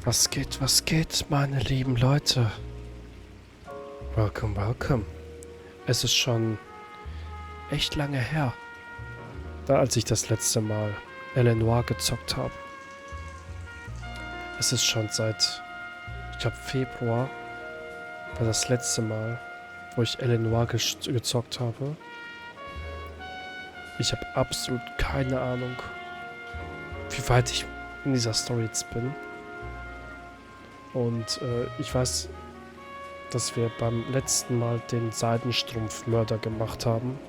Was geht, meine lieben Leute? Welcome, welcome. Es ist schon echt lange her, als ich das letzte Mal Noire gezockt habe. Es ist schon seit, ich glaube, Februar war das letzte Mal, wo ich Noire gezockt habe. Ich habe absolut keine Ahnung, wie weit ich in dieser Story jetzt bin. Und ich weiß, dass wir beim letzten Mal den Seidenstrumpfmörder gemacht haben.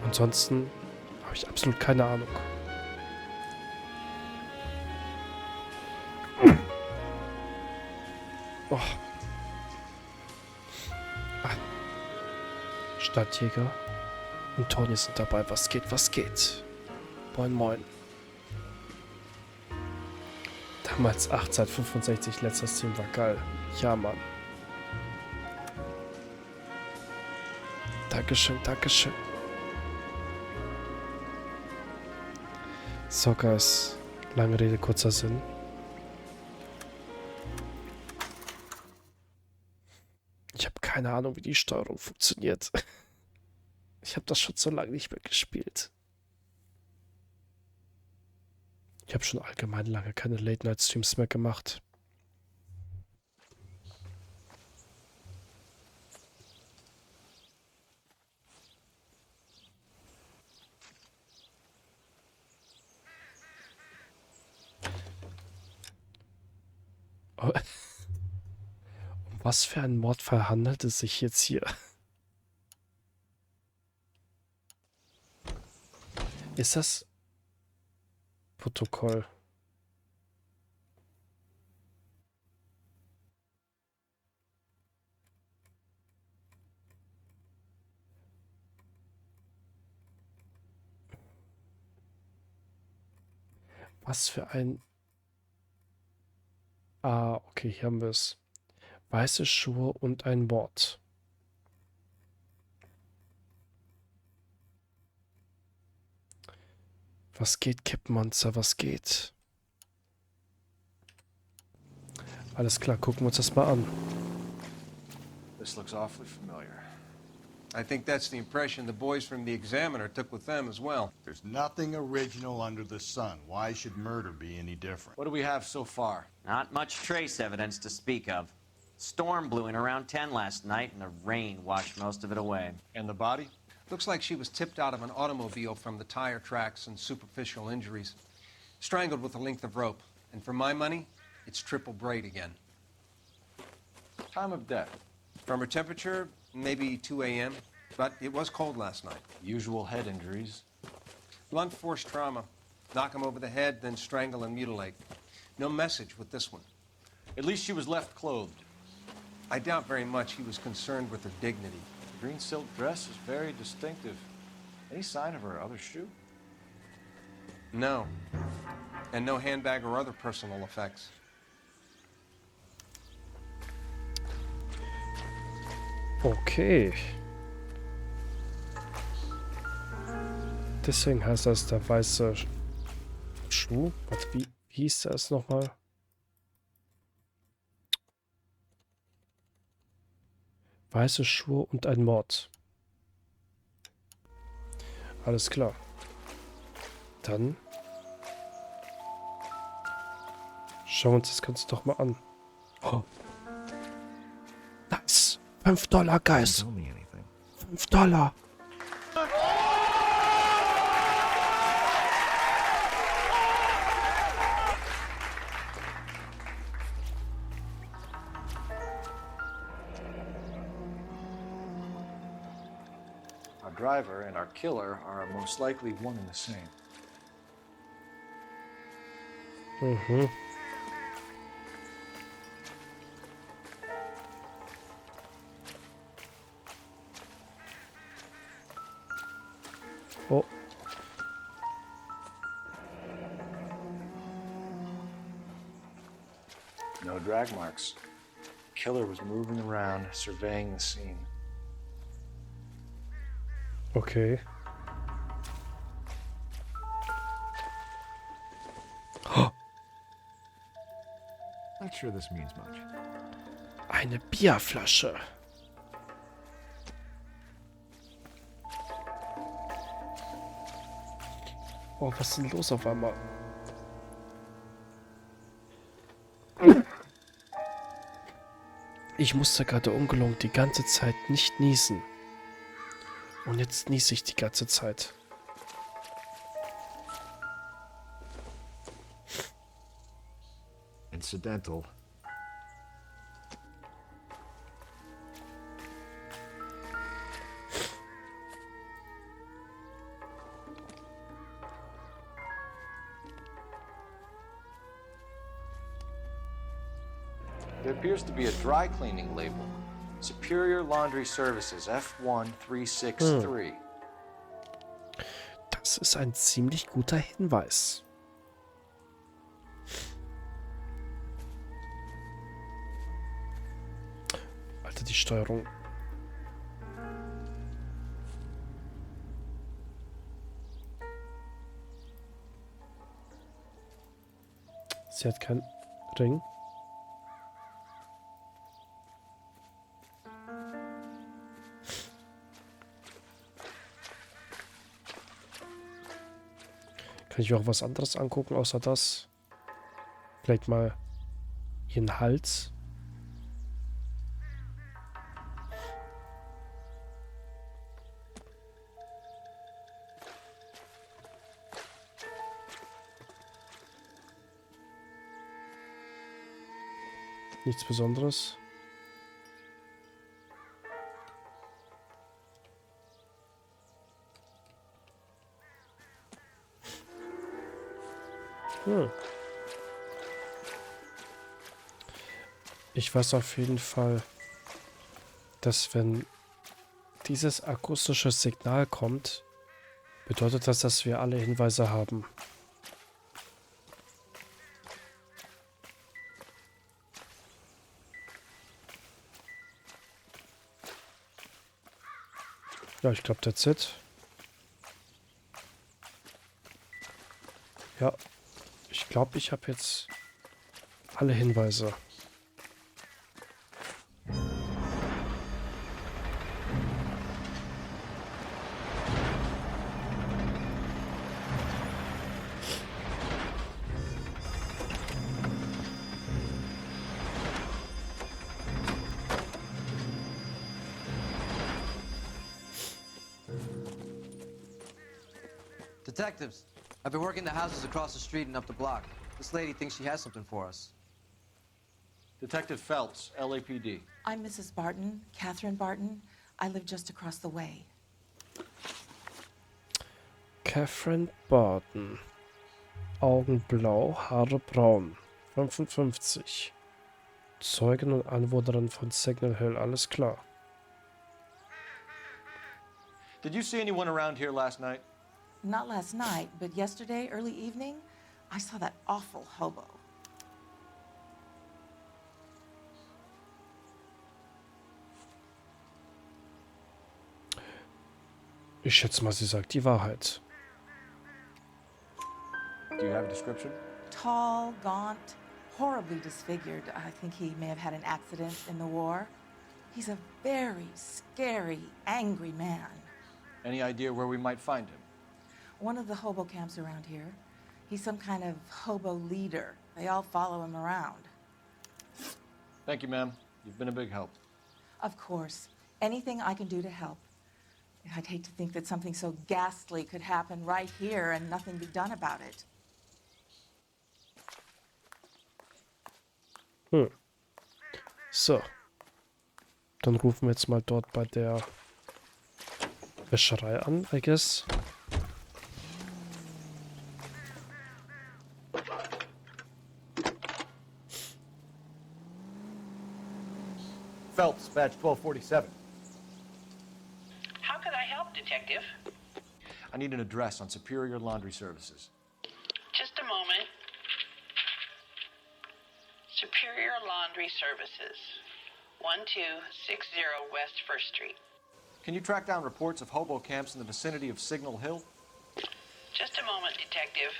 Ansonsten habe ich absolut keine Ahnung. Oh. Ah. Stadtjäger und Toni sind dabei. Was geht? Moin, moin. Damals 1865, letzter Stream war geil. Ja, Mann. Dankeschön. So, Guys. Lange Rede, kurzer Sinn. Ich habe keine Ahnung, wie die Steuerung funktioniert. Ich habe das schon so lange nicht mehr gespielt. Ich habe schon allgemein lange keine Late-Night-Streams mehr gemacht. Oh. Um was für einen Mordfall handelt es sich jetzt hier? Ist das Protokoll? Was für ein... Ah, okay, hier haben wir es. Weiße Schuhe und ein Mord. Was geht, Kippmonster, was geht? Alles klar, gucken wir uns das mal an. This looks awfully familiar. I think that's the impression the boys from the Examiner took with them as well. There's nothing original under the sun. Why should murder be any different? What do we have so far? Not much trace evidence to speak of. Storm blew in around 10 last night, and the rain washed most of it away. And the body? Looks like she was tipped out of an automobile from the tire tracks and superficial injuries. Strangled with a length of rope. And for my money, it's triple braid again. Time of death? From her temperature, maybe 2 a.m., but it was cold last night. Usual head injuries? Blunt force trauma. Knock him over the head, then strangle and mutilate. No message with this one. At least she was left clothed. I doubt very much he was concerned with her dignity. The green silk dress is very distinctive. Any sign of her other shoe? No. And no handbag or other personal effects. Okay. Deswegen heißt das der weiße Schuh. Warte, wie hieß das nochmal? Weiße Schuhe und ein Mord. Alles klar. Dann schauen wir uns das Ganze doch mal an. Oh. Nice. $5, Guys. $5. Our driver and our killer are most likely one and the same. Mhm. Oh. No drag marks. Killer was moving around, surveying the scene. Okay. Oh. Not sure this means much. Eine Bierflasche. Oh, was ist denn los auf einmal? Ich musste gerade ungelungen die ganze Zeit nicht niesen. Und jetzt niese ich die ganze Zeit. Incidental. There appears to be a dry cleaning label. Superior Laundry Services, F1363. Das ist ein ziemlich guter Hinweis. Alter, die Steuerung. Sie hat keinen Ring. Kann ich mir auch was anderes angucken, außer das? Vielleicht mal ihren Hals. Nichts Besonderes. Ich weiß auf jeden Fall, dass wenn dieses akustische Signal kommt, bedeutet das, dass wir alle Hinweise haben. Ja, ich glaube, that's it. Ja, ich glaube, ich habe jetzt alle Hinweise. Detectives, I've been working the houses across the street and up the block. This lady thinks she has something for us. Detective Phelps, LAPD. I'm Mrs. Barton, Catherine Barton. I live just across the way. Catherine Barton. Augen blau, Haare braun. 55. Zeugin und Anwohnerin von Signal Hill, alles klar. Did you see anyone around here last night? Not last night, but yesterday, early evening, I saw that awful hobo. Ich schätze mal, sie sagt die Wahrheit. Do you have a description? Tall, gaunt, horribly disfigured. I think he may have had an accident in the war. He's a very scary, angry man. Any idea where we might find him? One of the hobo camps around here. He's some kind of hobo leader. They all follow him around. Thank you, ma'am. You've been a big help. Of course. Anything I can do to help. I'd hate to think that something so ghastly could happen right here and nothing be done about it. So. Dann rufen wir jetzt mal dort bei der Wäscherei an, I guess. Phelps, badge 1247. How can I help, Detective? I need an address on Superior Laundry Services. Just a moment. Superior Laundry Services, 1260 West 1st Street. Can you track down reports of hobo camps in the vicinity of Signal Hill? Just a moment, Detective.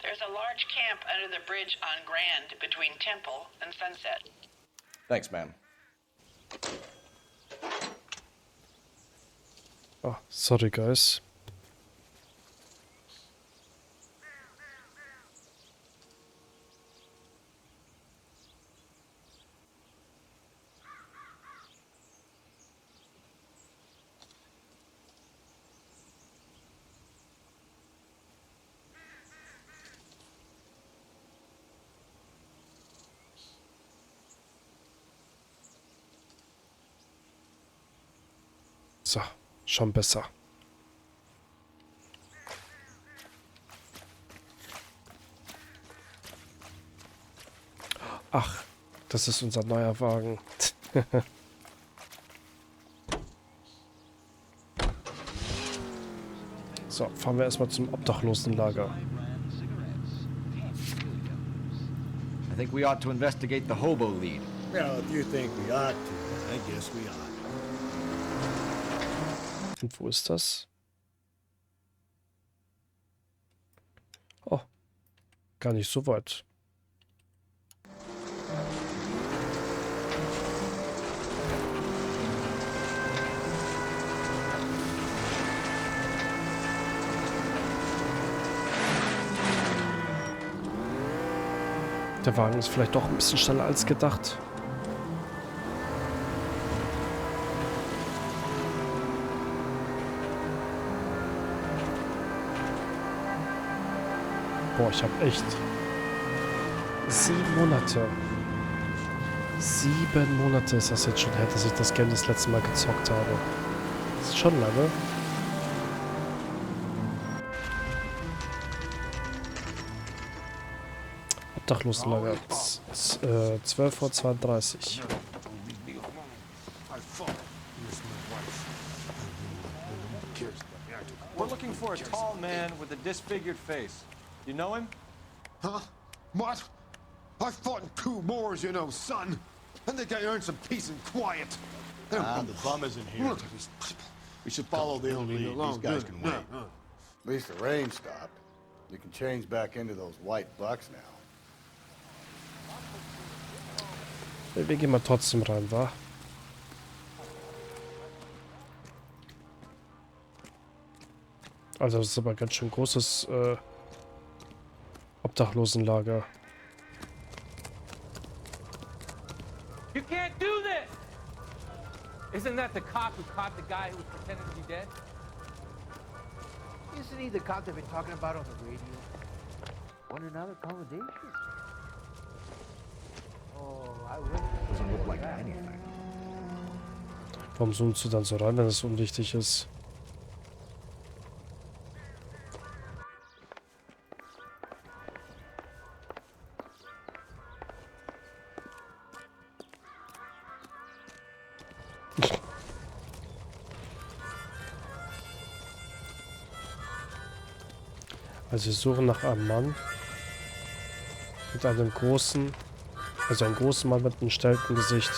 There's a large camp under the bridge on Grand between Temple and Sunset. Thanks, ma'am. Oh, sorry, guys. So, schon besser. Ach, das ist unser neuer Wagen. So, fahren wir erstmal zum Obdachlosenlager. I think we ought to investigate the hobo lead. Well, if you think we ought to, I guess we ought. Und wo ist das? Oh, gar nicht so weit. Der Wagen ist vielleicht doch ein bisschen schneller als gedacht. Boah, ich habe echt 7 Monate. 7 Monate ist das jetzt schon her, dass ich das Game das letzte Mal gezockt habe. Das ist schon lange. Obdachlosenlager. 12:32 Uhr. We're looking for a tall man with a disfigured face. You know him? Huh? What? I fought in 2 wars, you know, son. I think I earned some peace and quiet. The bum isn't here. Look at these people. We should follow the lead. These guys can wait. At least the rain stopped. We can change back into those white bucks now. Wir gehen mal trotzdem rein, wa? Also das ist aber ganz schön großes Obdachlosenlager. You can't do this! Isn't that the cop who caught the guy who was pretending to be dead? Isn't he the cop they've been talking about on the radio? Want another accommodation? Oh, I wish. Doesn't look like anything. Warum zoomst du dann so rein, wenn es unwichtig ist? Also wir suchen nach einem Mann mit einem großen, also einem großen Mann mit einem stellten Gesicht.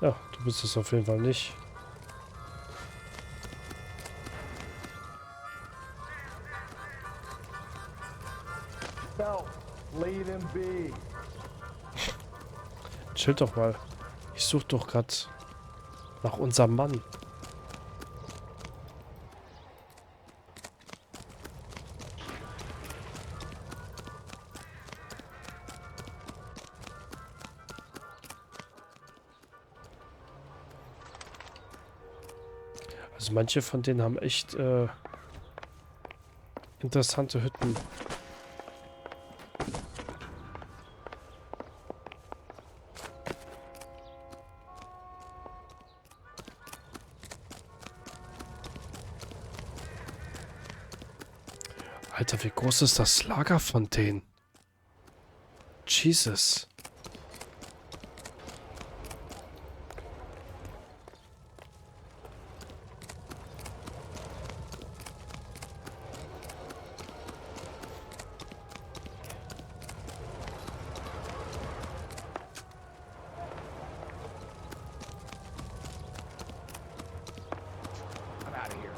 Ja, du bist es auf jeden Fall nicht. Chill doch mal. Ich suche doch gerade nach unserem Mann. Also manche von denen haben echt interessante Hütten. Alter, wie groß ist das Lager von denen? Jesus. I'm out of here.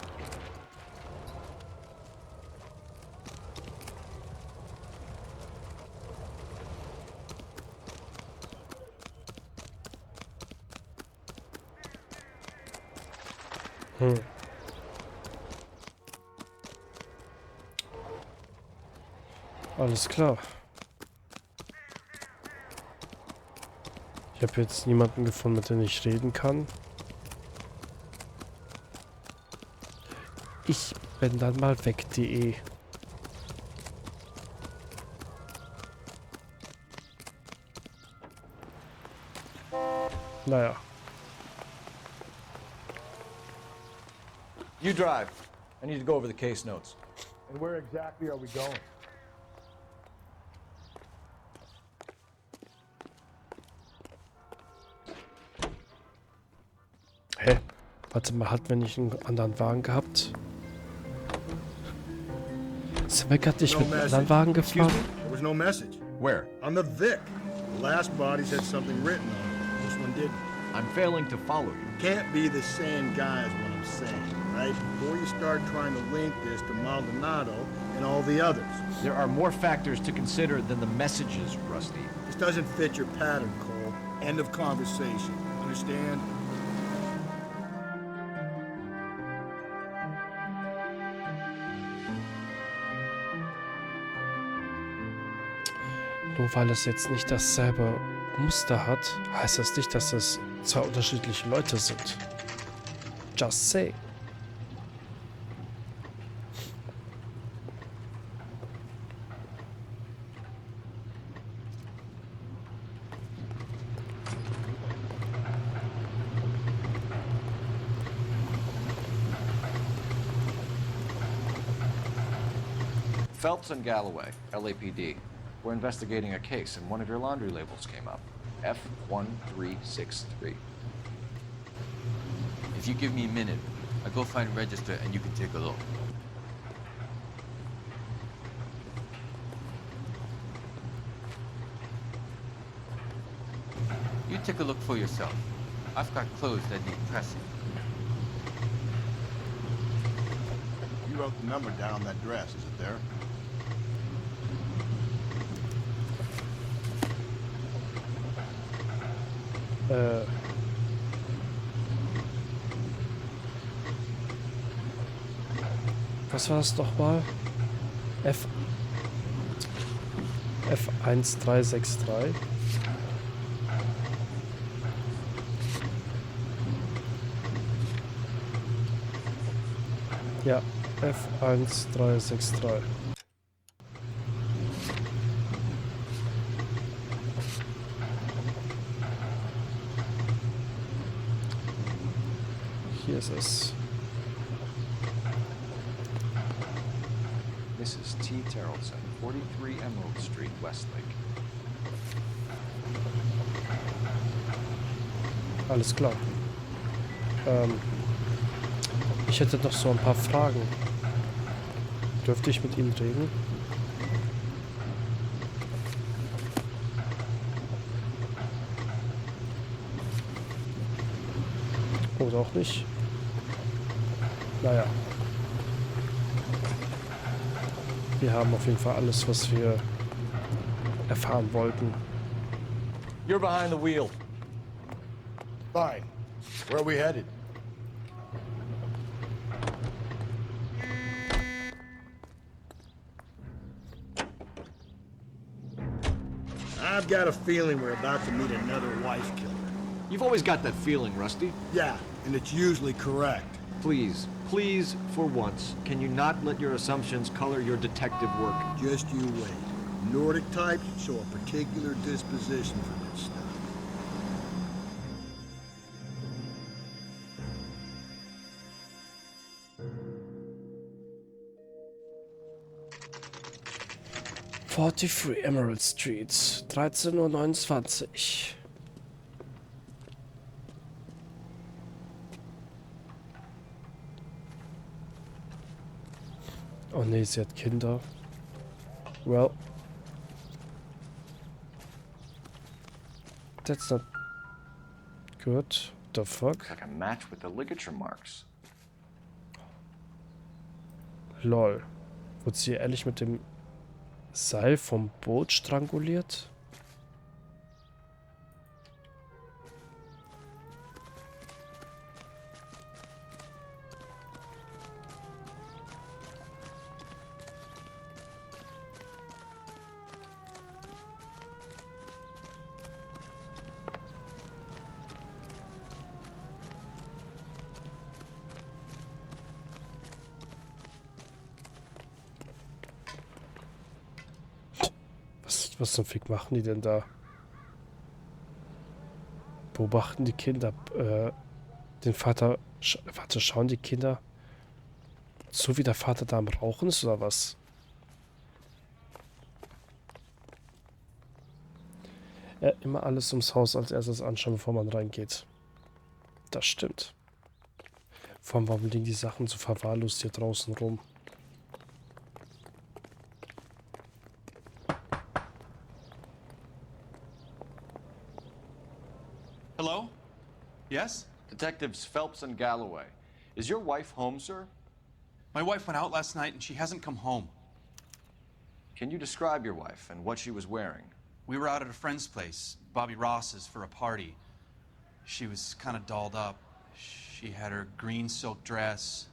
Alles klar. Ich habe jetzt niemanden gefunden, mit dem ich reden kann. Ich bin dann mal weg.de. Naja. You drive. I need to go over the case notes. And where exactly are we going? Hä? Warte mal, hatten wir nicht einen anderen Wagen gehabt? Sind wir gerade nicht mit einem anderen Wagen gefahren? There was no message. Where? On the Vic. The last bodies had something written on it. This one didn't. I'm failing to follow you. Can't be the same guy is what I'm saying, right? Before you start trying to link this to Maldonado and all the others. There are more factors to consider than the messages, Rusty. This doesn't fit your pattern, Cole. End of conversation. Understand? Nur weil es jetzt nicht dasselbe Muster hat, heißt das nicht, dass es zwei unterschiedliche Leute sind. Just say. Phelps and Galloway, LAPD. We're investigating a case and one of your laundry labels came up. F1363. If you give me a minute, I'll go find a register and you can take a look. You take a look for yourself. I've got clothes that need pressing. You wrote the number down on that dress, is it there? Was war das nochmal? F1363. Ja, F1363. Hier ist es. Mrs. T. Terrellson, 43 Emerald Street, Westlake. Alles klar. Ich hätte noch so ein paar Fragen. Dürfte ich mit ihm reden? Oder auch nicht? Naja. Wir haben auf jeden Fall alles, was wir erfahren wollten. You're behind the wheel. Fine. Where are we headed? I've got a feeling we're about to meet another wife killer. You've always got that feeling, Rusty. Yeah, and it's usually correct. Please, please, for once, can you not let your assumptions color your detective work? Just you wait. Nordic types show a particular disposition for this stuff. 43 Emerald Street, 13:29 Uhr. Oh nee, sie hat Kinder. Well. That's not good. The fuck? Like a match with the ligature marks. Lol. Wurde sie ehrlich mit dem Seil vom Boot stranguliert? Was zum Fick machen die denn da? Beobachten die Kinder den Vater. Warte, schauen die Kinder so, wie der Vater da am Rauchen ist, oder was? Ja, immer alles ums Haus als erstes anschauen, bevor man reingeht. Das stimmt. Vor allem, warum liegen die Sachen so verwahrlost hier draußen rum? Hello? Yes? Detectives Phelps and Galloway. Is your wife home, sir? My wife went out last night and she hasn't come home. Can you describe your wife and what she was wearing? We were out at a friend's place, Bobby Ross's, for a party. She was kind of dolled up. She had her green silk dress,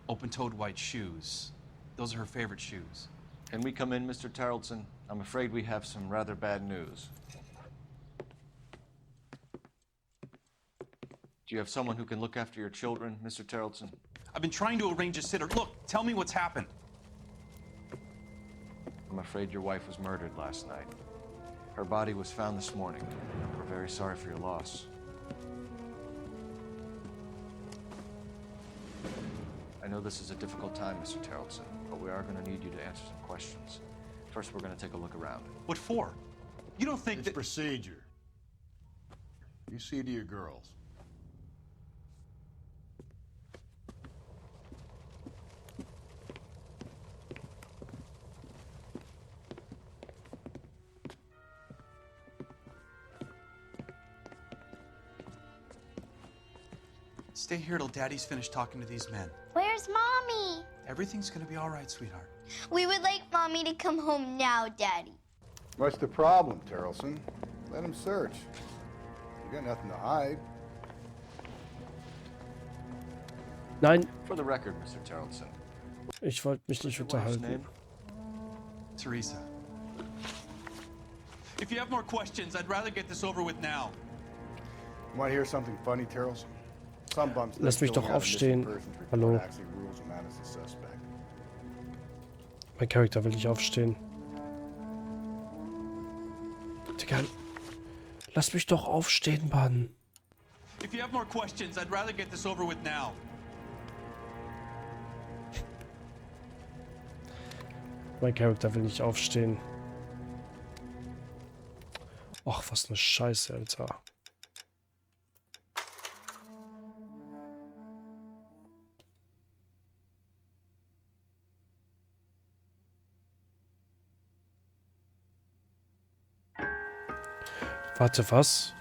open-toed white shoes. Those are her favorite shoes. Can we come in, Mr. Tarleton? I'm afraid we have some rather bad news. Do you have someone who can look after your children, Mr. Tarleton? I've been trying to arrange a sitter. Look, tell me what's happened. I'm afraid your wife was murdered last night. Her body was found this morning. We're very sorry for your loss. I know this is a difficult time, Mr. Tarleton, but we are going to need you to answer some questions. First, we're going to take a look around. What for? You don't think It's procedure. You see to your girls. Stay here till Daddy's finished talking to these men. Where's Mommy? Everything's gonna be all right, sweetheart. We would like Mommy to come home now, Daddy. What's the problem, Tarleton? Let him search. You got nothing to hide. Nein. For the record, Mr. Tarleton. Ich wollte mich nicht unterhalten. Teresa. If you have more questions, I'd rather get this over with now. Want to hear something funny, Tarleton? Some bumps Lass mich doch aufstehen. Hallo. Mein Charakter will nicht aufstehen. Digga. Lass mich doch aufstehen, Mann. If you have more questions, I'd rather get this over with now. Mein Charakter will nicht aufstehen. Och, was eine Scheiße, Alter. Warte, was?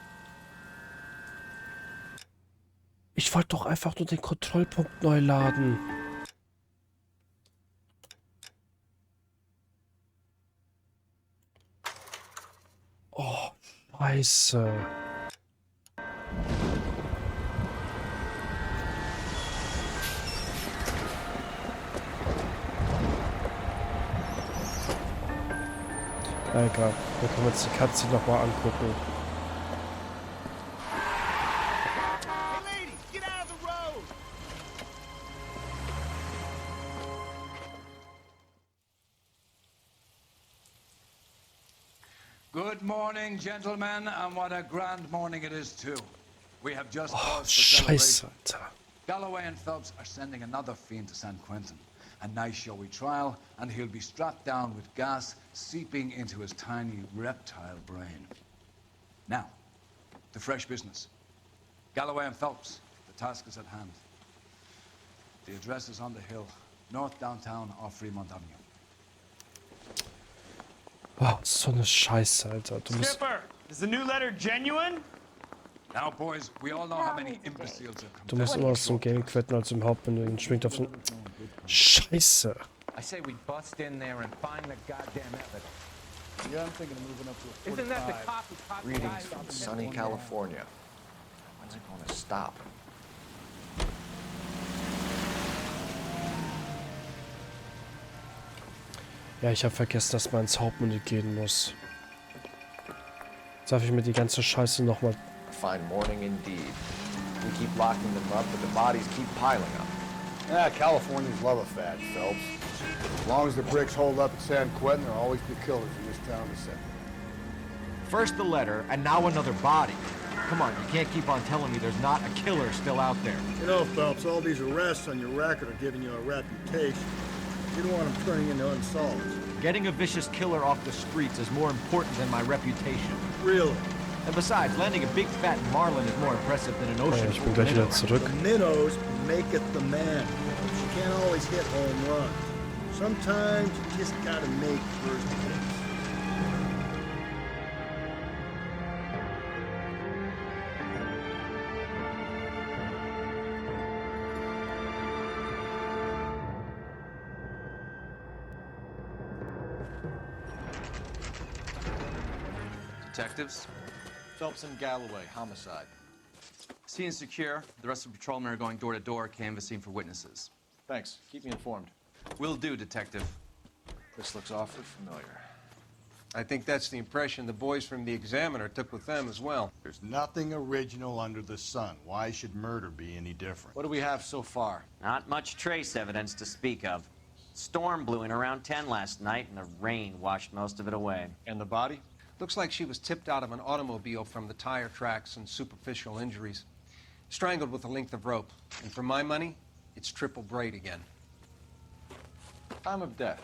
Ich wollte doch einfach nur den Kontrollpunkt neu laden. Oh, Scheiße. Egal, wir können uns die Katze noch mal angucken. Good morning, gentlemen, and what a grand morning it is too. We have just Oh, paused for Scheiße, celebration. Alter. Galloway and Phelps are sending another fiend to San Quentin. a nice showy trial, and he'll be strapped down with gas seeping into his tiny reptile brain. Now, the fresh business. Galloway and Phelps, the task is at hand. The address is on the hill, north downtown off Fremont Avenue. Oh, so eine Scheiße, Alter. Skipper, is the new letter genuine? Now, boys, we all know how many imbeciles have come. Du musst immer aus dem Game quitten als im Hauptmenü. Den schwingt auf den... Scheiße. I say we bust in there and find the goddamn evidence. Yeah, I'm thinking of moving up to a 45. Isn't that the cop who caught the guy Greetings who from was sunny in there? California. When's it going to stop? Ja, ich habe vergessen, dass man ins Hauptmenü gehen muss. Jetzt darf ich mir die ganze Scheiße nochmal... Fine morning indeed. We keep locking them up, but the bodies keep piling up. Yeah, Californians love a fad, Phelps. As long as the bricks hold up at San Quentin, there'll always be killers in this town to send. First the letter, and now another body. Come on, you can't keep on telling me there's not a killer still out there. You know, Phelps, all these arrests on your record are giving you a reputation. You don't want them turning into unsolved. Getting a vicious killer off the streets is more important than my reputation. Really? And besides, landing a big fat marlin is more impressive than an ocean. Ich bin gleich wieder zurück. The minnows make it the man. You can't always hit home runs. Sometimes you just gotta make first hits. Detectives? Phelps and Galloway, homicide. Scene is secure. The rest of the patrolmen are going door to door, canvassing for witnesses. Thanks. Keep me informed. Will do, Detective. This looks awfully familiar. I think that's the impression the boys from the Examiner took with them as well. There's nothing original under the sun. Why should murder be any different? What do we have so far? Not much trace evidence to speak of. Storm blew in around 10 last night, and the rain washed most of it away. And the body? Looks like she was tipped out of an automobile from the tire tracks and superficial injuries. Strangled with a length of rope. And for my money, it's triple braid again. Time of death?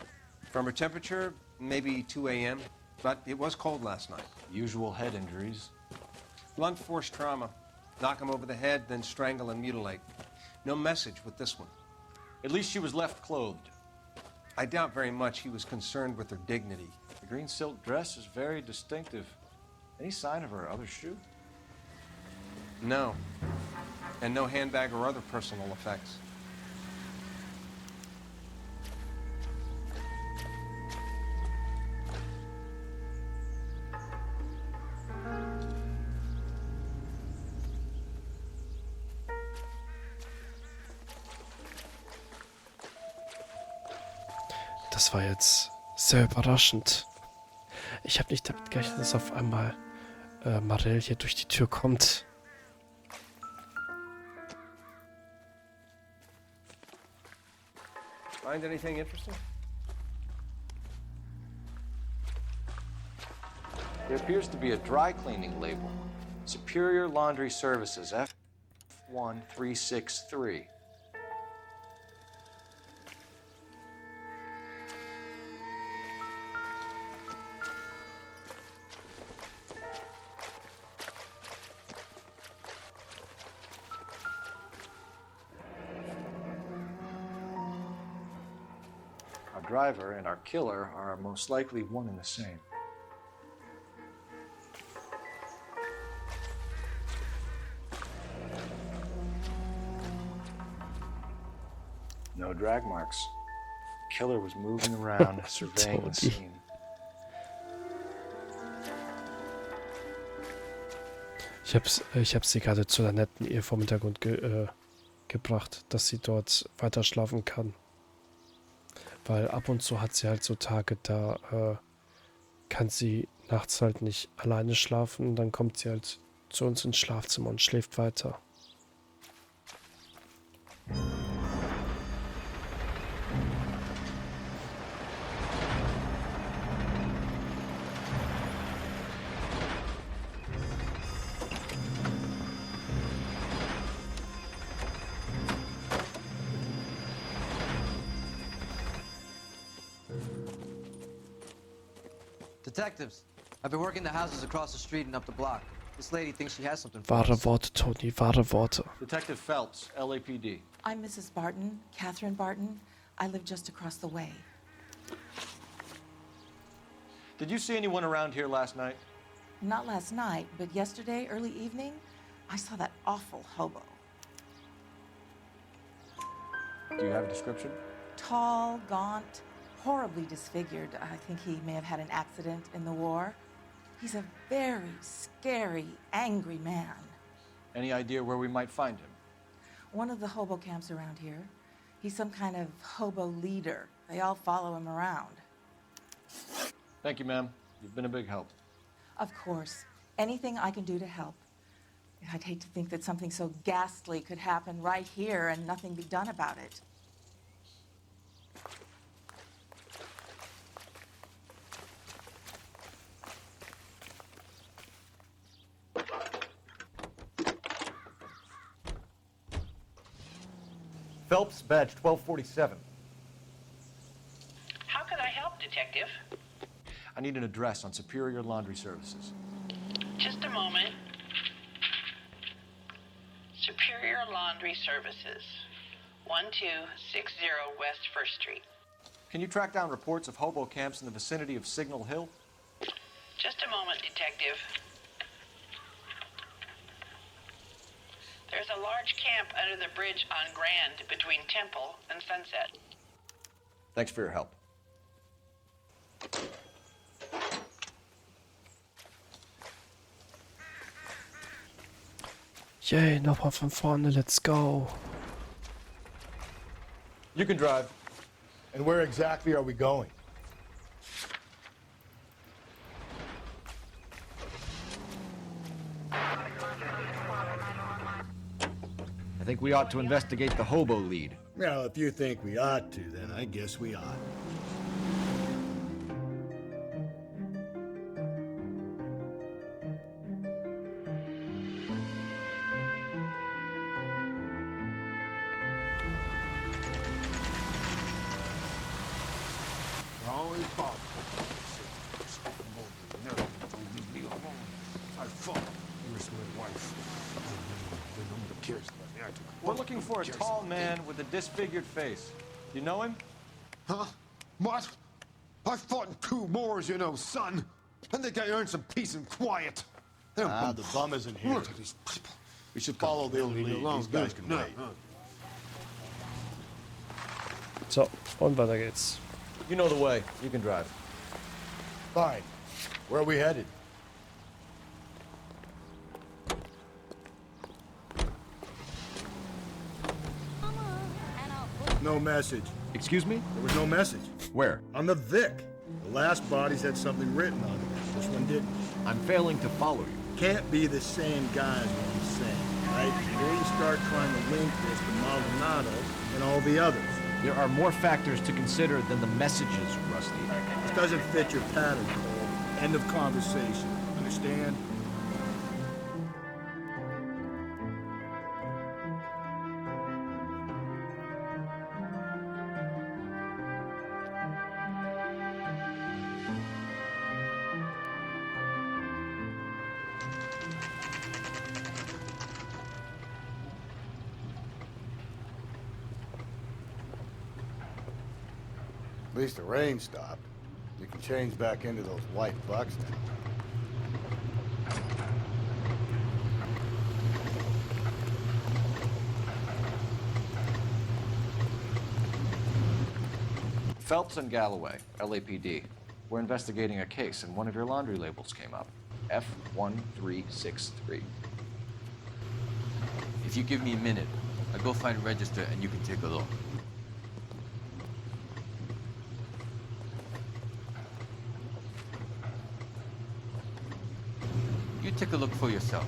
From her temperature, maybe 2 a.m., but it was cold last night. Usual head injuries? Blunt force trauma. Knock him over the head, then strangle and mutilate. No message with this one. At least she was left clothed. I doubt very much he was concerned with her dignity. The green silk dress is very distinctive. Any sign of her other shoe? No. And no handbag or other personal effects. Das war jetzt sehr überraschend. Ich habe nicht damit gerechnet, dass auf einmal Marell hier durch die Tür kommt. Find anything interesting? There appears to be a dry cleaning label. Superior Laundry Services, F1363. Our driver and our killer are most likely one and the same. No drag marks. Killer was moving around, surveying the scene. Ich hab's sie gerade zu der netten Ehe vom Hintergrund gebracht, dass sie dort weiter schlafen kann. Weil ab und zu hat sie halt so Tage, da kann sie nachts halt nicht alleine schlafen. Dann kommt sie halt zu uns ins Schlafzimmer und schläft weiter. Detectives, I've been working the houses across the street and up the block. This lady thinks she has something for Wahre us. Worte, Tony, wahre Worte. Detective Phelps, LAPD. I'm Mrs. Barton, Catherine Barton. I live just across the way. Did you see anyone around here last night? Not last night, but yesterday, early evening, I saw that awful hobo. Do you have a description? Tall, gaunt, horribly disfigured. I think he may have had an accident in the war. He's a very scary, angry man. Any idea where we might find him? One of the hobo camps around here. He's some kind of hobo leader. They all follow him around. Thank you, ma'am. You've been a big help. Of course. Anything I can do to help. I'd hate to think that something so ghastly could happen right here and nothing be done about it. Phelps, badge 1247. How can I help, Detective? I need an address on Superior Laundry Services. Just a moment. Superior Laundry Services, 1260 West 1st Street. Can you track down reports of hobo camps in the vicinity of Signal Hill? Just a moment, Detective. There's a large camp under the bridge on Grand between Temple and Sunset. Thanks for your help. Yay, nochmal von vorne, let's go. You can drive. And where exactly are we going? I think we ought to investigate the hobo lead. Well, if you think we ought to, then I guess we ought. We're looking for a tall man with a disfigured face. You know him? Huh? What? I fought in 2 wars, you know, son. I think I earned some peace and quiet. The bum isn't here. Look at these people. We should follow the lead. These guys can wait. So, und weiter geht's. You know the way. You can drive. Fine. Where are we headed? No message. Excuse me? There was no message. Where? On the Vic. The last bodies had something written on them. This one didn't. I'm failing to follow you. Can't be the same guys, what I'm saying, right? Before you start trying to link this to Maldonado and all the others. There are more factors to consider than the messages, Rusty. This doesn't fit your pattern, Cole. End of conversation. Understand? At least the rain stopped. You can change back into those white bucks now. Phelps and Galloway, LAPD. We're investigating a case, and one of your laundry labels came up. F1363. If you give me a minute, I'll go find a register and you can take a look. You take a look for yourself.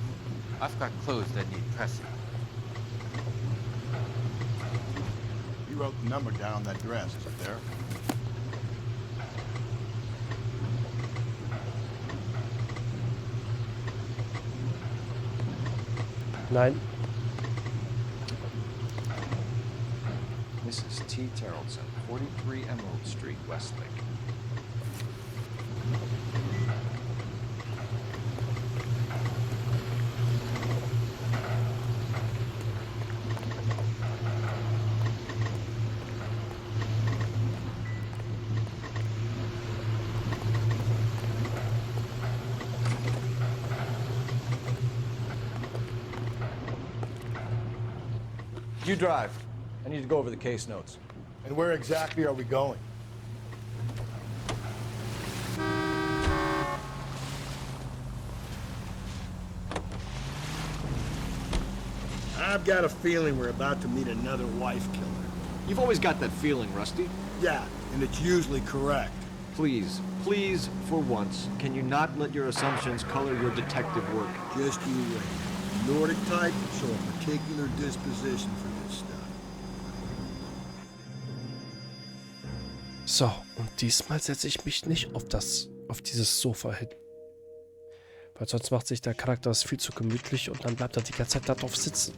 I've got clothes that need pressing. You wrote the number down on that dress, is it there? Nein. Mrs. T. Terrellson, 43 Emerald Street, Westlake. You drive. I need to go over the case notes. And where exactly are we going? I've got a feeling we're about to meet another wife killer. You've always got that feeling, Rusty. Yeah, and it's usually correct. Please, please, for once, can you not let your assumptions color your detective work? Just you wait. Nordic type show a particular disposition for this stuff. So, und diesmal setze ich mich nicht auf dieses Sofa hin. Weil sonst macht sich der Charakter das viel zu gemütlich und dann bleibt er die ganze Zeit darauf sitzen.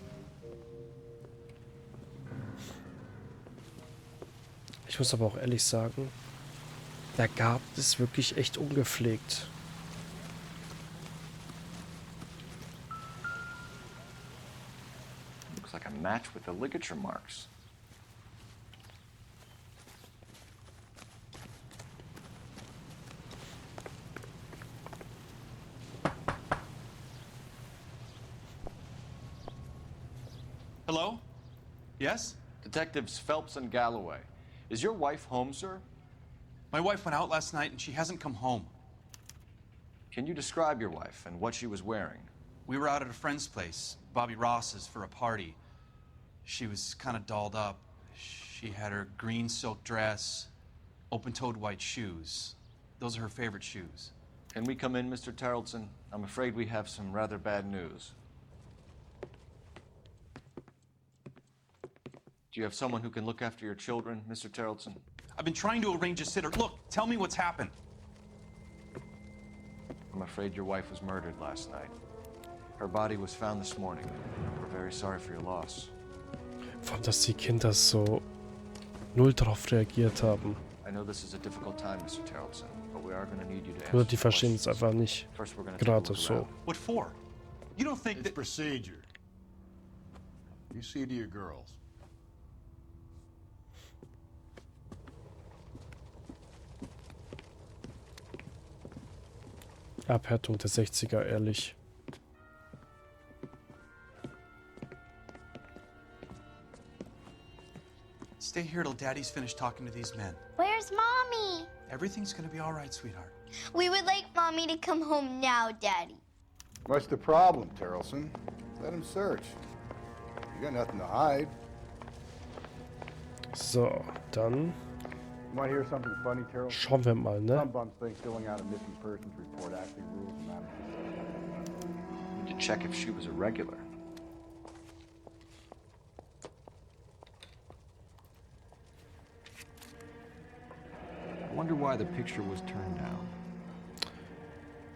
Ich muss aber auch ehrlich sagen, der Garten ist wirklich echt ungepflegt. Looks like a match with the ligature marks. Hello? Yes? Detectives Phelps and Galloway. Is your wife home, sir? My wife went out last night and she hasn't come home. Can you describe your wife and what she was wearing? We were out at a friend's place, Bobby Ross's, for a party. She was kind of dolled up. She had her green silk dress, open-toed white shoes. Those are her favorite shoes. Can we come in, Mr. Tarleton? I'm afraid we have some rather bad news. Do you have someone who can look after your children, Mr. Tarleton? I've been trying to arrange a sitter. Look, tell me what's happened. I'm afraid your wife was murdered last night. Her body was found this morning. We're very sorry for your loss. Vor allem, dass die Kinder so null drauf reagiert haben. I know this is a difficult time, Mr. Tarleton, but we are going to need you to Oder answer die verstehen es einfach nicht. Gerade so. What for? You don't think It's that... procedure. You see to your girls. Abhärtung der 60er, ehrlich. Stay here till Daddy's finished talking to these men. Where's Mommy? Everything's gonna be all right, sweetheart. We would like Mommy to come home now, Daddy. What's the problem, Tarleton? Let him search. You got nothing to hide. So, dann You want to hear something funny, Tarleton? schauen wir mal, ne? Some bums think filling out a missing persons report actually rules the matter. to check if she was a regular. I wonder why the picture was turned down.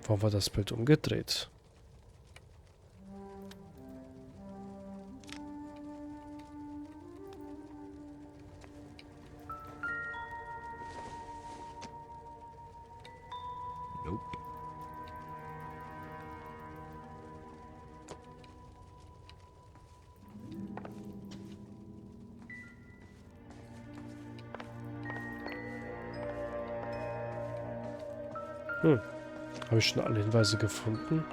Warum war das Bild umgedreht? Nope. Habe ich schon alle Hinweise gefunden?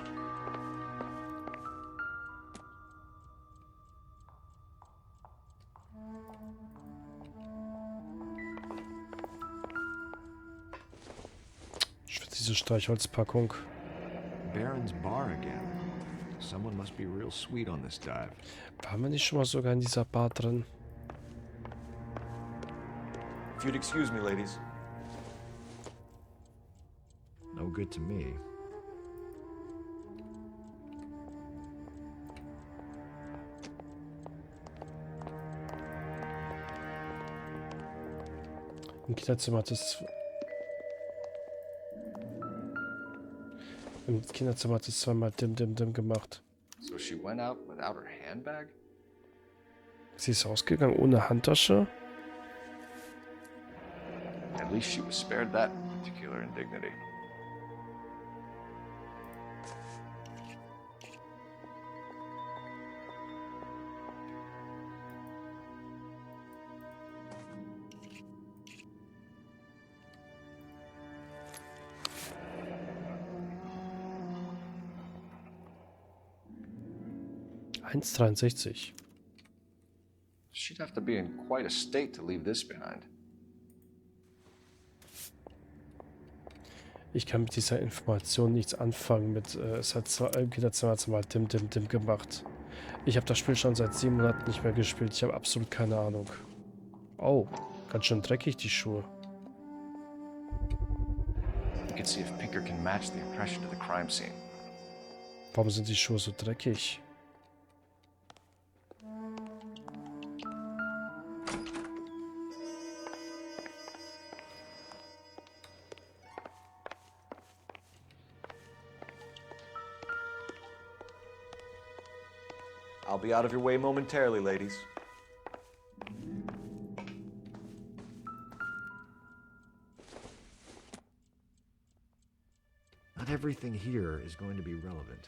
Ich will diese Streichholzpackung. Baron's bar again. Someone must be real sweet on this dive. Waren wir nicht schon mal sogar in dieser Bar drin? If you'd excuse me, ladies. No good to me. Im Kinderzimmer hat es... Im Kinderzimmer hat es zweimal dim dim dim gemacht. So she went out without her handbag? Sie ist rausgegangen ohne Handtasche? At least she was spared that particular indignity. $1,63. She'd have to be in quite a state to leave this behind. Ich kann mit dieser Information nichts anfangen. Es hat zwar irgendwie das Mal Dim gemacht. Ich habe das Spiel schon seit 7 Monaten nicht mehr gespielt. Ich habe absolut keine Ahnung. Oh, ganz schön dreckig die Schuhe. You can see if Pinker can match the impression to the crime scene. Warum sind die Schuhe so dreckig? I'll be out of your way momentarily, ladies. Not everything here is going to be relevant.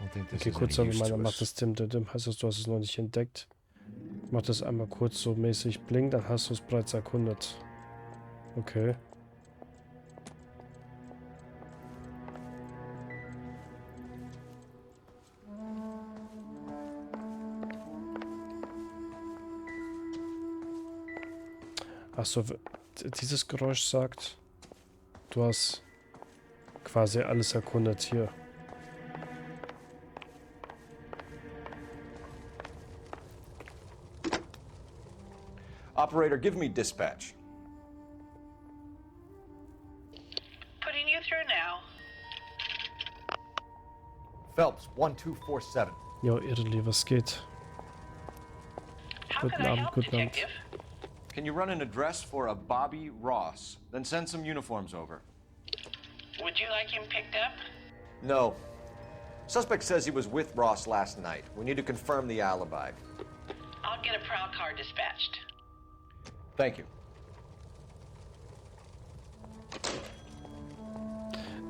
Don't think this Okay, is kurz any aber use meiner to macht us. das Dim. Heißt das, du hast es noch nicht entdeckt? Mach das einmal kurz so mäßig blinkt, dann hast du es bereits erkundet. Okay. Achso, dieses Geräusch sagt, du hast quasi alles erkundet hier. Operator, give me dispatch. Putting you through now. Phelps, 1247. Jo, Irrli, was geht? How can I help, guten Abend. Detective? Can you run an address for a Bobby Ross? Then send some uniforms over. Would you like him picked up? No. Suspect says he was with Ross last night. We need to confirm the alibi. I'll get a prowl car dispatched. Thank you.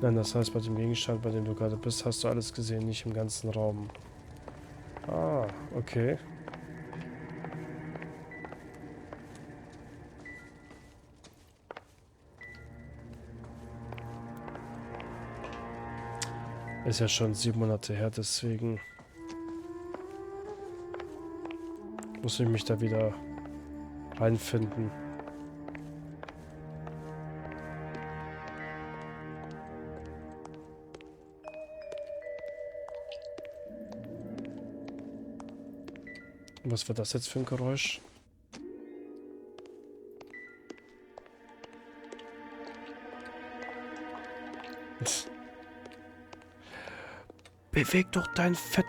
Nein, das heißt, bei dem Gegenstand, bei dem du gerade bist, hast du alles gesehen, nicht im ganzen Raum. Ah, okay. Ist ja schon 7 Monate her, deswegen muss ich mich da wieder reinfinden. Was war das jetzt für ein Geräusch? Beweg doch dein Fett.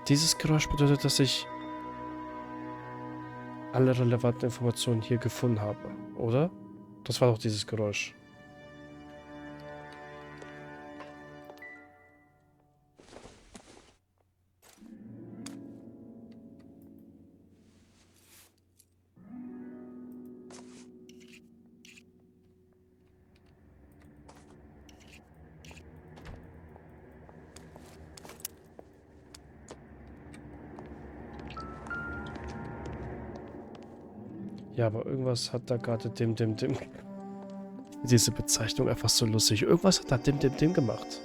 Dieses Geräusch bedeutet, dass ich alle relevanten Informationen hier gefunden habe, oder? Das war doch dieses Geräusch. Ja, aber irgendwas hat da gerade Dim. Diese Bezeichnung einfach so lustig. Irgendwas hat da Dim gemacht.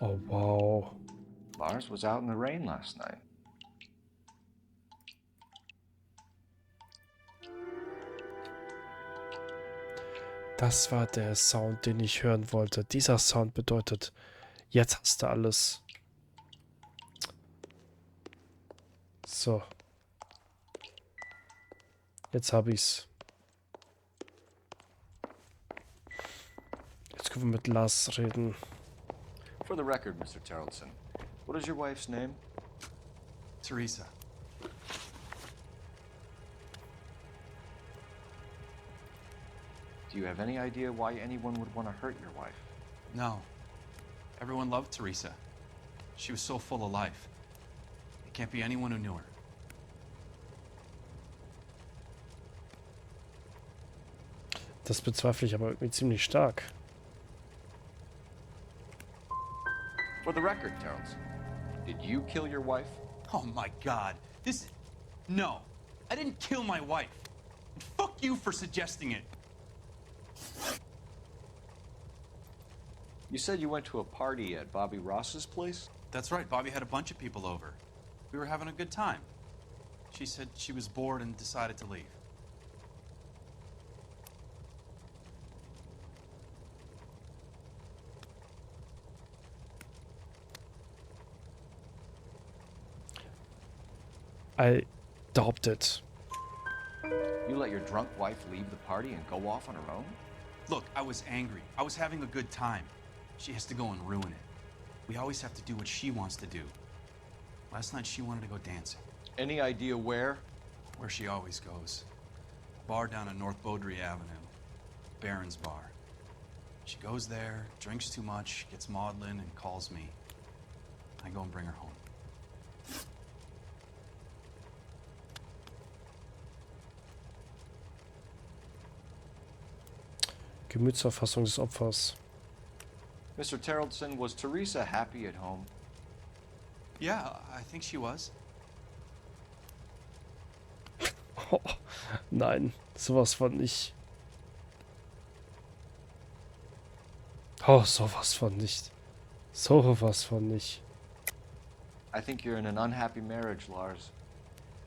Oh, wow. Lars was out in the rain last night. Das war der Sound, den ich hören wollte. Dieser Sound bedeutet, jetzt hast du alles. So. Jetzt habe ich's. Jetzt können wir mit Lars reden. For the record, Mr. Tarleton, what is your wife's name? Teresa. Do you have any idea why anyone would want to hurt your wife? No. Everyone loved Teresa. She was so full of life. It can't be anyone who knew her. Das bezweifle ich aber irgendwie ziemlich stark. For the record, Terrence, did you kill your wife? Oh my God. No, I didn't kill my wife. And fuck you for suggesting it. You said you went to a party at Bobby Ross's place? That's right, Bobby had a bunch of people over. We were having a good time. She said she was bored and decided to leave. I doubt it. You let your drunk wife leave the party and go off on her own? Look, I was angry. I was having a good time. She has to go and ruin it. We always have to do what she wants to do. Last night she wanted to go dancing. Any idea where? Where she always goes. A bar down on North Beaudry Avenue. Baron's Bar. She goes there, drinks too much, gets maudlin, and calls me. I go and bring her home. Gemütsauffassung des Opfers. Mr. Terrelson, was Teresa happy at home? Yeah, I think she was. Oh, nein, sowas von nicht. Oh, sowas von nicht. Sowas von nicht. I think you're in an unhappy marriage, Lars.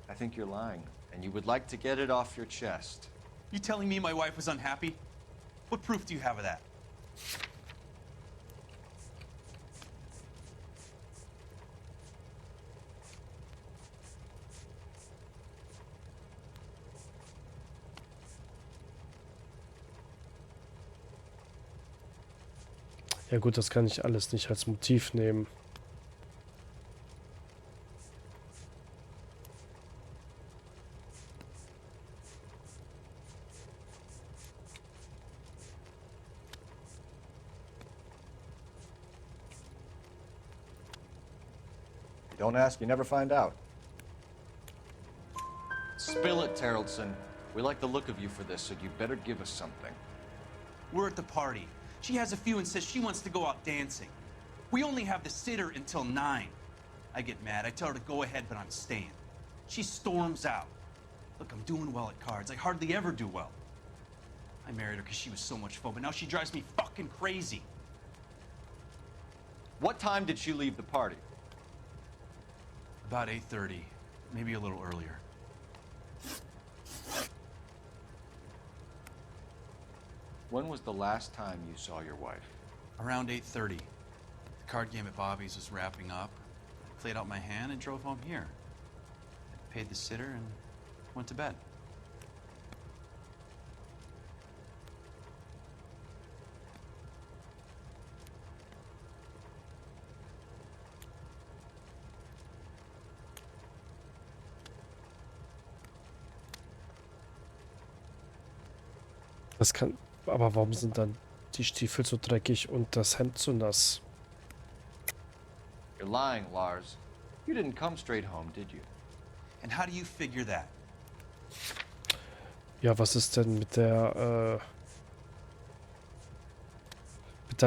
I think you're lying, and you would like to get it off your chest. You telling me my wife was unhappy? What proof do you have of that? Ja gut, das kann ich alles nicht als Motiv nehmen. You don't ask, you never find out. Spill it, Terrelson. We like the look of you for this, so you better give us something. We're at the party. She has a few and says she wants to go out dancing. We only have the sitter until 9. I get mad. I tell her to go ahead, but I'm staying. She storms out. Look, I'm doing well at cards. I hardly ever do well. I married her because she was so much fun, but now she drives me fucking crazy. What time did she leave the party? About 8:30, maybe a little earlier. When was the last time you saw your wife? Around 8:30. The card game at Bobby's was wrapping up. I played out my hand and drove home here. I paid the sitter and went to bed. Das kann. Aber warum sind dann die Stiefel so dreckig und das Hemd so nass? You're lying, Lars. You didn't come straight home, did you? And how do you figure that? Ja, was ist denn mit der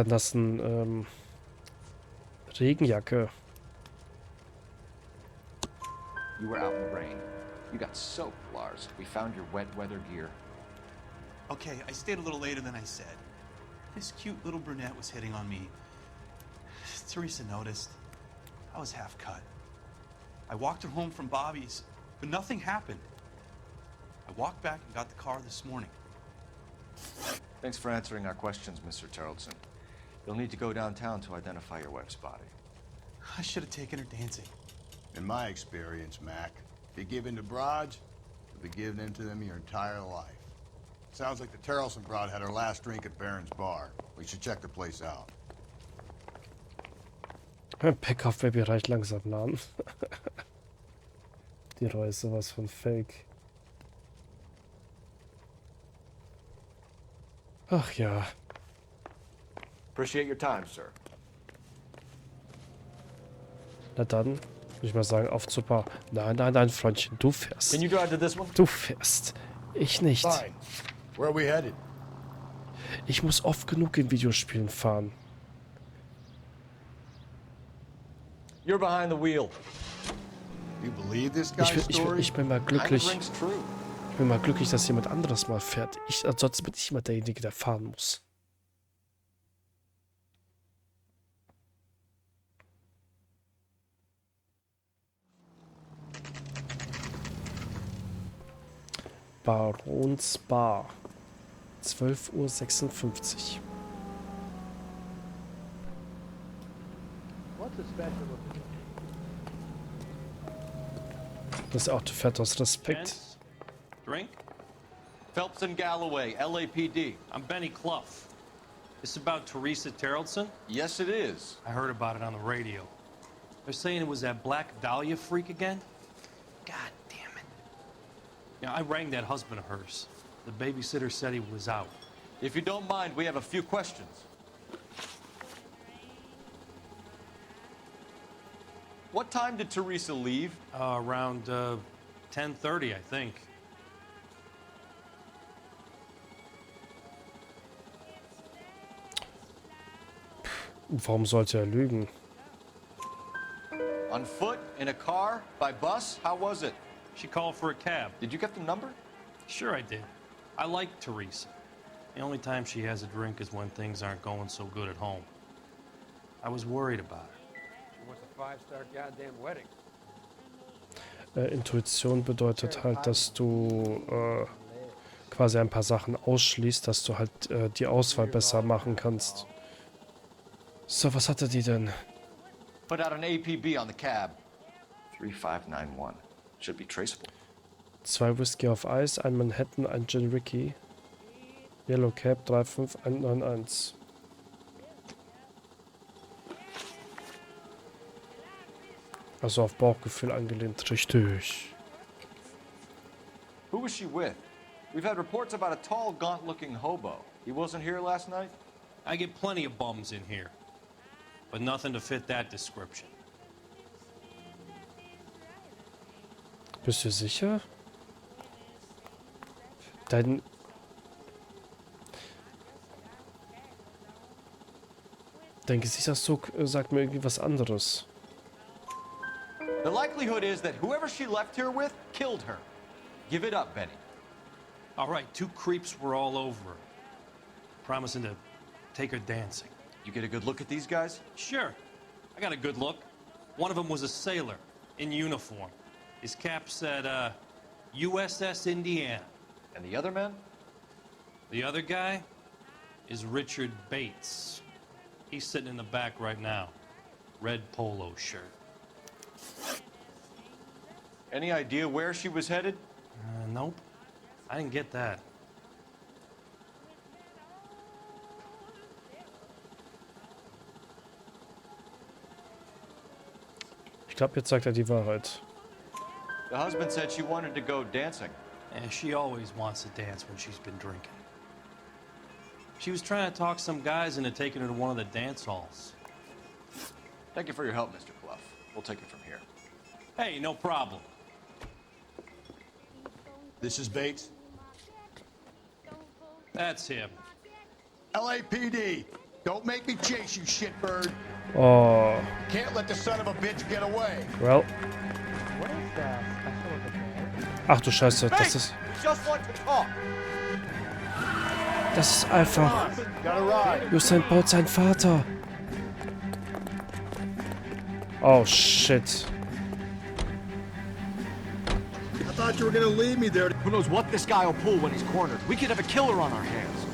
nassen Regenjacke? You were out in the rain. You got soaked, Lars. We found your wet weather gear. Okay, I stayed a little later than I said. This cute little brunette was hitting on me. Teresa noticed. I was half cut. I walked her home from Bobby's, but nothing happened. I walked back and got the car this morning. Thanks for answering our questions, Mr. Terrelson. You'll need to go downtown to identify your wife's body. I should have taken her dancing. In my experience, Mac, if you give in to broads, you'll be giving in to them your entire life. Sounds like the Terrelson broad had her last drink at Baron's Bar. We should check the place out. Pickup-Baby reicht langsam an. Die Reue ist sowas von fake. Ach ja. Appreciate your time, sir. Na dann, würde ich mal sagen, auf zur Bar. Nein, nein, nein, Freundchen, du fährst. Can you drive to this one? Du fährst. Ich nicht. Fine. Where are we headed? Ich muss oft genug in Videospielen fahren. You're behind the wheel. You believe this guy's story? Ich bin mal glücklich. Kind of rings true. Ich bin mal glücklich, dass jemand anderes mal fährt. Ansonsten bin ich immer derjenige, der fahren muss. Barons Bar. 12:56 Uhr. Das Auto fährt aus Respekt. Drink? Phelps and Galloway, LAPD. I'm Benny Clough. This about Teresa Terrellson? Yes, it is. I heard about it on the radio. They're saying it was that Black Dahlia freak again? God damn it. Yeah, I rang that husband of hers. The babysitter said he was out. If you don't mind, we have a few questions. What time did Teresa leave? Around 10:30, I think. Warum sollte er lügen? On foot, in a car, by bus? How was it? She called for a cab. Did you get the number? Sure I did. I like Teresa. The only time she has a drink is when things aren't going so good at home. I was worried about her. She wants a 5-star goddamn wedding. Intuition bedeutet halt, dass du quasi ein paar Sachen ausschließt, dass du halt die Auswahl besser machen kannst. So, was hatte die denn? Put out an APB on the cab. 3591. Should be traceable. 2 Whisky auf Eis, ein Manhattan, ein Gin Ricky. Yellow Cab 35191. Also auf Bauchgefühl angelehnt, richtig. Who was she with? We've had reports about a tall, gaunt-looking hobo. He wasn't here last night? I get plenty of bums in here, but nothing to fit that description. Bist du sicher? Dein... Dein Gesichtsausdruck sagt mir irgendwie was anderes. The likelihood is that whoever she left here with killed her. Give it up, Benny. All right, 2 creeps were all over her, promising to take her dancing. You get a good look at these guys? Sure. I got a good look. One of them was a sailor in uniform. His cap said, USS Indiana. And the other man? The other guy is Richard Bates. He's sitting in the back right now. Red polo shirt. Any idea where she was headed? Nope. I didn't get that. Ich glaube, jetzt sagt er die Wahrheit. The husband said she wanted to go dancing. And she always wants to dance when she's been drinking. She was trying to talk some guys into taking her to one of the dance halls. Thank you for your help, Mr. Clough. We'll take it from here. Hey, no problem. This is Bates? That's him. LAPD! Don't make me chase you, shitbird! Oh. Can't let the son of a bitch get away! Well. Ach du Scheiße, das ist... Das ist einfach... Usain Bolt sein Vater. Oh shit. I thought you were gonna leave me there. Who knows what this guy will pull when he's cornered? We could have a killer on our hands.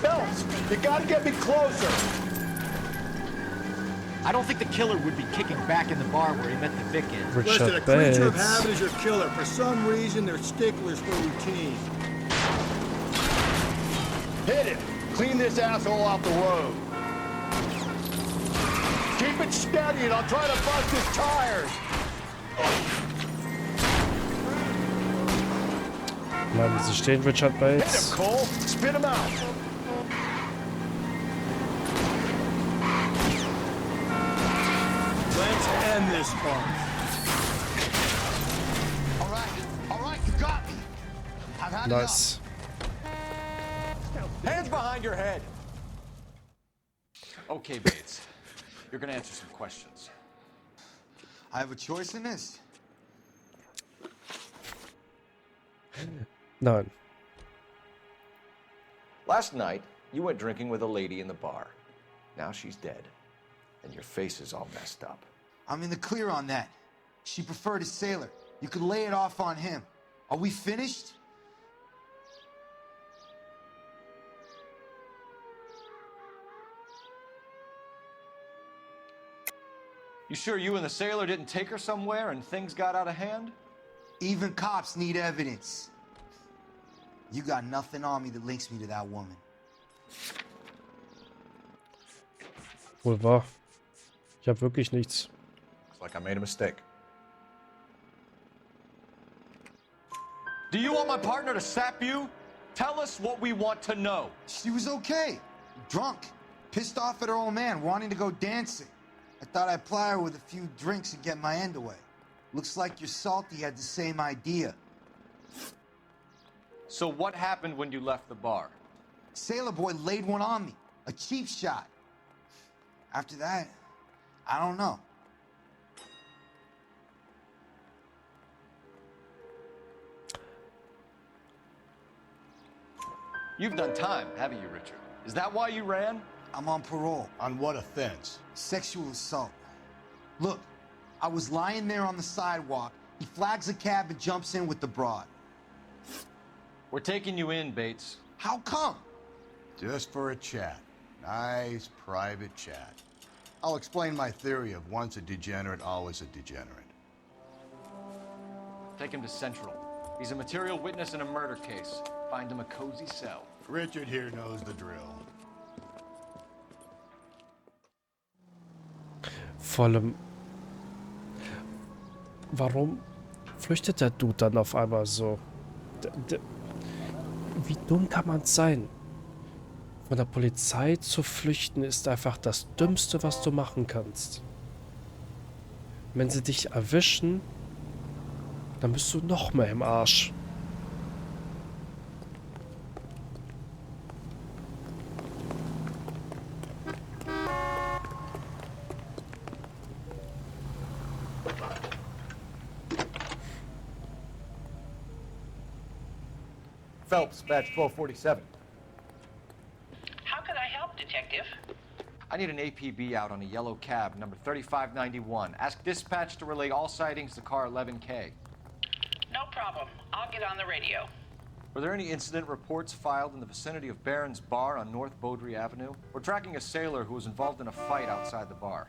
Phelps, you gotta get me closer. I don't think the killer would be kicking back in the bar where he met the Vic in. Listen, a creature of habit is your killer. For some reason, they're sticklers for routine. Hit it! Clean this asshole off the road. Keep it steady and I'll try to bust his tires. Bleiben Sie stehen, Richard Bates. Cole. Spit him out. Let's end this part. All right, you got me. I've had enough. Nice. Hands behind your head. Okay, Bates. You're gonna answer some questions. I have a choice in this. Nein. Last night, you went drinking with a lady in the bar. Now she's dead, and your face is all messed up. I'm in the clear on that. She preferred a sailor. You could lay it off on him. Are we finished? You sure you and the sailor didn't take her somewhere and things got out of hand? Even cops need evidence. You got nothing on me that links me to that woman. Wohl wahr. Ich habe wirklich nichts. Looks like I made a mistake. Do you want my partner to sap you? Tell us what we want to know. She was okay. Drunk. Pissed off at her old man, wanting to go dancing. I thought I'd ply her with a few drinks and get my end away. Looks like your Salty had the same idea. So what happened when you left the bar? Sailor boy laid one on me. A cheap shot. After that, I don't know. You've done time, haven't you, Richard? Is that why you ran? I'm on parole. On what offense? Sexual assault. Look, I was lying there on the sidewalk. He flags a cab and jumps in with the broad. We're taking you in, Bates. How come? Just for a chat. Nice private chat. I'll explain my theory of once a degenerate, always a degenerate. Take him to Central. He's a material witness in a murder case. Find him a cozy cell. Richard here knows the drill. Vor allem, warum flüchtet der Dude dann auf einmal so? Wie dumm kann man sein? Von der Polizei zu flüchten ist einfach das Dümmste, was du machen kannst. Wenn sie dich erwischen, dann bist du noch mehr im Arsch. Phelps, badge 1247. How can I help, Detective? I need an APB out on a yellow cab, number 3591. Ask dispatch to relay all sightings to car 11K. No problem. I'll get on the radio. Were there any incident reports filed in the vicinity of Barron's Bar on North Beaudry Avenue? We're tracking a sailor who was involved in a fight outside the bar.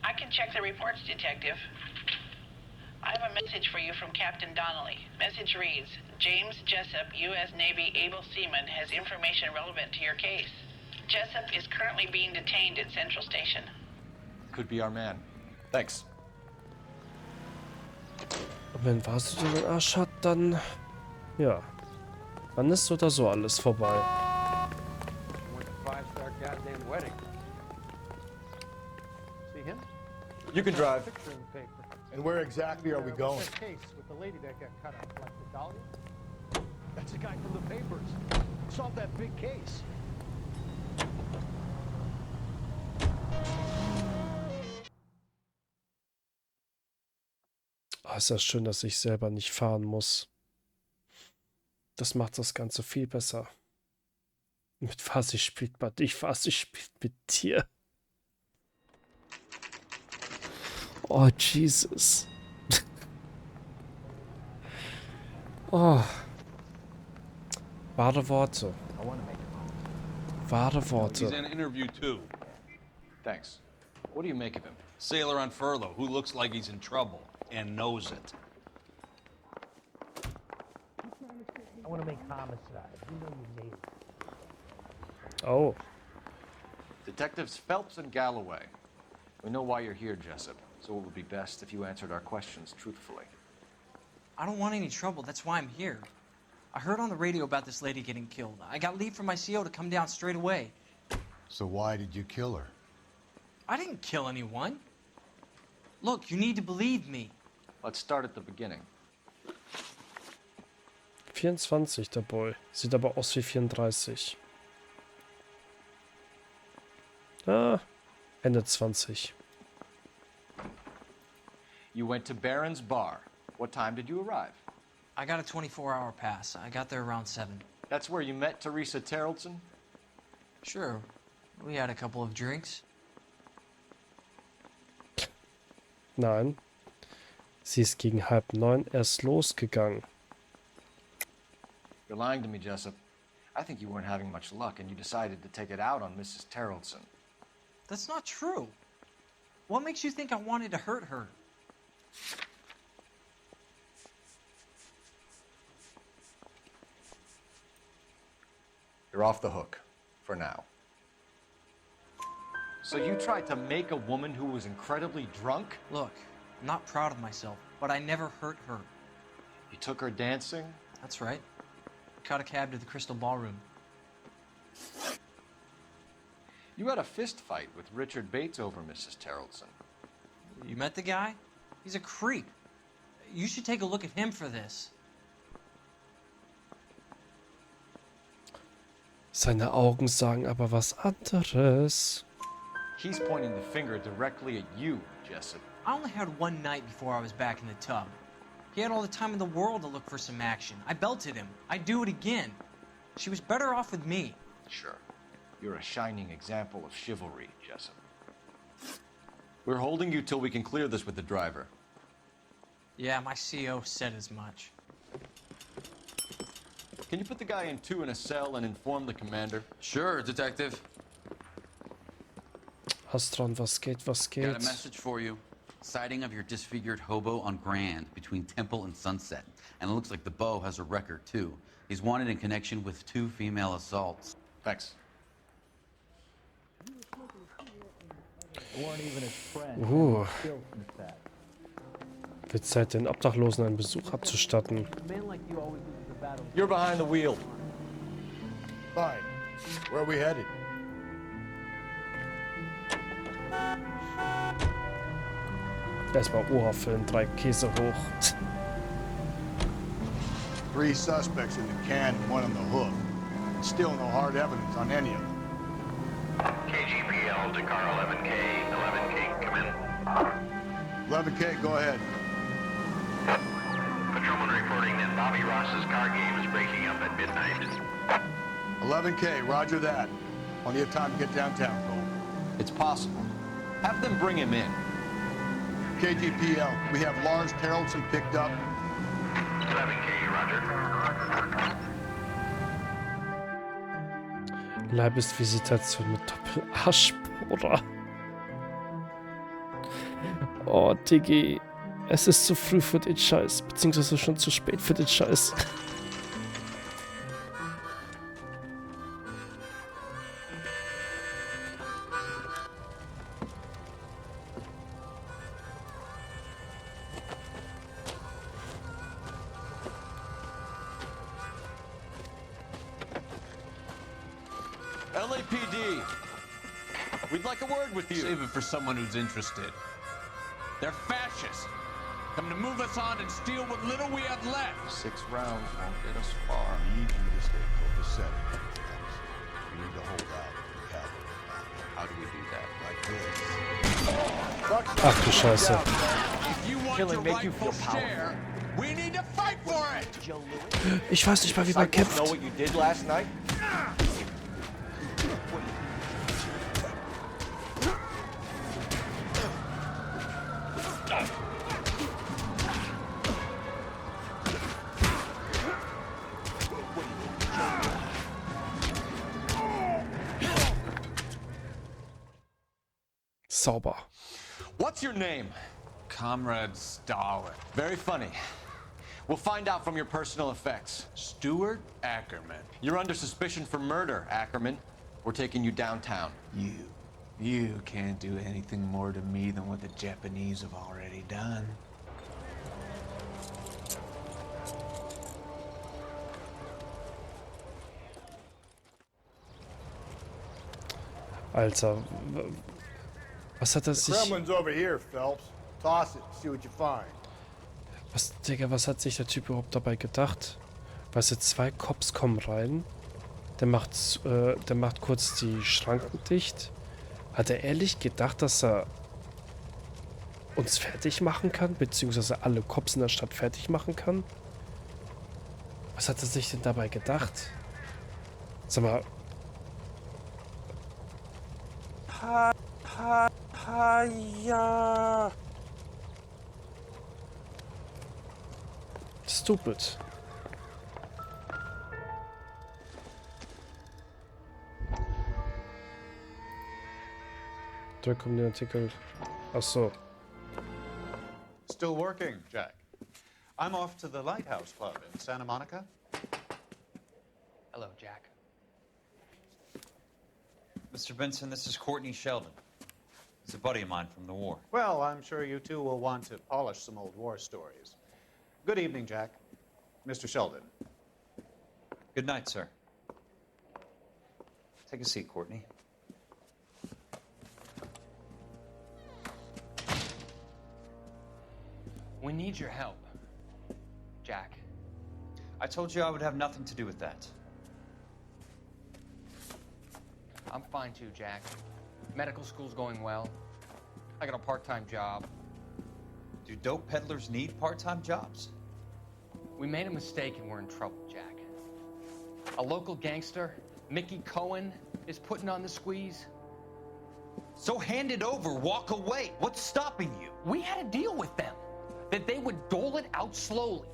I can check the reports, Detective. I have a message for you from Captain Donnelly. Message reads, James Jessup, U.S. Navy able seaman, has information relevant to your case. Jessup is currently being detained at Central Station. Could be our man. Thanks. Und wenn Vasitur den Arsch hat, dann... Ja. Dann ist so oder so alles vorbei. You can drive. And where exactly are we going? Case with the lady that got cut up, like the Dahlia? That's the guy from the papers. Solved that big case. Oh, ist das schön, dass ich selber nicht fahren muss. Das macht das Ganze viel besser. Mit Vasi spielt man nicht, Vasi spielt mit dir. Oh, Jesus. Oh. Wahre Worte. Wahre Worte. He's in an interview too. Thanks. What do you make of him? Sailor on furlough who looks like he's in trouble and knows it. I want to make homicide. You know you made it. Oh. Detectives Phelps and Galloway. We know why you're here, Jessup, so it would be best if you answered our questions truthfully. I don't want any trouble. That's why I'm here. I heard on the radio about this lady getting killed. I got leave from my CO to come down straight away. So why did you kill her? I didn't kill anyone. Look, you need to believe me. Let's start at the beginning. 24, der Boy. Sieht aber aus wie 34. Ah, Ende 20. You went to Baron's bar. What time did you arrive? I got a 24-hour pass. I got there around 7. That's where you met Teresa Terrelson? Sure. We had a couple of drinks. Nein. Sie ist gegen 8:30 erst losgegangen. You're lying to me, Jessup. I think you weren't having much luck and you decided to take it out on Mrs. Terrelson. That's not true. What makes you think I wanted to hurt her? You're off the hook. For now. So you tried to make a woman who was incredibly drunk? Look, I'm not proud of myself, but I never hurt her. You took her dancing? That's right. Caught a cab to the Crystal Ballroom. You had a fist fight with Richard Bates over Mrs. Terrelson. You met the guy? He's a creep. You should take a look at him for this. Seine Augen sagen aber was anderes. He's pointing the finger directly at you, Jessup. I only had one night before I was back in the tub. He had all the time in the world to look for some action. I belted him. I'd do it again. She was better off with me. Sure. You're a shining example of chivalry, Jessup. We're holding you till we can clear this with the driver. Yeah, my CO said as much. Can you put the guy in 2 in a cell and inform the commander? Sure, Detective. Astron, was geht, was geht? Got a message for you. Sighting of your disfigured hobo on Grand between Temple and Sunset. And it looks like the Beau has a record, too. He's wanted in connection with 2 female assaults. Thanks. Wird Zeit, den Obdachlosen einen Besuch abzustatten. You're behind the wheel. Fine. Where are we headed? Erstmal Ohrfilm, 3 Käse hoch. 3 suspects in the can and 1 on the hook. Still no hard evidence on any of them. KGPL to car 11K. 11K, come in. 11K, go ahead. Patrolman reporting that Bobby Ross's car game is breaking up at midnight. 11K, roger that. Plenty of time to get downtown, Cole. It's possible. Have them bring him in. KGPL, we have Lars Terrelson picked up. 11K, roger. Leibesvisitation mit Doppel-Arschbohrer. Oh, Diggi. Es ist zu früh für den Scheiß. Beziehungsweise schon zu spät für den Scheiß. LAPD. We'd like a word with you. Save it for someone who's interested. They're fascists. Come to move us on and steal what little we have left. 6 rounds won't get us far. We need you to stay copacetic. We need to hold out for cavalry. How do we do that? Like this. Ach du Scheiße. If you want your rightful share, we need to fight for it. Ich weiß nicht mal, wie man kämpft. Know what you did last night? Sauber. What's your name? Comrade Stalin. Very funny. We'll find out from your personal effects. Stuart Ackerman. You're under suspicion for murder, Ackerman. We're taking you downtown. You can't do anything more to me than what the Japanese have already done. Alter, was hat er The sich... Kremlin's over here, Phelps. Toss it, see what you find. Was, Digga, was hat sich der Typ überhaupt dabei gedacht? Weißt du, 2 Cops kommen rein, der macht kurz die Schranken dicht. Hat er ehrlich gedacht, dass er uns fertig machen kann, beziehungsweise alle Cops in der Stadt fertig machen kann? Was hat er sich denn dabei gedacht? Sag mal... Ja. Stupid. Drück um den Artikel. Ach so. Still working, Jack. I'm off to the Lighthouse Club in Santa Monica. Hello, Jack. Mr. Benson, this is Courtney Sheldon. He's a buddy of mine from the war. Well, I'm sure you two will want to polish some old war stories. Good evening, Jack. Mr. Sheldon. Good night, sir. Take a seat, Courtney. We need your help, Jack. I told you I would have nothing to do with that. I'm fine too, Jack. Medical school's going well. I got a part-time job. Do dope peddlers need part-time jobs? We made a mistake and we're in trouble, Jack. A local gangster, Mickey Cohen, is putting on the squeeze. So hand it over, walk away. What's stopping you? We had a deal with them, that they would dole it out slowly.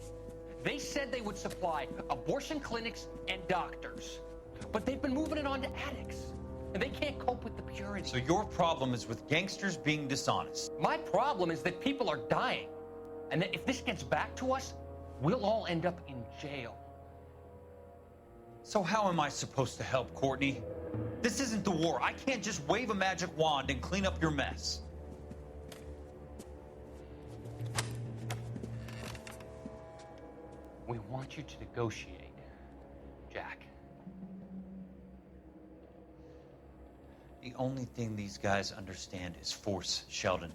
They said they would supply abortion clinics and doctors, but they've been moving it on to addicts, and they can't cope with the purity. So your problem is with gangsters being dishonest. My problem is that people are dying, and that if this gets back to us, we'll all end up in jail. So how am I supposed to help, Courtney? This isn't the war. I can't just wave a magic wand and clean up your mess. We want you to negotiate, Jack. The only thing these guys understand is force, Sheldon.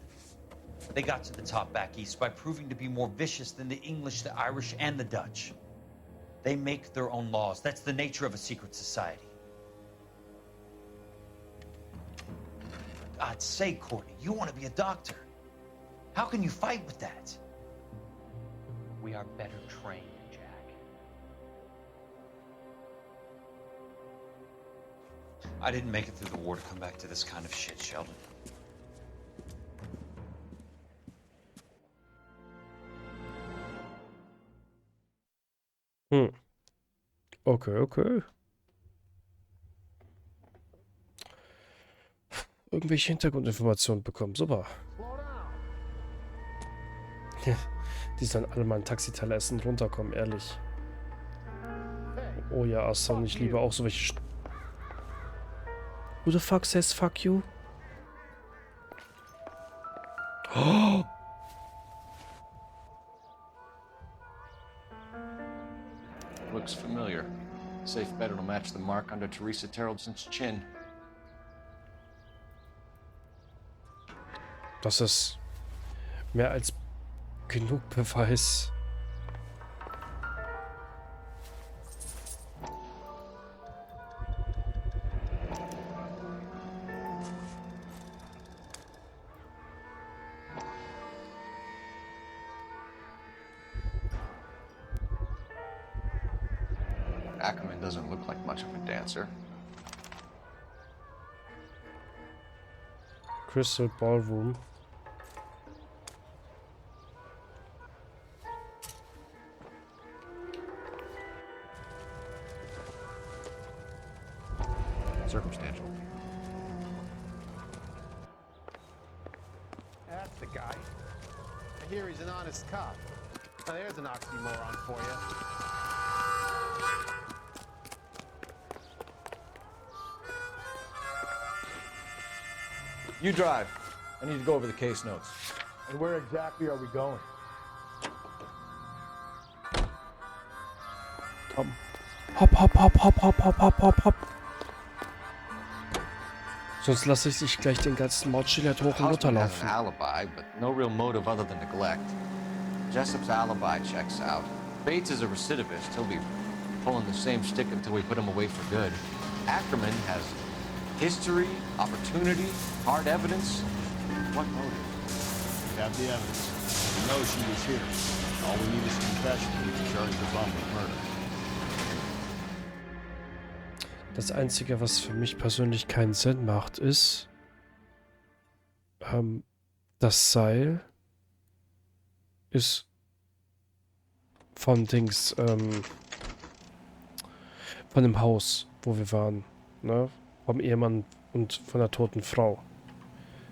They got to the top back east by proving to be more vicious than the English, the Irish, and the Dutch. They make their own laws. That's the nature of a secret society. For God's sake, Courtney, you want to be a doctor. How can you fight with that? We are better trained, Jack. I didn't make it through the war to come back to this kind of shit, Sheldon. Okay. Irgendwelche Hintergrundinformationen bekommen. Super. Die sollen alle mal ein Taxiteil essen und runterkommen, ehrlich. Oh ja, Aston, ich liebe auch so welche... Who the fuck says fuck you? Oh! Looks familiar. Safe bet it'll match the mark under Teresa Terrelson's chin. Das ist mehr als genug Beweis. Ackerman doesn't look like much of a dancer. Crystal Ballroom. Circumstantial. That's the guy. I hear he's an honest cop. Now there's an oxymoron for you. You drive. I need to go over the case notes. And where exactly are we going? Hop. Sonst lasse ich dich gleich den ganzen Mordschilert hoch und runter Husband has an laufen. alibi, but no real motive other than neglect. Jessup's alibi checks out. Bates is a recidivist. He'll be pulling the same stick until we put him away for good. Ackerman has history, opportunity, hard evidence. What motive? We have the evidence. We know she was here. All we need is a confession. We can charge the bum with murder. Das Einzige, was für mich persönlich keinen Sinn macht, ist, das Seil ist von Dings, von dem Haus, wo wir waren, ne? Vom Ehemann und von der toten Frau.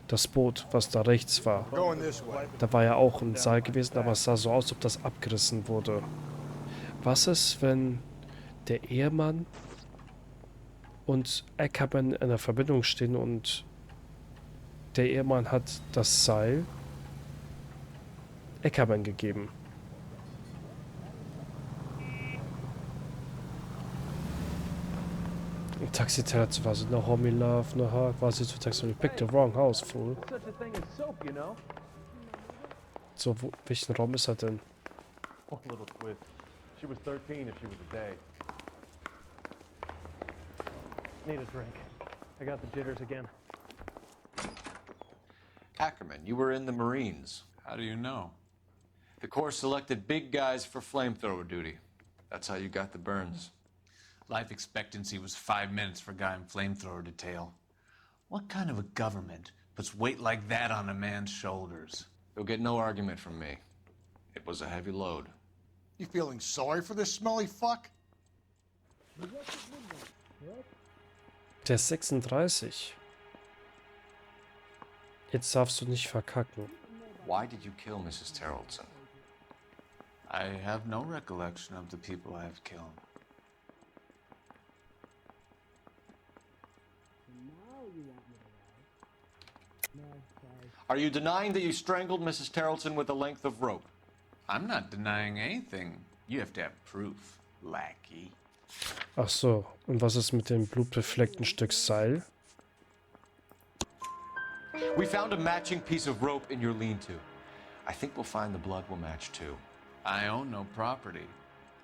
Das Boot, was da rechts war, da war ja auch ein Seil gewesen, aber es sah so aus, als ob das abgerissen wurde. Was ist, wenn der Ehemann und Ackerman in einer Verbindung stehen und der Ehemann hat das Seil Ackerman gegeben? Ein Taxiteller zu Vasitur, no homie love, no hug, Vasitur Taxi, you picked the wrong house, fool. So, welchen Raum ist er denn? One little twist. She was 13 if she was a day. Need a drink. I got the jitters again. Ackerman, you were in the Marines. How do you know? The Corps selected big guys for flamethrower duty. That's how you got the burns. Life expectancy was 5 minutes for a guy in flamethrower detail. What kind of a government puts weight like that on a man's shoulders? You'll get no argument from me. It was a heavy load. You feeling sorry for this smelly fuck? Der ist 36. Jetzt darfst du nicht verkacken. Why did you kill Mrs. Terrelson? I have no recollection of the people I have killed. Are you denying that you strangled Mrs. Terrelson with a length of rope? I'm not denying anything. You have to have proof, lackey. Ach so, und was ist mit dem blutbefleckten Stück Seil? We found a matching piece of rope in your lean-to. I think we'll find the blood will match too. I own no property.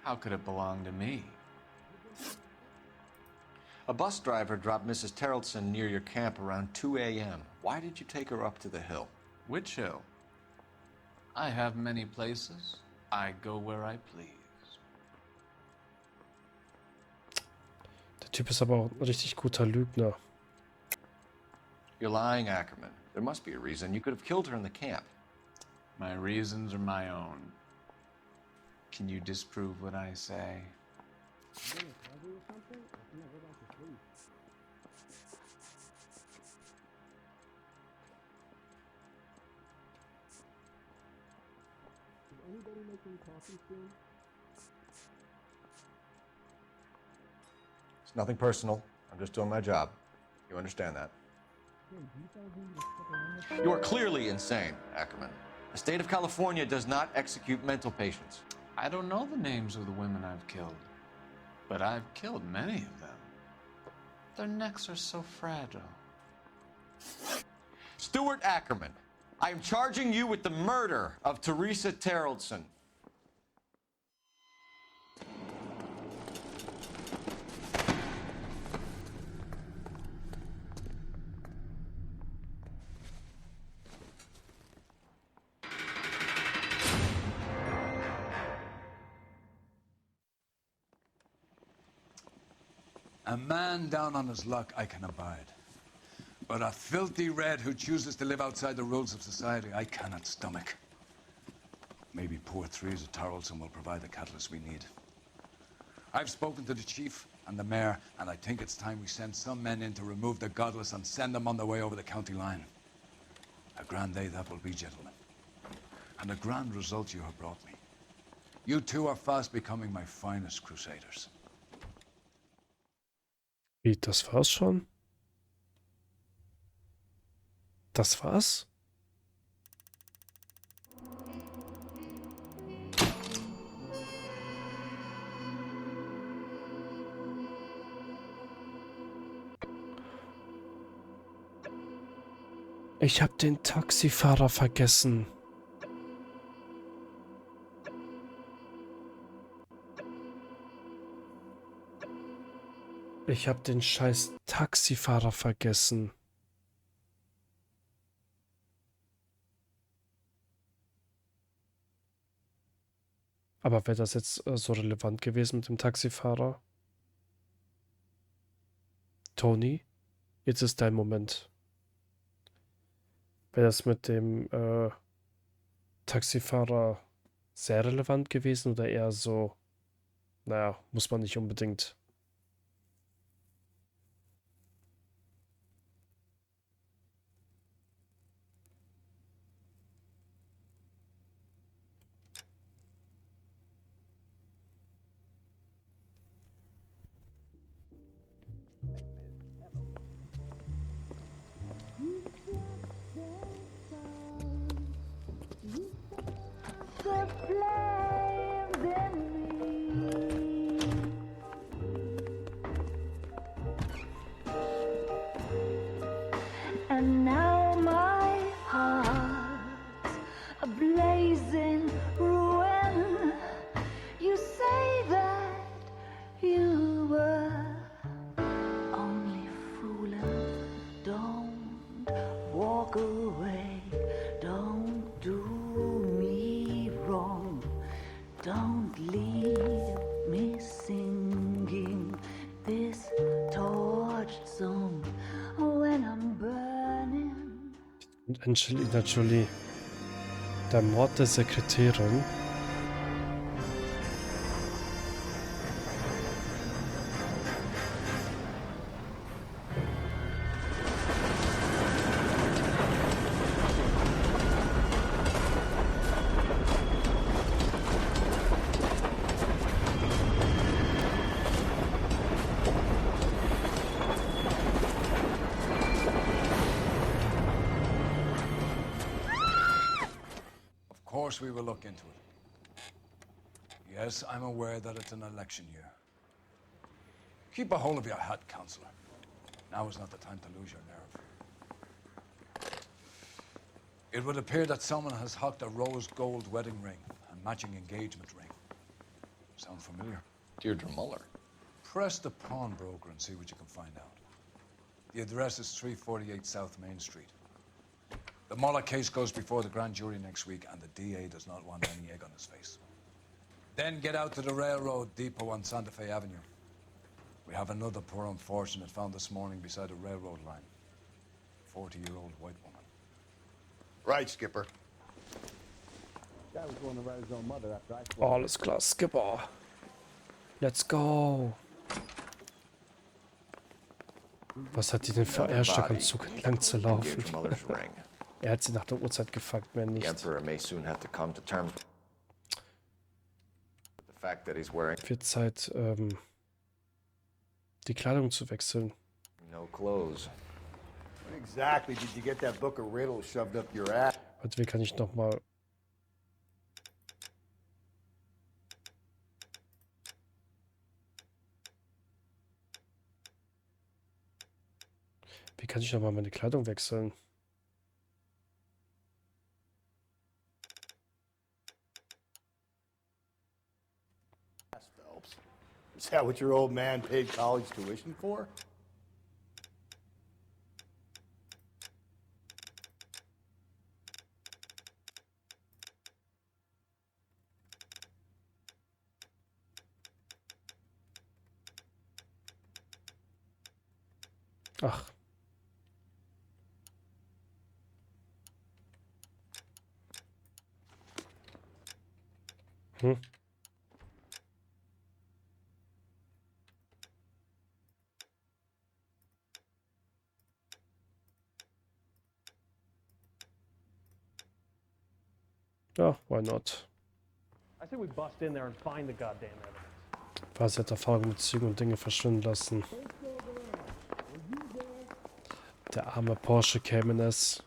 How could it belong to me? A bus driver dropped Mrs. Terrelson near your camp around 2 a.m. Why did you take her up to the hill? Which hill? I have many places. I go where I please. Der Typ ist aber auch ein richtig guter Lügner. You're lying, Ackerman. There must be a reason. You could have killed her in the camp. My reasons are my own. Can you disprove what I say? It's nothing personal. I'm just doing my job. You understand that? You are clearly insane, Ackerman. The state of California does not execute mental patients. I don't know the names of the women I've killed, but I've killed many of them. Their necks are so fragile. Stuart Ackerman, I am charging you with the murder of Teresa Terrelson. A man down on his luck I can abide. But a filthy red who chooses to live outside the rules of society I cannot stomach. Maybe poor Teresa Terrelson will provide the catalyst we need. I've spoken to the chief and the mayor, and I think it's time we send some men in to remove the godless and send them on their way over the county line. A grand day that will be, gentlemen. And a grand result you have brought me. You two are fast becoming my finest crusaders. Wie, das war's schon? Das war's? Ich habe den Taxifahrer vergessen. Ich habe den scheiß Taxifahrer vergessen. Aber wäre das jetzt so relevant gewesen mit dem Taxifahrer? Tony, jetzt ist dein Moment. Wäre das mit dem Taxifahrer sehr relevant gewesen oder eher so, naja, muss man nicht unbedingt. And now my heart's a blazing ruin. You say that you were only fooling. Don't walk away. Don't do me wrong. Don't leave me singing this torched song when I'm burning. Und Angelina Jolie. Der Mord der Sekretärin. Of course we will look into it. Yes, I'm aware that it's an election year. Keep a hold of your hat, Counselor. Now is not the time to lose your nerve. It would appear that someone has hocked a rose gold wedding ring and matching engagement ring. Sound familiar? Deirdre Muller. Press the pawnbroker and see what you can find out. The address is 348 South Main Street. The Muller case goes before the grand jury next week, and the DA does not want any egg on his face. Then get out to the railroad depot on Santa Fe Avenue. We have another poor unfortunate found this morning beside a railroad line. 40-year-old white woman. Right, Skipper. Guy was going to write his own mother after I spoke. Alles klar, Skipper. Let's go. Was hat die denn für Eierstock am Zug entlang zu laufen? Er hat sie nach der Uhrzeit gefuckt, mehr nicht. Wird Zeit, die Kleidung zu wechseln. No clothes. When exactly did you get that book of riddles shoved up your ass? Warte, wie kann ich nochmal... Wie kann ich nochmal meine Kleidung wechseln? Is that what your old man paid college tuition for? Ach. Hm. Ja, why not? I say we bust in there and find the goddamn evidence. Was hat Erfahrung mit Zügen und Dinge verschwinden lassen. Der arme Porsche eines.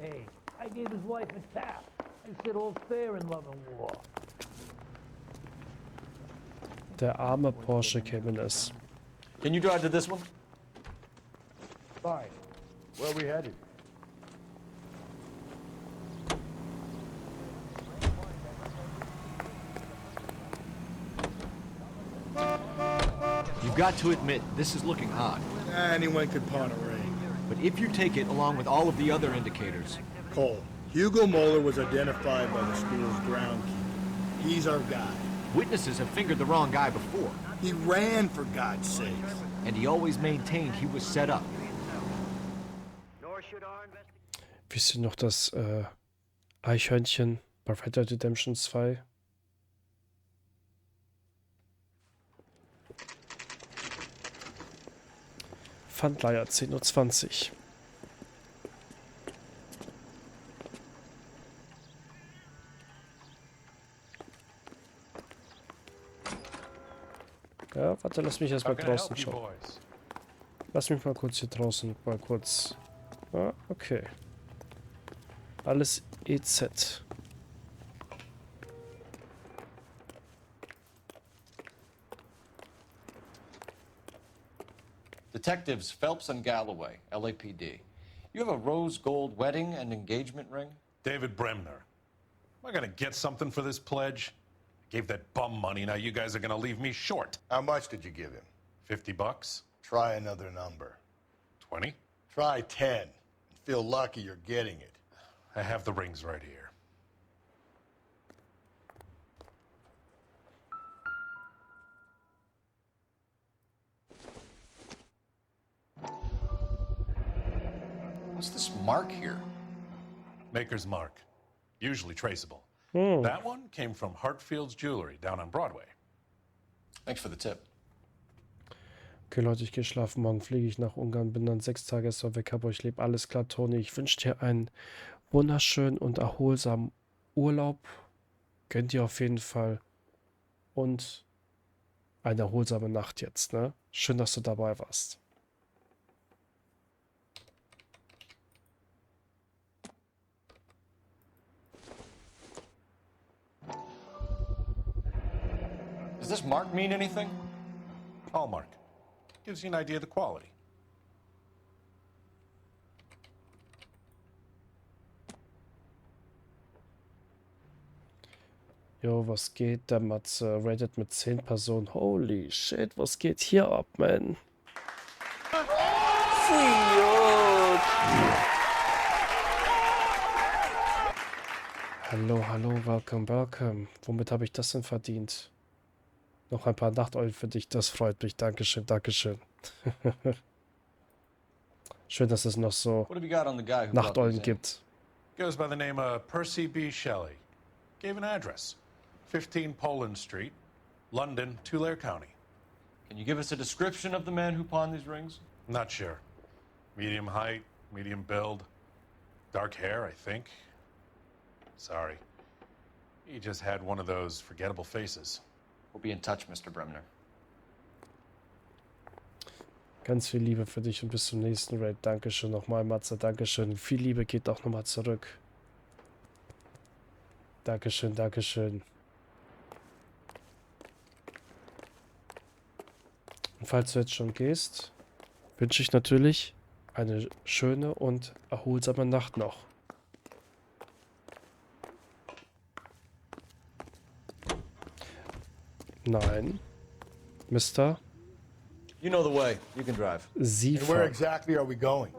Hey, I gave his wife a tap. I said all's fair in love and war. Der arme Porsche eines. Can you drive to this one? Fine. Where are we headed? You've got to admit, this is looking odd. Anyone could pawn a ring. But if you take it along with all of the other indicators... Cole, Hugo Moeller was identified by the school's groundkeeper. He's our guy. Witnesses have fingered the wrong guy before. He ran, for God's sake. And he always maintained he was set up. Wisst ihr noch das Eichhörnchen bei Red Dead Redemption 2? Pfandleiher 10:20 Uhr. Ja, warte, lass mich erst mal draußen schauen. Lass mich mal kurz hier draußen mal kurz. Ah, okay. Alles EZ. Detectives Phelps and Galloway, LAPD. You have a rose gold wedding and engagement ring? David Bremner. Am I gonna get something for this pledge? I gave that bum money, now you guys are gonna leave me short. How much did you give him? $50? Try another number. 20? Try 10. And feel lucky you're getting it. I have the rings right here. What's this mark here? Maker's mark. Usually traceable. That one came from Hartfield's Jewelry down on Broadway. Thanks for the tip. Okay, Leute, ich gehe schlafen. Morgen fliege ich nach Ungarn. Bin dann 6 Tage erst mal weg. Aber ich lebe. Alles klar, Toni. Ich wünsche dir einen wunderschönen und erholsamen Urlaub. Gönnt ihr auf jeden Fall. Und eine erholsame Nacht jetzt, ne? Schön, dass du dabei warst. Does this mark mean anything? Hallmark. Gives you an idea of the quality. Jo, was geht? Der Matze rated mit 10 Personen. Holy shit, was geht hier ab, man? Hallo, hallo, welcome, welcome. Womit habe ich das denn verdient? Noch ein paar Nachteulen für dich, das freut mich. Dankeschön, Dankeschön. Schön, dass es noch so What have you got on the guy who Nachteulen gibt. Goes by the name of Percy B. Shelley. Gave an address. 15 Poland Street, London, Tulare County. Can you give us a description of the man who pawned these rings? Not sure. Medium height, medium build. Dark hair, I think. Sorry. He just had one of those forgettable faces. We'll be in touch, Mr. Bremner. Ganz viel Liebe für dich und bis zum nächsten Raid. Dankeschön nochmal, Matze. Dankeschön. Viel Liebe geht auch nochmal zurück. Dankeschön, Dankeschön. Und falls du jetzt schon gehst, wünsche ich natürlich eine schöne und erholsame Nacht noch. Nein. Mister? You know the way. You can drive. Sie And where fahren. exactly are we going?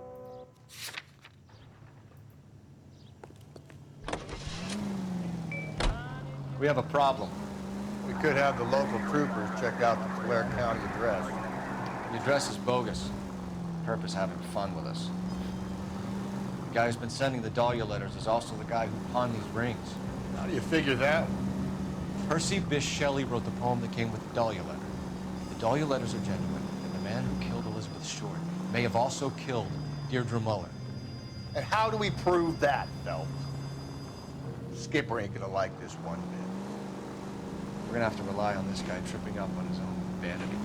We have a problem. We could have the local troopers check out the Tulare County address. The address is bogus. Purpose having fun with us. The guy who's been sending the Dahlia letters is also the guy who pawned these rings. How do you figure that? Percy Bysshe Shelley wrote the poem that came with the Dahlia letter. The Dahlia letters are genuine, and the man who killed Elizabeth Short may have also killed Deirdre Muller. And how do we prove that, Phelps? Skipper ain't gonna like this one bit. We're gonna have to rely on this guy tripping up on his own vanity.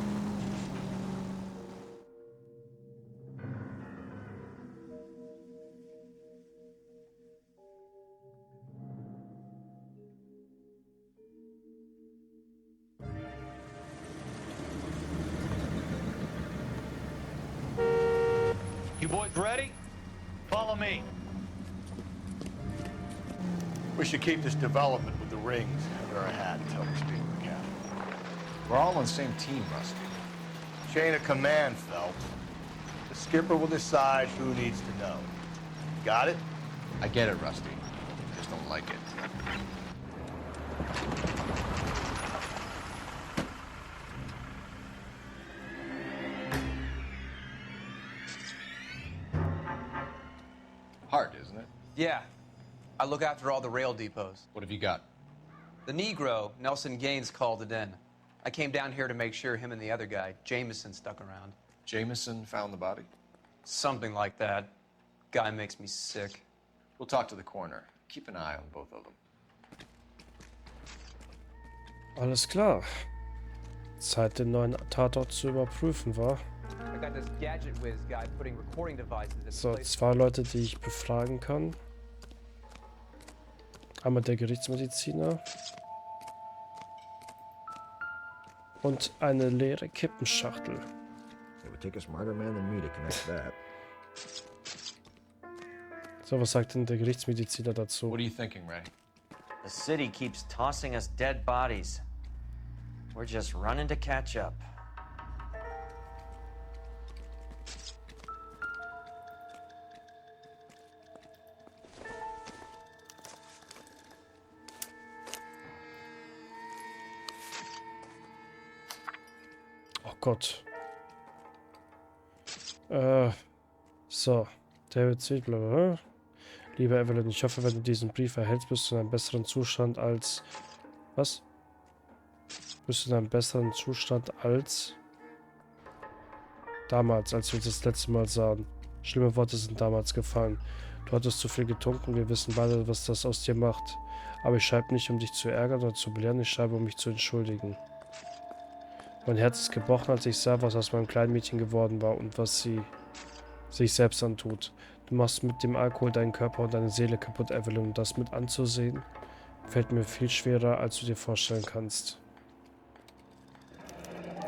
You boys ready? Follow me. We should keep this development with the rings under our hat until we speak with the captain. We're all on the same team, Rusty. Chain of command, Phelps. The skipper will decide who needs to know. Got it? I get it, Rusty. Just don't like it. Hard, isn't it? Yeah. I look after all the rail depots. What have you got? The Negro, Nelson Gaines, called it in. I came down here to make sure him and the other guy, Jameson, stuck around. Jameson found the body? Something like that. Guy makes me sick. We'll talk to the coroner. Keep an eye on both of them. Alles klar. Zeit, den neuen Tatort zu überprüfen, war. I got this gadget whiz guy putting recording devices at So, the place. 2 Leute, die ich befragen kann. Einmal der Gerichtsmediziner. Und eine leere Kippenschachtel. It would take a smarter man than me to connect that. So, was sagt denn der Gerichtsmediziner dazu? What are you thinking, Ray? The city keeps tossing us dead bodies. We're just running to catch up. Oh Gott. So. David Sweet, blablabla. Liebe Evelyn, ich hoffe, wenn du diesen Brief erhältst, bist du in einem besseren Zustand als... Was? Bist du in einem besseren Zustand als... damals, als wir uns das letzte Mal sahen. Schlimme Worte sind damals gefallen. Du hattest zu viel getrunken, wir wissen beide, was das aus dir macht. Aber ich schreibe nicht, um dich zu ärgern oder zu belehren, ich schreibe, um mich zu entschuldigen. Mein Herz ist gebrochen, als ich sah, was aus meinem kleinen Mädchen geworden war und was sie sich selbst antut. Du machst mit dem Alkohol deinen Körper und deine Seele kaputt, Evelyn. Und das mit anzusehen, fällt mir viel schwerer, als du dir vorstellen kannst.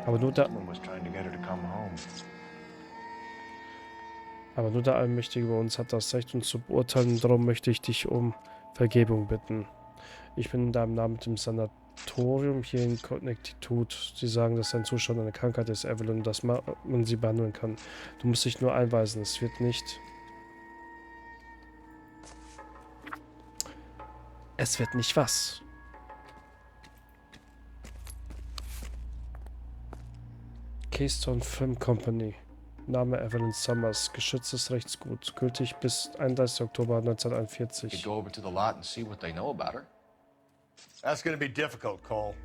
Aber nur der Allmächtige über uns hat das Recht, uns zu beurteilen. Darum möchte ich dich um Vergebung bitten. Ich bin in deinem Namen mit dem Sanatorium hier in Connecticut. Sie sagen, dass dein Zustand eine Krankheit ist, Evelyn, und dass man sie behandeln kann. Du musst dich nur einweisen. Es wird nicht... Es wird nicht was. Keystone Film Company. Name Evelyn Summers. Geschütztes Rechtsgut. Gültig bis 31. Oktober 1941. You go over to the lot and see what they know about her. That's gonna be difficult, Cole.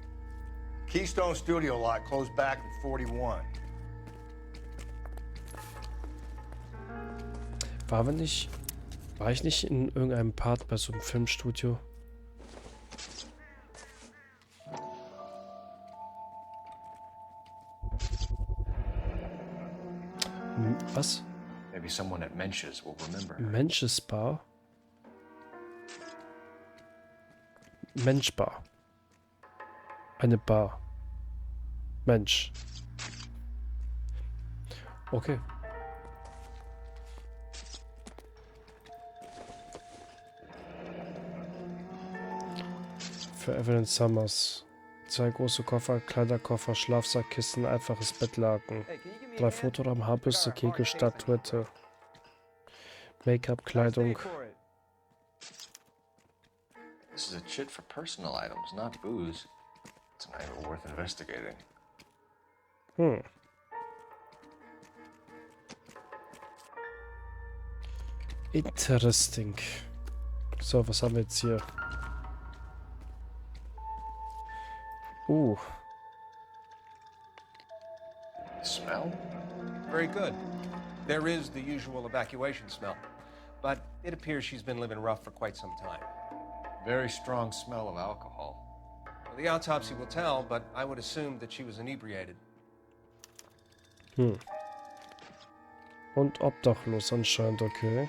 Keystone Studio lot closed back in 41. War ich nicht in irgendeinem Part bei so einem Filmstudio? Was? Maybe someone at Mensch's will remember. Mensch's Bar? Menschbar. Eine Bar. Mensch. Okay. Für Evelyn Summers. 2 große Koffer, Kleiderkoffer, Schlafsack, Kissen, einfaches Bettlaken. 3 Fotorahmen, Haarbürste, Kegel, Statuette. Make-up, Kleidung. This is a chit for personal items, not booze. It's an angle worth investigating. Interesting. So, was haben wir jetzt hier? Smell? Very good. There is the usual evacuation smell, but it appears she's been living rough for quite some time. Very strong smell of alcohol. Well, the autopsy will tell, but I would assume that she was inebriated. Und obdachlos anscheinend, okay.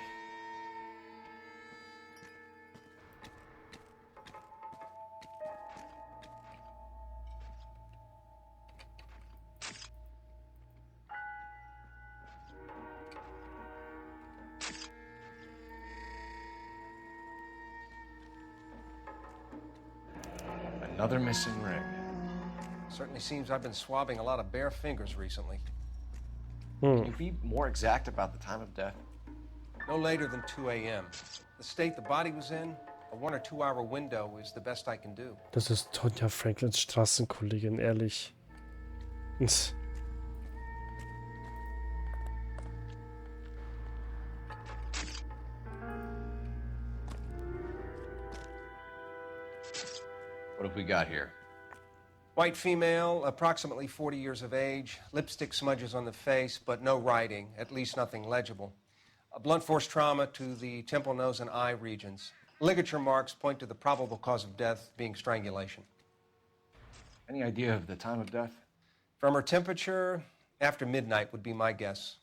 Another missing ring. Certainly seems I've been swabbing a lot of bare fingers recently. Can you be more exact about the time of death? No later than 2 a.m. The state the body was in, a 1 or 2 hour window is the best I can do. Das ist Tonja Franklins Straßenkollegin, ehrlich. What have we got here? White female, approximately 40 years of age, lipstick smudges on the face, but no writing, at least nothing legible. A blunt force trauma to the temple, nose, and eye regions. Ligature marks point to the probable cause of death being strangulation. Any idea of the time of death? From her temperature, after midnight would be my guess.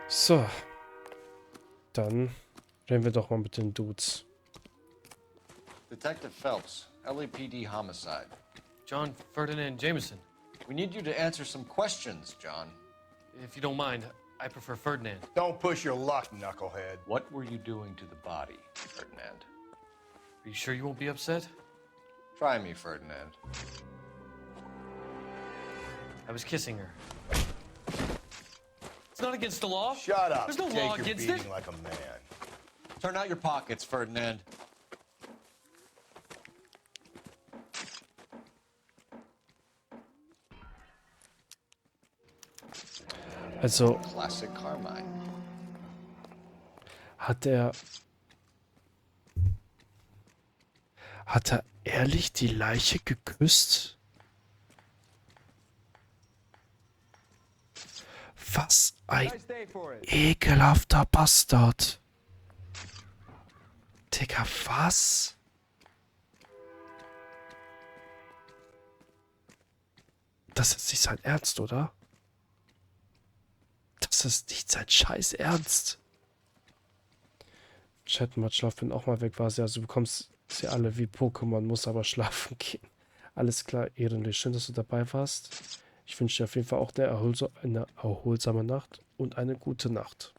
So. Dann reden wir doch mal mit den Dudes. Detective Phelps, LAPD homicide. John Ferdinand Jameson. We need you to answer some questions, John. If you don't mind, I prefer Ferdinand. Don't push your luck, knucklehead. What were you doing to the body, Ferdinand? Are you sure you won't be upset? Try me, Ferdinand. I was kissing her. It's not against the law. Shut up. There's no Take law your against beating it. like a man. Turn out your pockets, Ferdinand. Also, Classic Carmine. Hat er ehrlich die Leiche geküsst? Was ein ekelhafter Bastard. Digga, was? Das ist nicht sein Ernst, oder? Das ist nicht sein scheiß Ernst. Chat mal schlafen, wenn auch mal weg war sie. Also du bekommst sie alle wie Pokémon, muss aber schlafen gehen. Alles klar, Ehrenlich. Schön, dass du dabei warst. Ich wünsche dir auf jeden Fall auch eine erholsame Nacht und eine gute Nacht.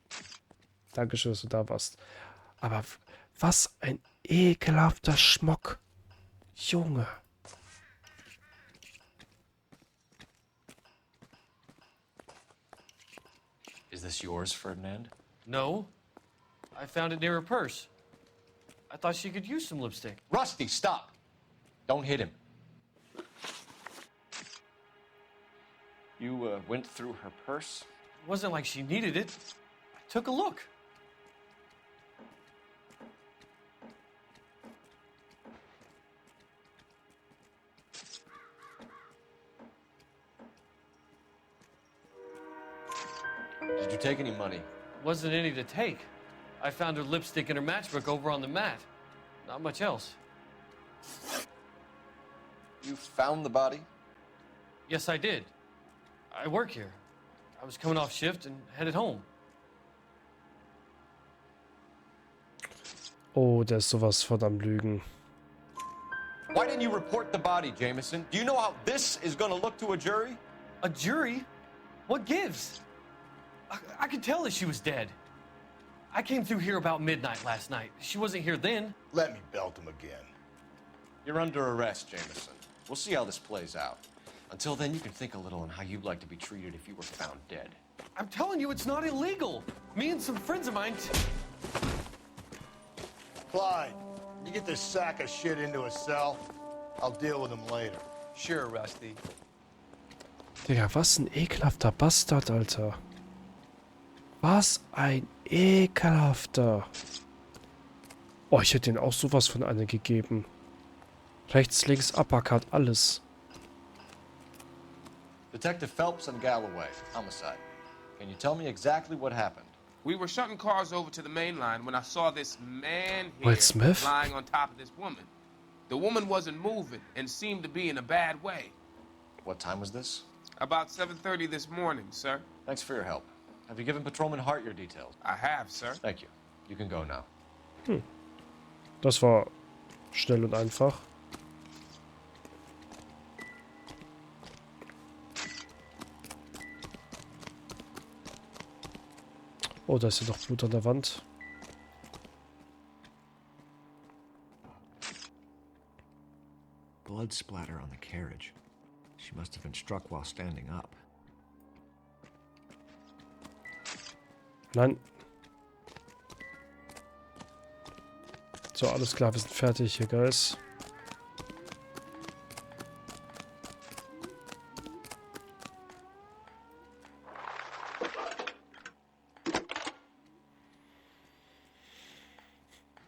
Dankeschön, dass du da warst. Aber was ein ekelhafter Schmock. Junge. Is this yours, Ferdinand? No. I found it near her purse. I thought she could use some lipstick. Rusty, stop! Don't hit him. You went through her purse? It wasn't like she needed it. I took a look. Did you take any money? Wasn't any to take. I found her lipstick and her matchbook over on the mat. Not much else. You found the body? Yes, I did. I work here. I was coming off shift and headed home. Oh, der ist sowas von am Lügen. Why didn't you report the body, Jameson? Do you know how this is going to look to a jury? A jury? What gives? I could tell that she was dead. I came through here about midnight last night. She wasn't here then. Let me belt him again. You're under arrest, Jameson. We'll see how this plays out. Until then, you can think a little on how you'd like to be treated if you were found dead. I'm telling you, it's not illegal. Me and some friends of mine... Clyde, you get this sack of shit into a cell. I'll deal with him later. Sure, Rusty. Digga, was ein ekelhafter Bastard, Alter. Was ein ekelhafter. Oh, ich hätte ihm auch sowas von einer gegeben. Rechts, links, Uppercut, alles. Detective Phelps and Galloway, homicide. Can you tell me exactly what happened? We were shutting cars over to the main line when I saw this man here Will Smith? lying on top of this woman. The woman wasn't moving and seemed to be in a bad way. What time was this? About 7:30 this morning, sir. Thanks for your help. Have you given Patrolman Hart your details? I have, sir. Thank you. You can go now. Das war schnell und einfach. Oh, da ist ja doch Blut an der Wand. blood splatter on the carriage. She must have been struck while standing up. Nein. So, alles klar, wir sind fertig hier, Guys.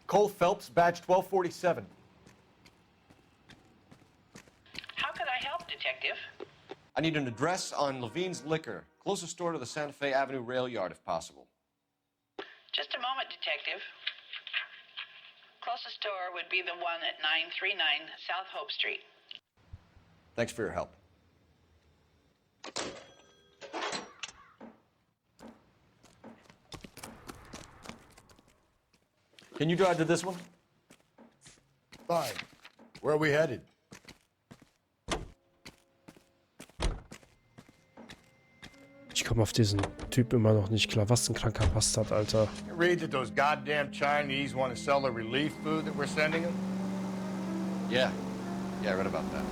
Cole Phelps, badge 1247. How can I help, Detective? I need an address on Levine's Liquor. Closest store to the Santa Fe Avenue rail yard, if possible. Just a moment, Detective. Closest store would be the one at 939 South Hope Street. Thanks for your help. Can you drive to this one? Fine. Where are we headed? Ich komme auf diesen Typ immer noch nicht klar. Was ein kranker Bastard, Alter. You read that those goddamn Chinese want to sell the relief food that we're sending them? Yeah. Yeah, I read about that.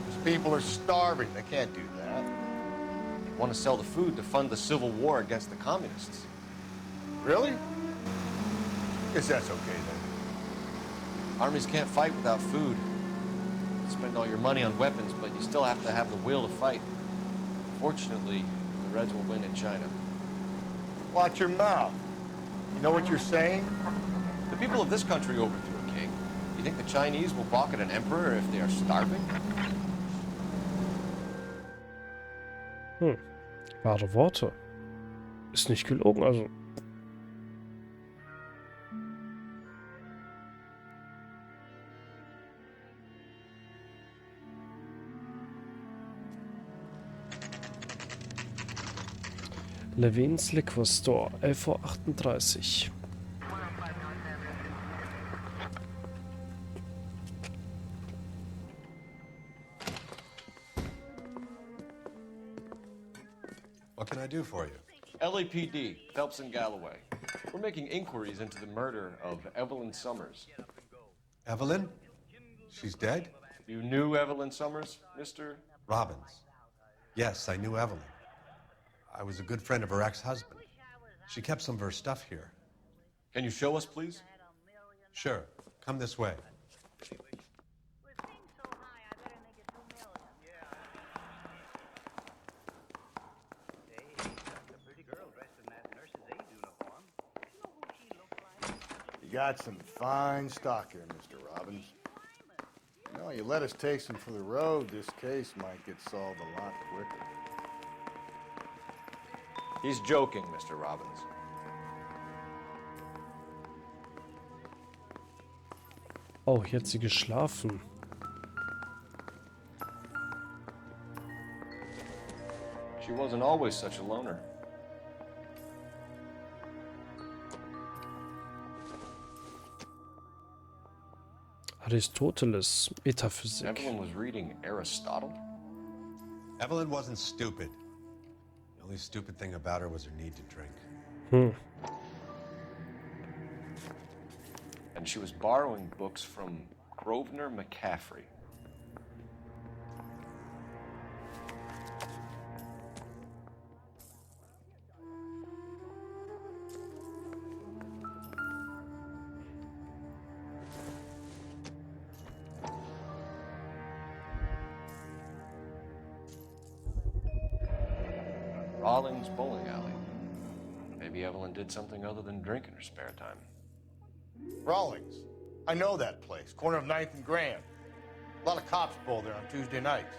Those people are starving. They can't do that. They want to sell the food to fund the civil war against the communists. Really? Guess that's okay then. Armies can't fight without food. You spend all your money on weapons, but you still have to have the will to fight. Fortunately, the Reds will win in China. Watch your mouth. You know what you're saying? The people of this country overthrew a king. You think the Chinese will balk at an emperor if they are starving? Wahre Worte. Ist nicht gelogen, also. Levine's Liquor Store, 11:38 Uhr. What can I do for you? LAPD, Phelps and Galloway. We're making inquiries into the murder of Evelyn Summers. Evelyn? She's dead? You knew Evelyn Summers, Mr. Robbins. Yes, I knew Evelyn. I was a good friend of her ex-husband. She kept some of her stuff here. Can you show us, please? Sure. Come this way. You got some fine stock here, Mr. Robbins. You know, you let us take some for the road, this case might get solved a lot quicker. He's joking, Mr. Robbins. Oh, hier hat sie geschlafen. She wasn't always such a loner. Aristoteles, Metaphysik. Evelyn was reading Aristotle? Evelyn wasn't stupid. The only stupid thing about her was her need to drink. And she was borrowing books from Grosvenor McCaffrey. Rawlings Bowling Alley. Maybe Evelyn did something other than drink in her spare time. Rawlings. I know that place. Corner of 9th and Grand. A lot of cops bowl there on Tuesday nights.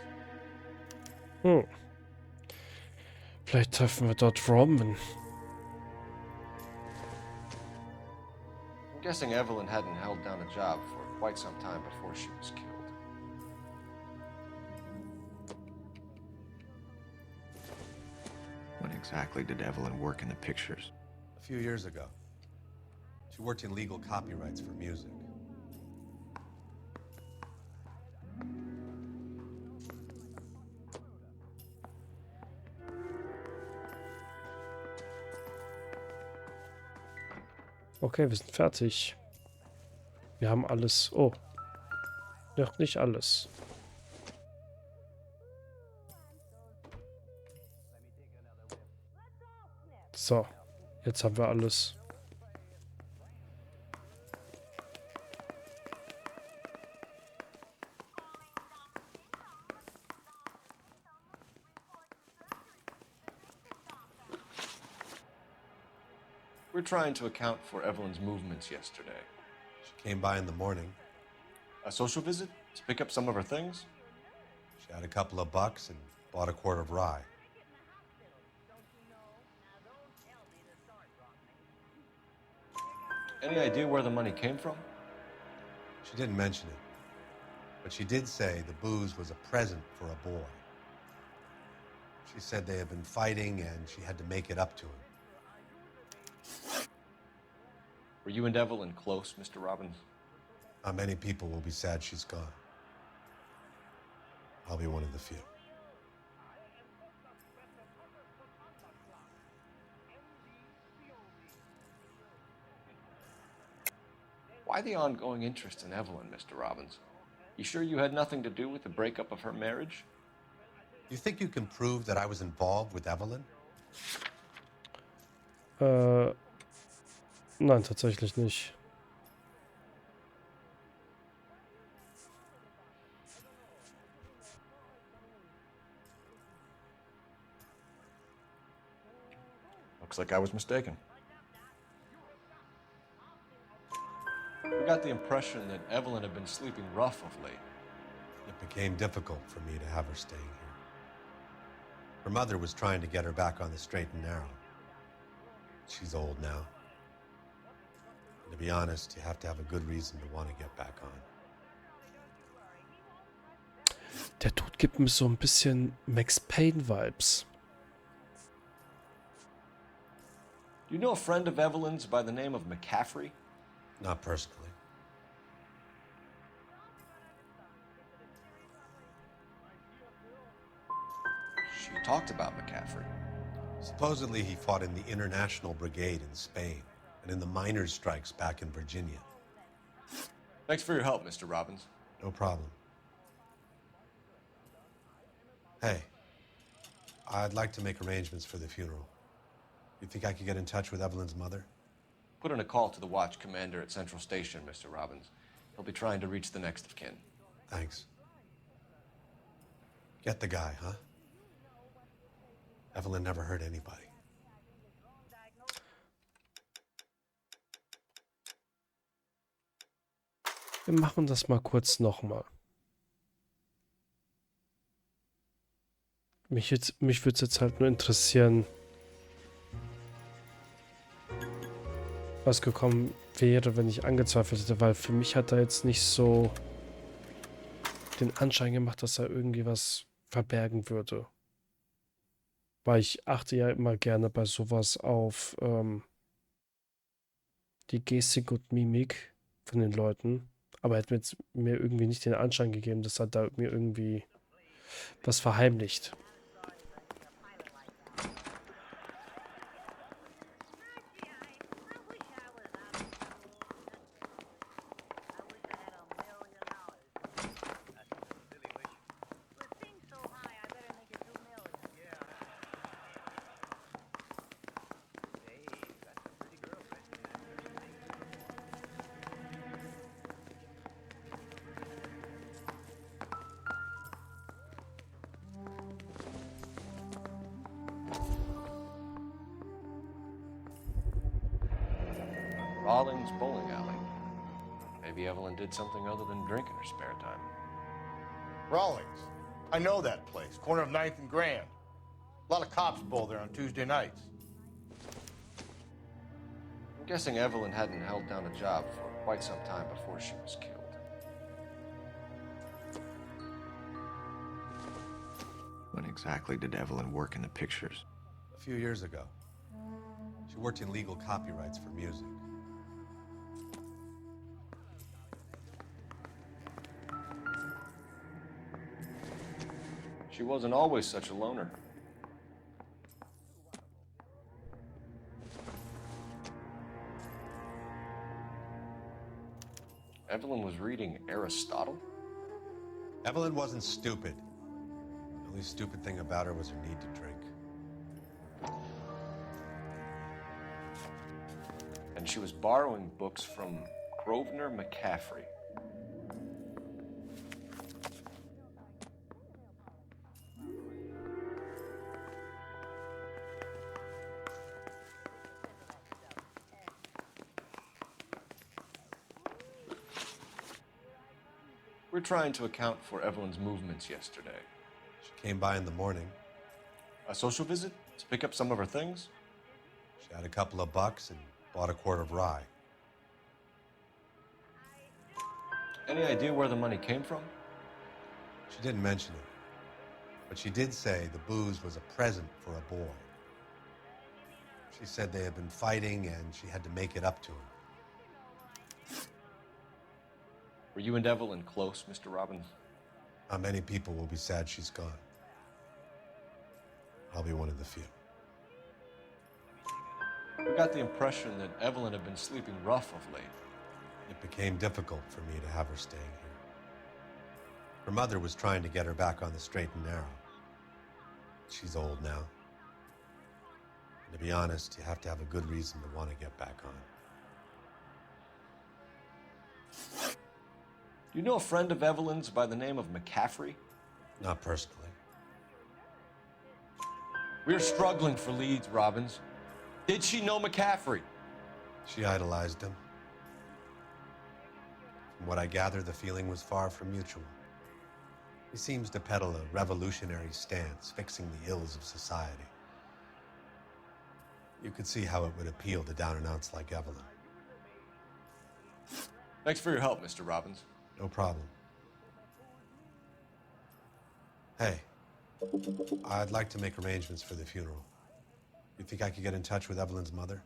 Vielleicht treffen wir dort Roman. I'm guessing Evelyn hadn't held down a job for quite some time before she was killed. When exactly did Evelyn work in the pictures? A few years ago. She worked in legal copyrights for music. Okay, wir sind fertig. Wir haben alles. Oh. Noch nicht alles. So, jetzt haben wir alles. We're trying to account for Evelyn's movements yesterday. She came by in the morning. A social visit? To pick up some of her things? She had a couple of bucks and bought a quart of rye. Any idea where the money came from? She didn't mention it, but she did say the booze was a present for a boy. She said they had been fighting and she had to make it up to him. Were you and Evelyn close, Mr. Robbins? Not many people will be sad she's gone. I'll be one of the few. Why the ongoing interest in Evelyn, Mr. Robbins? You sure you had nothing to do with the breakup of her marriage? You think you can prove that I was involved with Evelyn? Nein, tatsächlich nicht. Looks like I was mistaken. We got the impression that Evelyn had been sleeping rough of late. It became difficult for me to have her staying here. Her mother was trying to get her back on the straight and narrow. She's old now. And to be honest, you have to have a good reason to want to get back on. Der Tod gibt mir so ein bisschen Max Payne-Vibes. Do you know a friend of Evelyn's by the name of McCaffrey? Not personally. She talked about McCaffrey. Supposedly he fought in the International Brigade in Spain and in the miners' strikes back in Virginia. Thanks for your help, Mr. Robbins. No problem. Hey, I'd like to make arrangements for the funeral. You think I could get in touch with Evelyn's mother? Put in a call to the watch commander at Central Station, Mr. Robbins. He'll be trying to reach the next of kin. Thanks. Get the guy, huh? Evelyn never hurt anybody. Wir machen das mal kurz nochmal. Mich würde es jetzt halt nur interessieren, was gekommen wäre, wenn ich angezweifelt hätte, weil für mich hat er jetzt nicht so den Anschein gemacht, dass er irgendwie was verbergen würde. Weil ich achte ja immer gerne bei sowas auf die Gestik und Mimik von den Leuten. Aber er hat mir irgendwie nicht den Anschein gegeben, dass er da mir irgendwie was verheimlicht. Rawlings Bowling Alley. Maybe Evelyn did something other than drink in her spare time. Rawlings. I know that place. Corner of 9th and Grand. A lot of cops bowl there on Tuesday nights. I'm guessing Evelyn hadn't held down a job for quite some time before she was killed. When exactly did Evelyn work in the pictures? A few years ago. She worked in legal copyrights for music. She wasn't always such a loner. Evelyn was reading Aristotle? Evelyn wasn't stupid. The only stupid thing about her was her need to drink. And she was borrowing books from Grosvenor McCaffrey. We're trying to account for Evelyn's movements yesterday. She came by in the morning. A social visit to pick up some of her things? She had a couple of bucks and bought a quart of rye. Any idea where the money came from? She didn't mention it, but she did say the booze was a present for a boy. She said they had been fighting and she had to make it up to him. Were you and Evelyn close, Mr. Robbins? Not many people will be sad she's gone. I'll be one of the few. We got the impression that Evelyn had been sleeping rough of late. It became difficult for me to have her staying here. Her mother was trying to get her back on the straight and narrow. She's old now. And to be honest, you have to have a good reason to want to get back on. Do you know a friend of Evelyn's by the name of McCaffrey? Not personally. We're struggling for leads, Robbins. Did she know McCaffrey? She idolized him. From what I gather, the feeling was far from mutual. He seems to peddle a revolutionary stance, fixing the ills of society. You could see how it would appeal to down-and-outs like Evelyn. Thanks for your help, Mr. Robbins. No problem. Hey, I'd like to make arrangements for the funeral. You think I could get in touch with Evelyn's mother?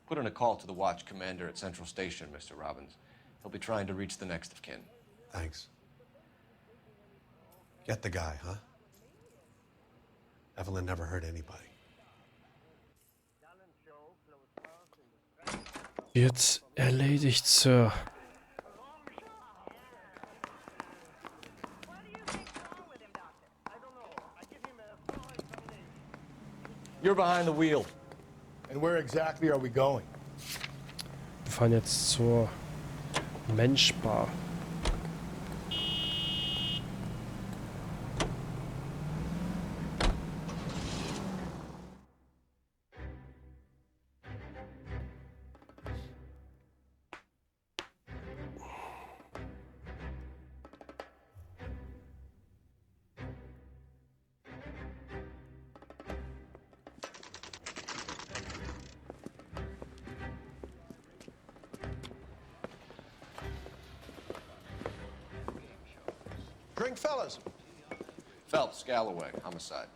Put in a call to the watch commander at Central Station, Mr. Robbins. He'll be trying to reach the next of kin. Thanks. Get the guy, huh? Evelyn never hurt anybody. Jetzt erledigt, Sir. You're behind the wheel. And where exactly are we going? Wir fahren jetzt zur Menschbar. Drink, fellas. Phelps, Galloway, homicide.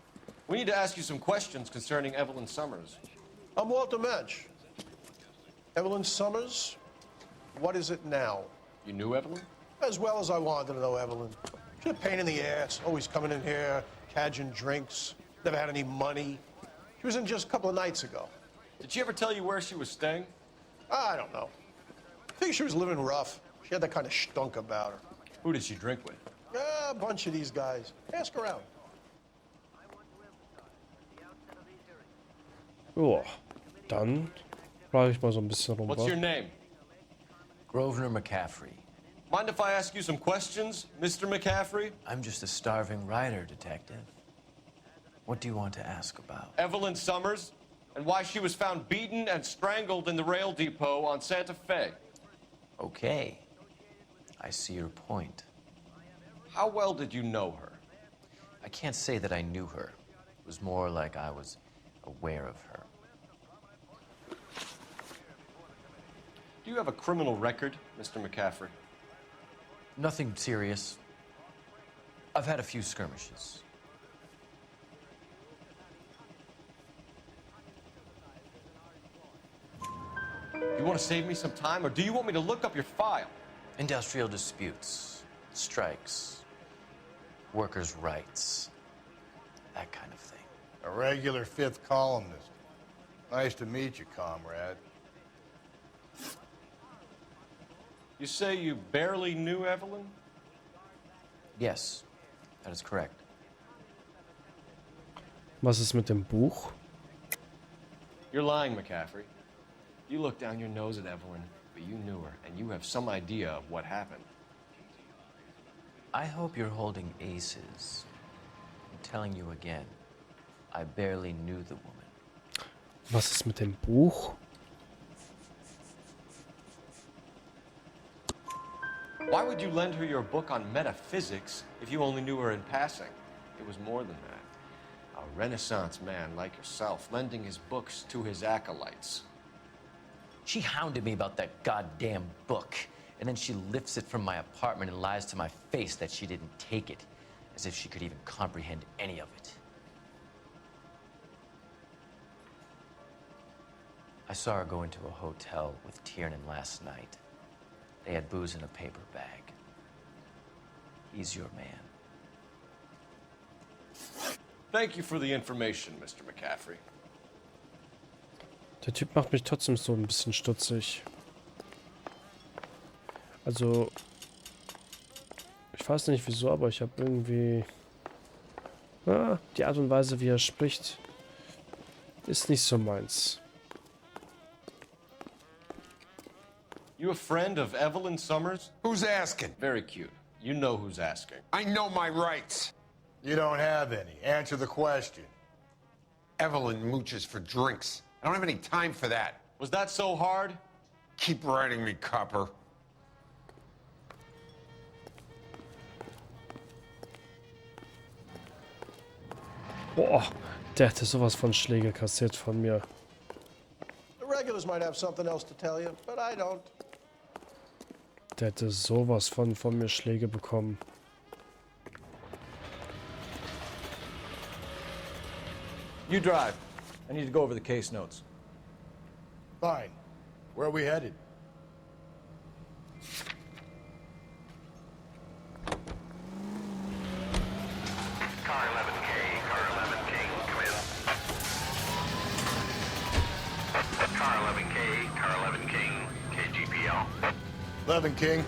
We need to ask you some questions concerning Evelyn Summers. I'm Walter Mensch. Evelyn Summers, what is it now? You knew Evelyn? As well as I wanted to know Evelyn. She's a pain in the ass, always coming in here, cadging drinks, never had any money. She was in just a couple of nights ago. Did she ever tell you where she was staying? I don't know. I think she was living rough. She had that kind of stunk about her. Who did she drink with? A bunch of these guys. Ask around. Joa, dann frage ich mal so ein bisschen rum. What's your name? Grosvenor McCaffrey. Mind if I ask you some questions, Mr. McCaffrey? I'm just a starving writer, detective. What do you want to ask about? Evelyn Summers, and why she was found beaten and strangled in the rail depot on Santa Fe. Okay. I see your point. How well did you know her? I can't say that I knew her. It was more like I was aware of her. Do you have a criminal record, Mr. McCaffrey? Nothing serious. I've had a few skirmishes. You want to save me some time, or do you want me to look up your file? Industrial disputes, strikes, workers' rights, that kind of thing. A regular fifth columnist. Nice to meet you, comrade. You say you barely knew Evelyn? Yes, that is correct. Was ist mit dem Buch? You're lying, McCaffrey. You looked down your nose at Evelyn, but you knew her, and you have some idea of what happened. I hope you're holding aces. I'm telling you again, I barely knew the woman. Was ist mit dem Buch? Why would you lend her your book on metaphysics if you only knew her in passing? It was more than that. A Renaissance man like yourself lending his books to his acolytes. She hounded me about that goddamn book, and then she lifts it from my apartment and lies to my face that she didn't take it, as if she could even comprehend any of it. I saw her go into a hotel with Tiernan last night. They had booze in a paper bag. He's your man. Thank you for the information, Mr. McCaffrey. Der Typ macht mich trotzdem so ein bisschen stutzig. Also, ich weiß nicht wieso, aber ich habe irgendwie... die Art und Weise, wie er spricht, ist nicht so meins. You a friend of Evelyn Summers? Who's asking? Very cute. You know who's asking. I know my rights. You don't have any. Answer the question. Evelyn mooches for drinks. I don't have any time for that. Was that so hard? Keep writing me, copper. Boah, der hätte sowas von Schläge kassiert von mir. The regulars might have something else to tell you, but I don't. Der hätte sowas von mir Schläge bekommen. You drive. I need to go over the case notes. Fine. Where are we headed? Car 11K, car 11K, come in. Car 11K, car 11K, KGPL. 11 King.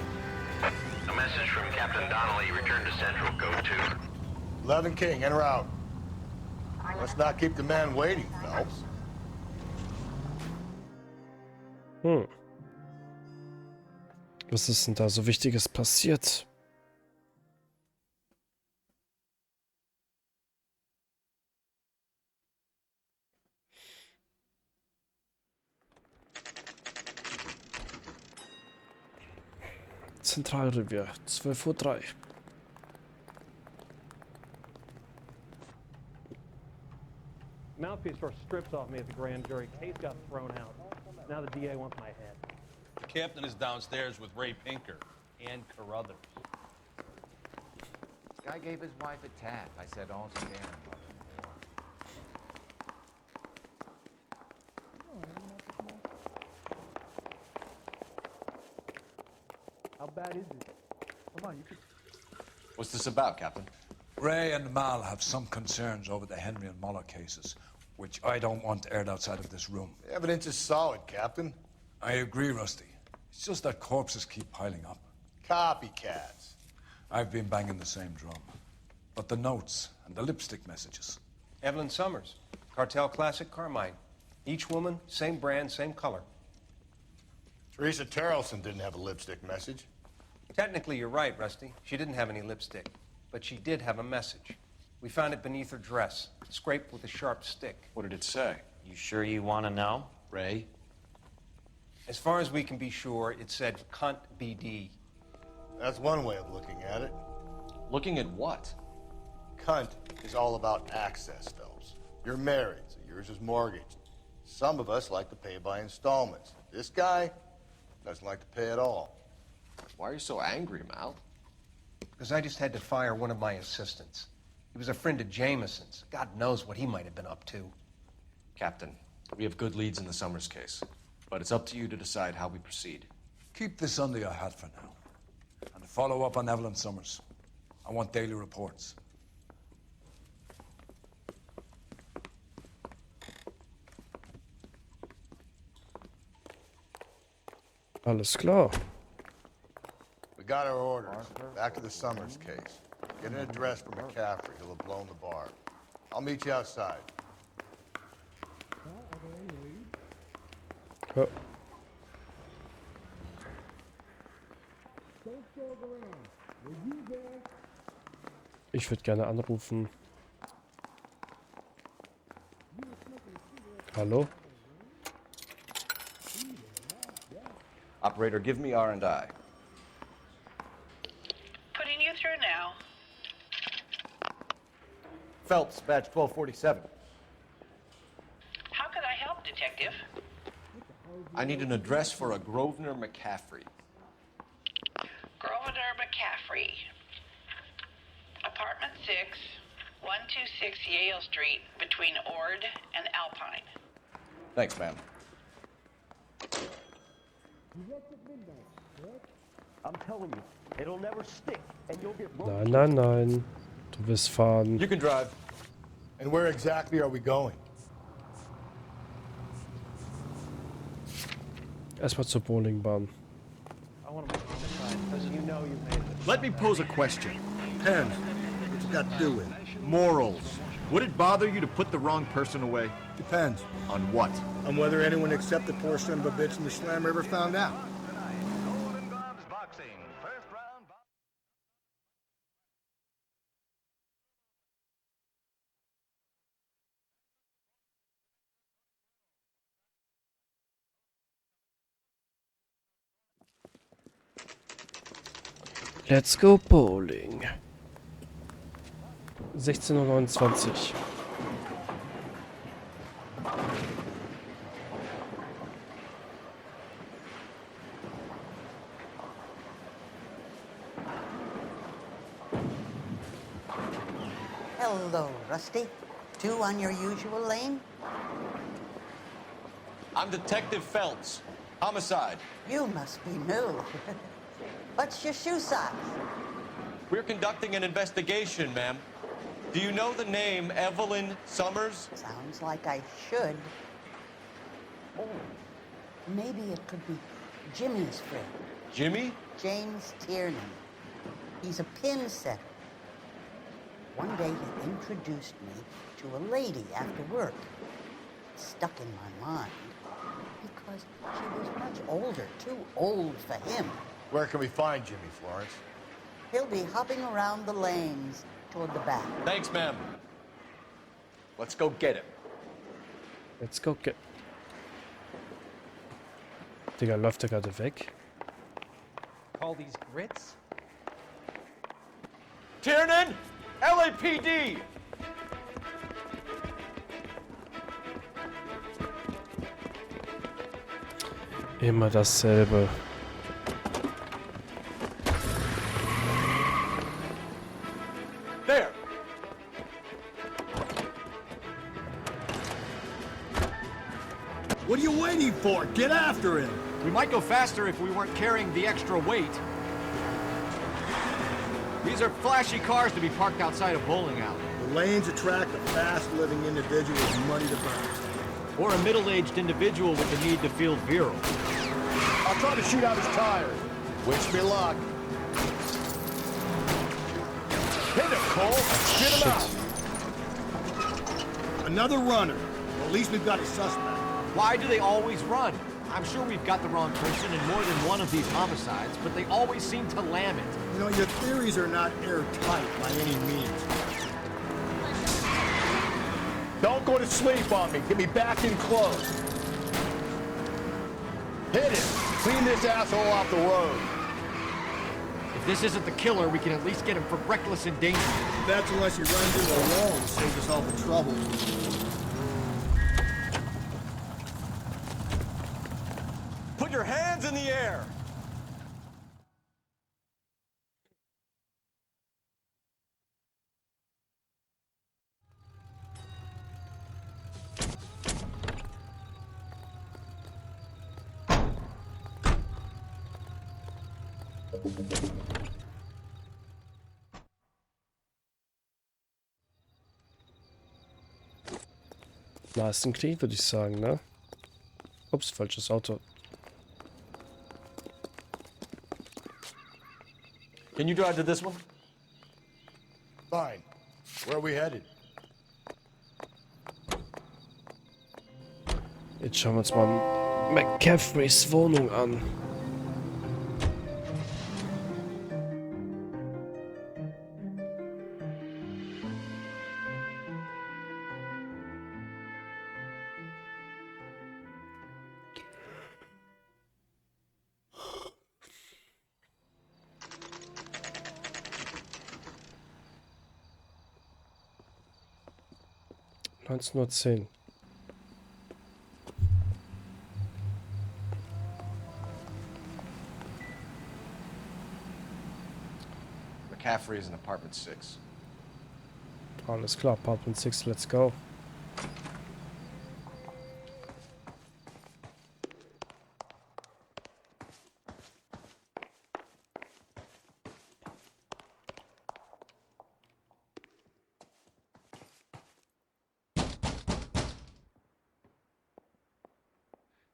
A message from Captain Donnelly, return to Central, code 2. 11 King, en route. Let's not keep the man waiting, Phelps. Was ist denn da so Wichtiges passiert? Zentralrevier, 12:03 Uhr. Mouthpiece first stripped off me at the grand jury. Case got thrown out. Now the DA wants my head. The captain is downstairs with Ray Pinker and Carruthers. This guy gave his wife a tap. I said, all's fair in love and war. How bad is it? Come on, you could... What's this about, Captain? Ray and Mal have some concerns over the Henry and Muller cases, which I don't want aired outside of this room. The evidence is solid, Captain. I agree, Rusty. It's just that corpses keep piling up. Copycats. I've been banging the same drum. But the notes and the lipstick messages. Evelyn Summers, Cartel Classic Carmine. Each woman, same brand, same color. Teresa Terrelson didn't have a lipstick message. Technically, you're right, Rusty. She didn't have any lipstick, but she did have a message. We found it beneath her dress, scraped with a sharp stick. What did it say? You sure you want to know? Ray? As far as we can be sure, it said cunt BD. That's one way of looking at it. Looking at what? Cunt is all about access, Phelps. You're married, so yours is mortgaged. Some of us like to pay by installments. This guy doesn't like to pay at all. Why are you so angry, Mal? Because I just had to fire one of my assistants. He was a friend of Jameson's. God knows what he might have been up to. Captain, we have good leads in the Summers case, but it's up to you to decide how we proceed. Keep this under your hat for now. And follow up on Evelyn Summers. I want daily reports. Alles klar. We got our orders. Back to the Summers case. Get an address from McCaffrey. He'll have blown the bar. I'll meet you outside. Oh. Ich würde gerne anrufen. Hallo? Operator, give me R&I. Putting you through now. Phelps, badge 1247. How could I help, Detective? I need an address for a Grosvenor McCaffrey. Grosvenor McCaffrey. Apartment 6, 126 Yale Street, between Ord and Alpine. Thanks, ma'am. I'm telling you, it'll never stick, and you'll get Nein, nein, nein. Du wirst fahren. You can drive. And where exactly are we going? Erstmal zur Bowlingbahn. I want to because you know you made it. Let me pose a question. Depends. What's it got to do with? Morals. Would it bother you to put the wrong person away? Depends. On what? On whether anyone except the poor son of a bitch in the Slammer ever found out. Let's go bowling. 16:29 Uhr. Hello, Rusty. Two on your usual lane? I'm Detective Phelps. Homicide. You must be new. What's your shoe size? We're conducting an investigation, ma'am. Do you know the name Evelyn Summers? Sounds like I should. Oh, maybe it could be Jimmy's friend. Jimmy? James Tiernan. He's a pin setter. One day he introduced me to a lady after work. It stuck in my mind because she was much older, too old for him. Where can we find Jimmy, Florence? He'll be hopping around the lanes toward the back. Thanks, ma'am. Let's go get him. Let's go get... Digga, läuft er gerade weg? All these grits? Tiernan! LAPD! Immer dasselbe. There! What are you waiting for? Get after him! We might go faster if we weren't carrying the extra weight. These are flashy cars to be parked outside a bowling alley. The lanes attract a fast-living individual with money to burn. Or a middle-aged individual with the need to feel virile. I'll try to shoot out his tires. Wish me luck. Hit him, Cole! Get him out! Another runner. Well, at least we've got a suspect. Why do they always run? I'm sure we've got the wrong person in more than one of these homicides, but they always seem to lam it. You know, your theories are not airtight by any means. Don't go to sleep on me. Get me back in close. Hit him. Clean this asshole off the road. If this isn't the killer, we can at least get him for reckless endangerment. That's unless he runs into a wall and saves us all the trouble. Put your hands in the air! Nice and clean, würde ich sagen, ne? Ups, falsches Auto. Can you drive to this one? Fine. Where are we headed? Jetzt schauen wir uns mal McCaffreys Wohnung an. Nur 10. McCaffrey is in apartment 6. Alles klar, Apartment 6, let's go.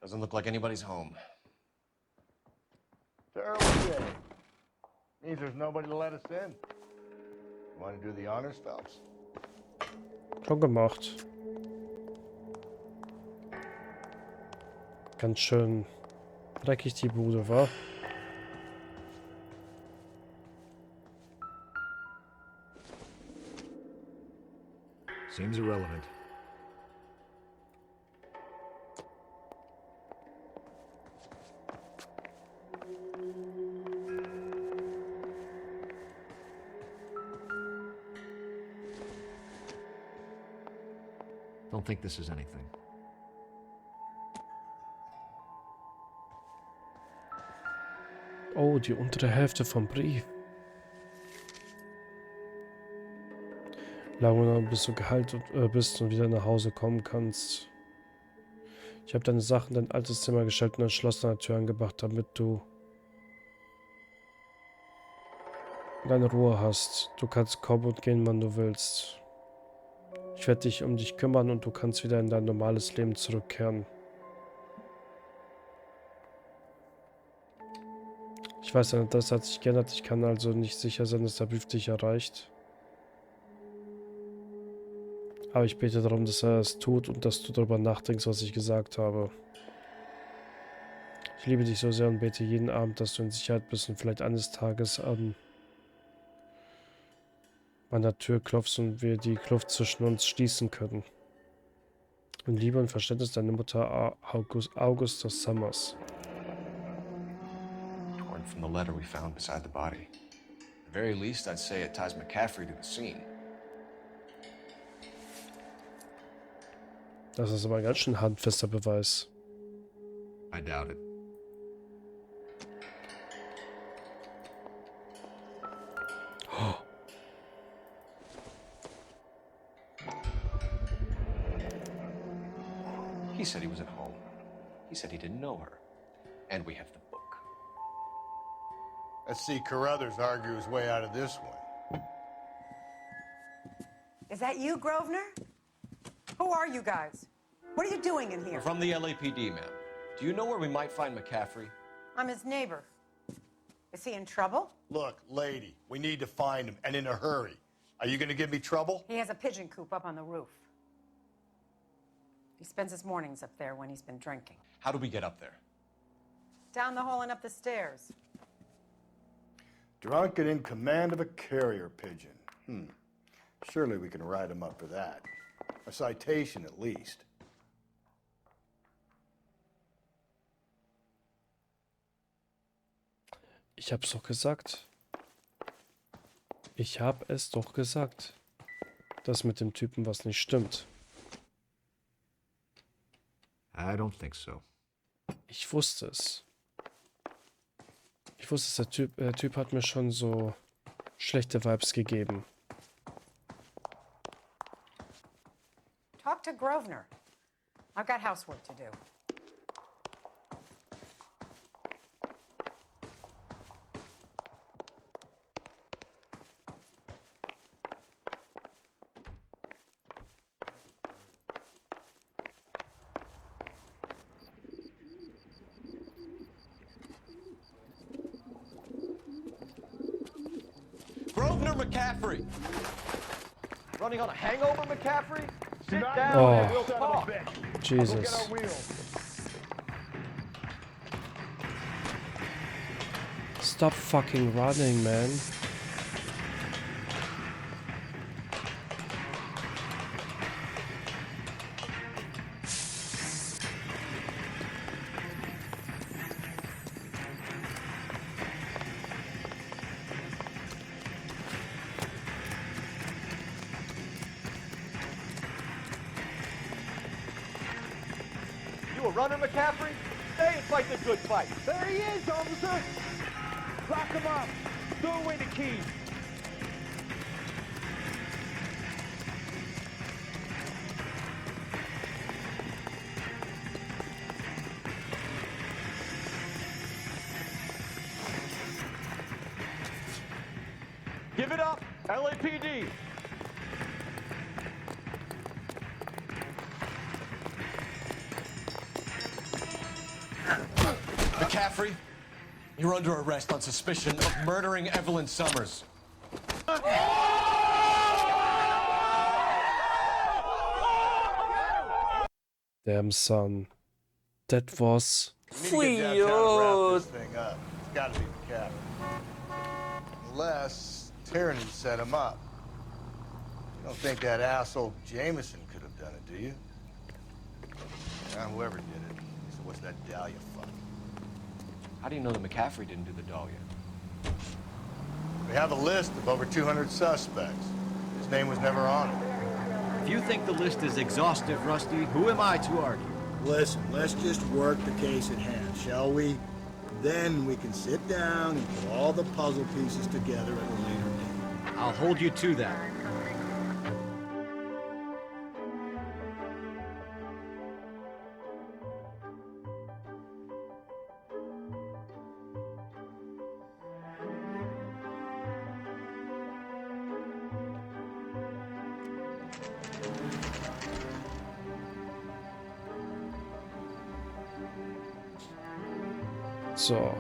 Doesn't look like anybody's home. Terrible day. Means there's nobody to let us in. You want to do the honors, Phelps? Schon gemacht. Ganz schön dreckig die Bude, war. Seems irrelevant. Don't think this is anything. Oh, die untere Hälfte vom Brief. Lange bis du geheilt bist und wieder nach Hause kommen kannst. Ich habe deine Sachen in dein altes Zimmer gestellt und ein Schloss an der Tür angebracht, damit du deine Ruhe hast. Du kannst kommen und gehen, wann du willst. Ich werde dich um dich kümmern und du kannst wieder in dein normales Leben zurückkehren. Ich weiß, deine Adresse hat sich geändert. Ich kann also nicht sicher sein, dass der Brief dich erreicht. Aber ich bete darum, dass er es tut und dass du darüber nachdenkst, was ich gesagt habe. Ich liebe dich so sehr und bete jeden Abend, dass du in Sicherheit bist und vielleicht eines Tages an meiner Tür klopfst und wir die Kluft zwischen uns schließen können. In Liebe und Verständnis, deine Mutter Augusta Summers. Torn from the letter we found beside the body. At the very least, I'd say it ties McCaffrey to the scene. Das ist aber ein ganz schön handfester Beweis. I doubt it. Oh. He said he was at home. He said he didn't know her. And we have the book. Let's see Carruthers argue his way out of this one. Is that you, Grosvenor? Who are you guys? What are you doing in here? We're from the LAPD, ma'am. Do you know where we might find McCaffrey? I'm his neighbor. Is he in trouble? Look, lady, we need to find him, and in a hurry. Are you going to give me trouble? He has a pigeon coop up on the roof. He spends his mornings up there when he's been drinking. How do we get up there? Down the hall and up the stairs. Drunk and in command of a carrier pigeon. Surely we can write him up for that. A citation at least. Ich hab's doch gesagt. Ich hab es doch gesagt. Dass mit dem Typen was nicht stimmt. I don't think so. Ich wusste es. Ich wusste es, der Typ hat mir schon so schlechte Vibes gegeben. Talk to Grosvenor. I've got housework to do. Grosvenor McCaffrey! Running on a hangover, McCaffrey? Sit Oh, down and we'll talk. Jesus. Stop fucking running, man. You a runner, McCaffrey? Stay and fight the good fight. There he is, officer! Lock him up! Throw away the key! Give it up, LAPD. McCaffrey, you're under arrest on suspicion of murdering Evelyn Summers. Damn, son. That was... We need to get downtown and wrap this thing up. It's gotta be McCaffrey. Unless Tyranny set him up. You don't think that asshole Jameson could have done it, do you? Whoever did it. So what's that Dahlia fuck? How do you know that McCaffrey didn't do the Dahlia? We have a list of over 200 suspects. His name was never on it. If you think the list is exhaustive, Rusty, who am I to argue? Listen, let's just work the case at hand, shall we? Then we can sit down and put all the puzzle pieces together at a later date. I'll hold you to that. So.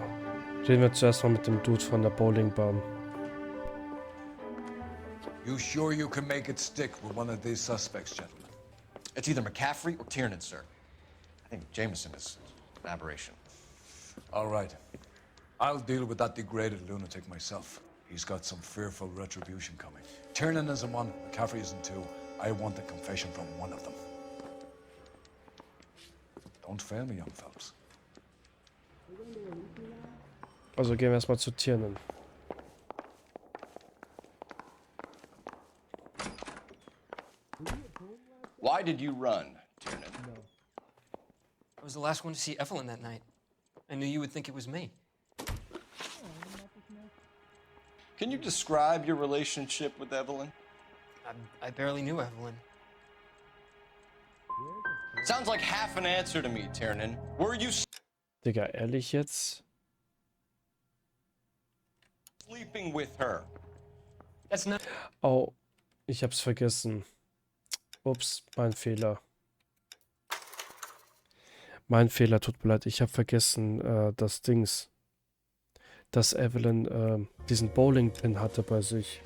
Reden wir zuerst mal mit dem Dude von der Bowlingbahn. You sure you can make it stick with one of these suspects, gentlemen? It's either McCaffrey or Tiernan, sir. I think Jameson is an aberration. All right. I'll deal with that degraded lunatic myself. He's got some fearful retribution coming. Tiernan isn't one, McCaffrey isn't two. I want a confession from one of them. Don't fail me, young fellas. Also gehen wir erstmal zu Tiernan. Why did you run, Tiernan? I was the last one to see Evelyn that night. I knew you would think it was me. Can you describe your relationship with Evelyn? I barely knew Evelyn. Sounds like half an answer to me, Tiernan. Were you Digga, ehrlich jetzt? sleeping with her? That's not... Oh, ich hab's vergessen. Ups, mein Fehler. Mein Fehler, tut mir leid. Ich hab vergessen, das Dings. Dass Evelyn diesen Bowling-Pin hatte bei sich.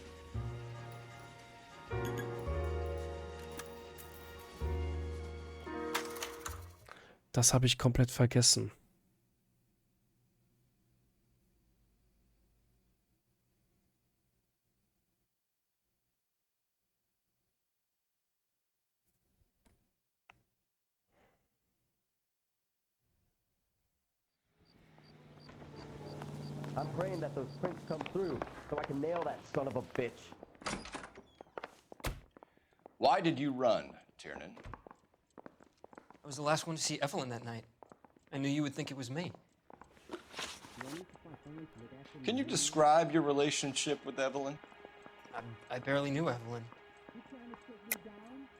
Das habe ich komplett vergessen. I'm praying that those prints come through so I can nail that son of a bitch. Why did you run, Tiernan? I was the last one to see Evelyn that night. I knew you would think it was me. Can you describe your relationship with Evelyn? I barely knew Evelyn.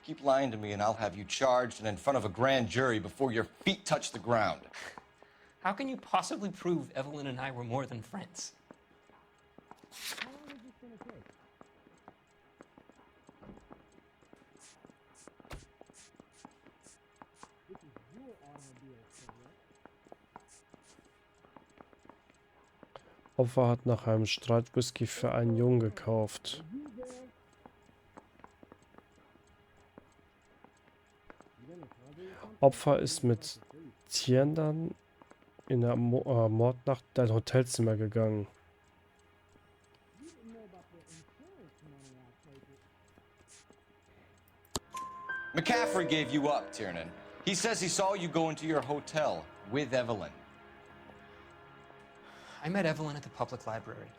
Keep lying to me and I'll have you charged and in front of a grand jury before your feet touch the ground. How can you possibly prove Evelyn and I were more than friends? Opfer hat nach einem Streit Whisky für einen Jungen gekauft. Opfer ist mit Tieren dann in der Mordnacht in dein Hotelzimmer gegangen. McCaffrey gave you up, Tiernan. He says he saw you go into your hotel with Evelyn. I met Evelyn at the public library.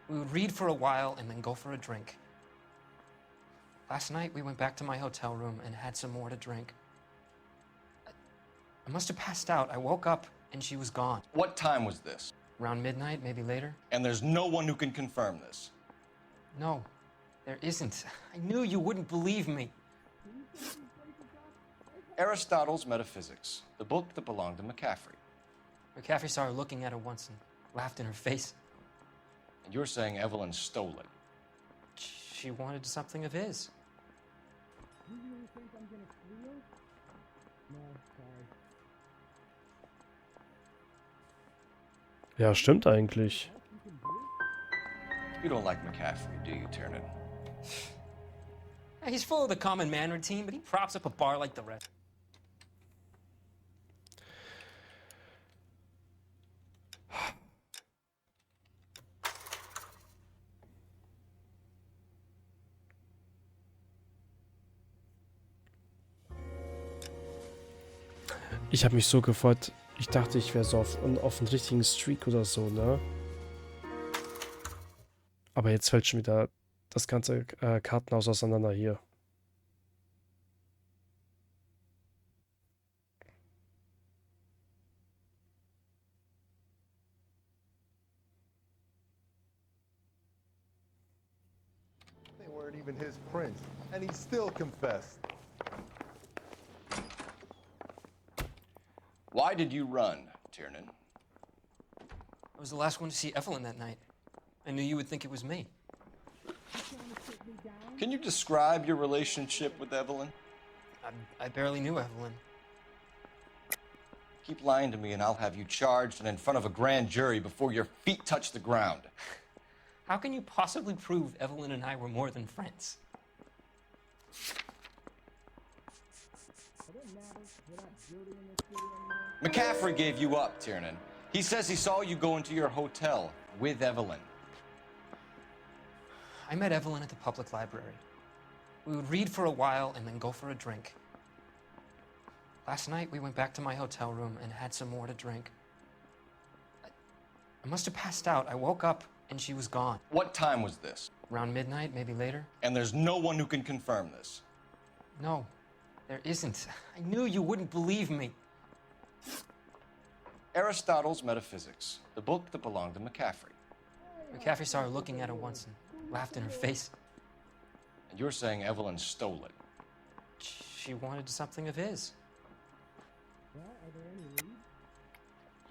We would read for a while and then go for a drink. Last night, we went back to my hotel room and had some more to drink. I must have passed out. I woke up and she was gone. What time was this? Around midnight, maybe later. And there's no one who can confirm this? No, there isn't. I knew you wouldn't believe me. Aristotle's Metaphysics, the book that belonged to McCaffrey. McCaffrey saw her looking at it once and laughed in her face. And you're saying Evelyn stole it? She wanted something of his. Ja, stimmt eigentlich. You don't like McCaffrey, do you, Tiernan? He's full of the common man routine, but he props up a bar like the rest. Ich habe mich so gefreut. Ich dachte, ich wäre so auf einen richtigen Streak oder so, ne? Aber jetzt fällt schon wieder das ganze Kartenhaus auseinander hier. They weren't even his prints, and he still confessed. Why did you run, Tiernan? I was the last one to see Evelyn that night. I knew you would think it was me. Can you describe your relationship with Evelyn? I barely knew Evelyn. Keep lying to me and I'll have you charged and in front of a grand jury before your feet touch the ground. How can you possibly prove Evelyn and I were more than friends? McCaffrey gave you up, Tiernan. He says he saw you go into your hotel with Evelyn. I met Evelyn at the public library. We would read for a while and then go for a drink. Last night, we went back to my hotel room and had some more to drink. I must have passed out. I woke up and she was gone. What time was this? Around midnight, maybe later. And there's no one who can confirm this? No, there isn't. I knew you wouldn't believe me. Aristotle's Metaphysics, the book that belonged to McCaffrey. McCaffrey saw her looking at it once and laughed in her face. And you're saying Evelyn stole it? She wanted something of his.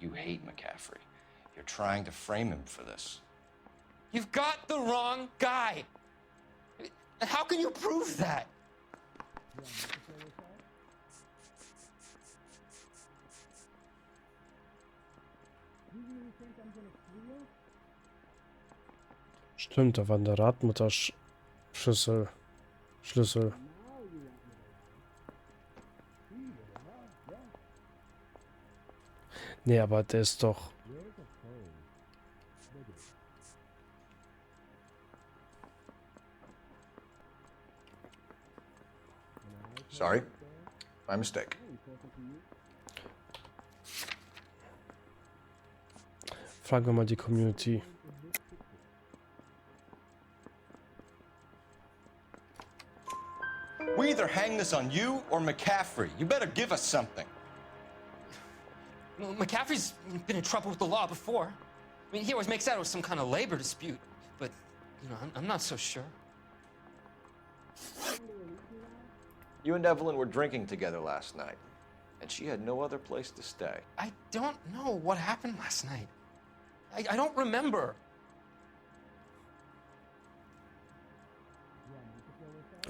You hate McCaffrey. You're trying to frame him for this. You've got the wrong guy. And how can you prove that? Stimmt, da war eine Radmutter-Schlüssel. Nee, aber der ist doch... Sorry, my mistake. Fragen wir mal die Community. We either hang this on you or McCaffrey. You better give us something. Well, McCaffrey's been in trouble with the law before. I mean, he always makes out it was some kind of labor dispute. But, you know, I'm not so sure. You and Evelyn were drinking together last night, and she had no other place to stay. I don't know what happened last night. I don't remember.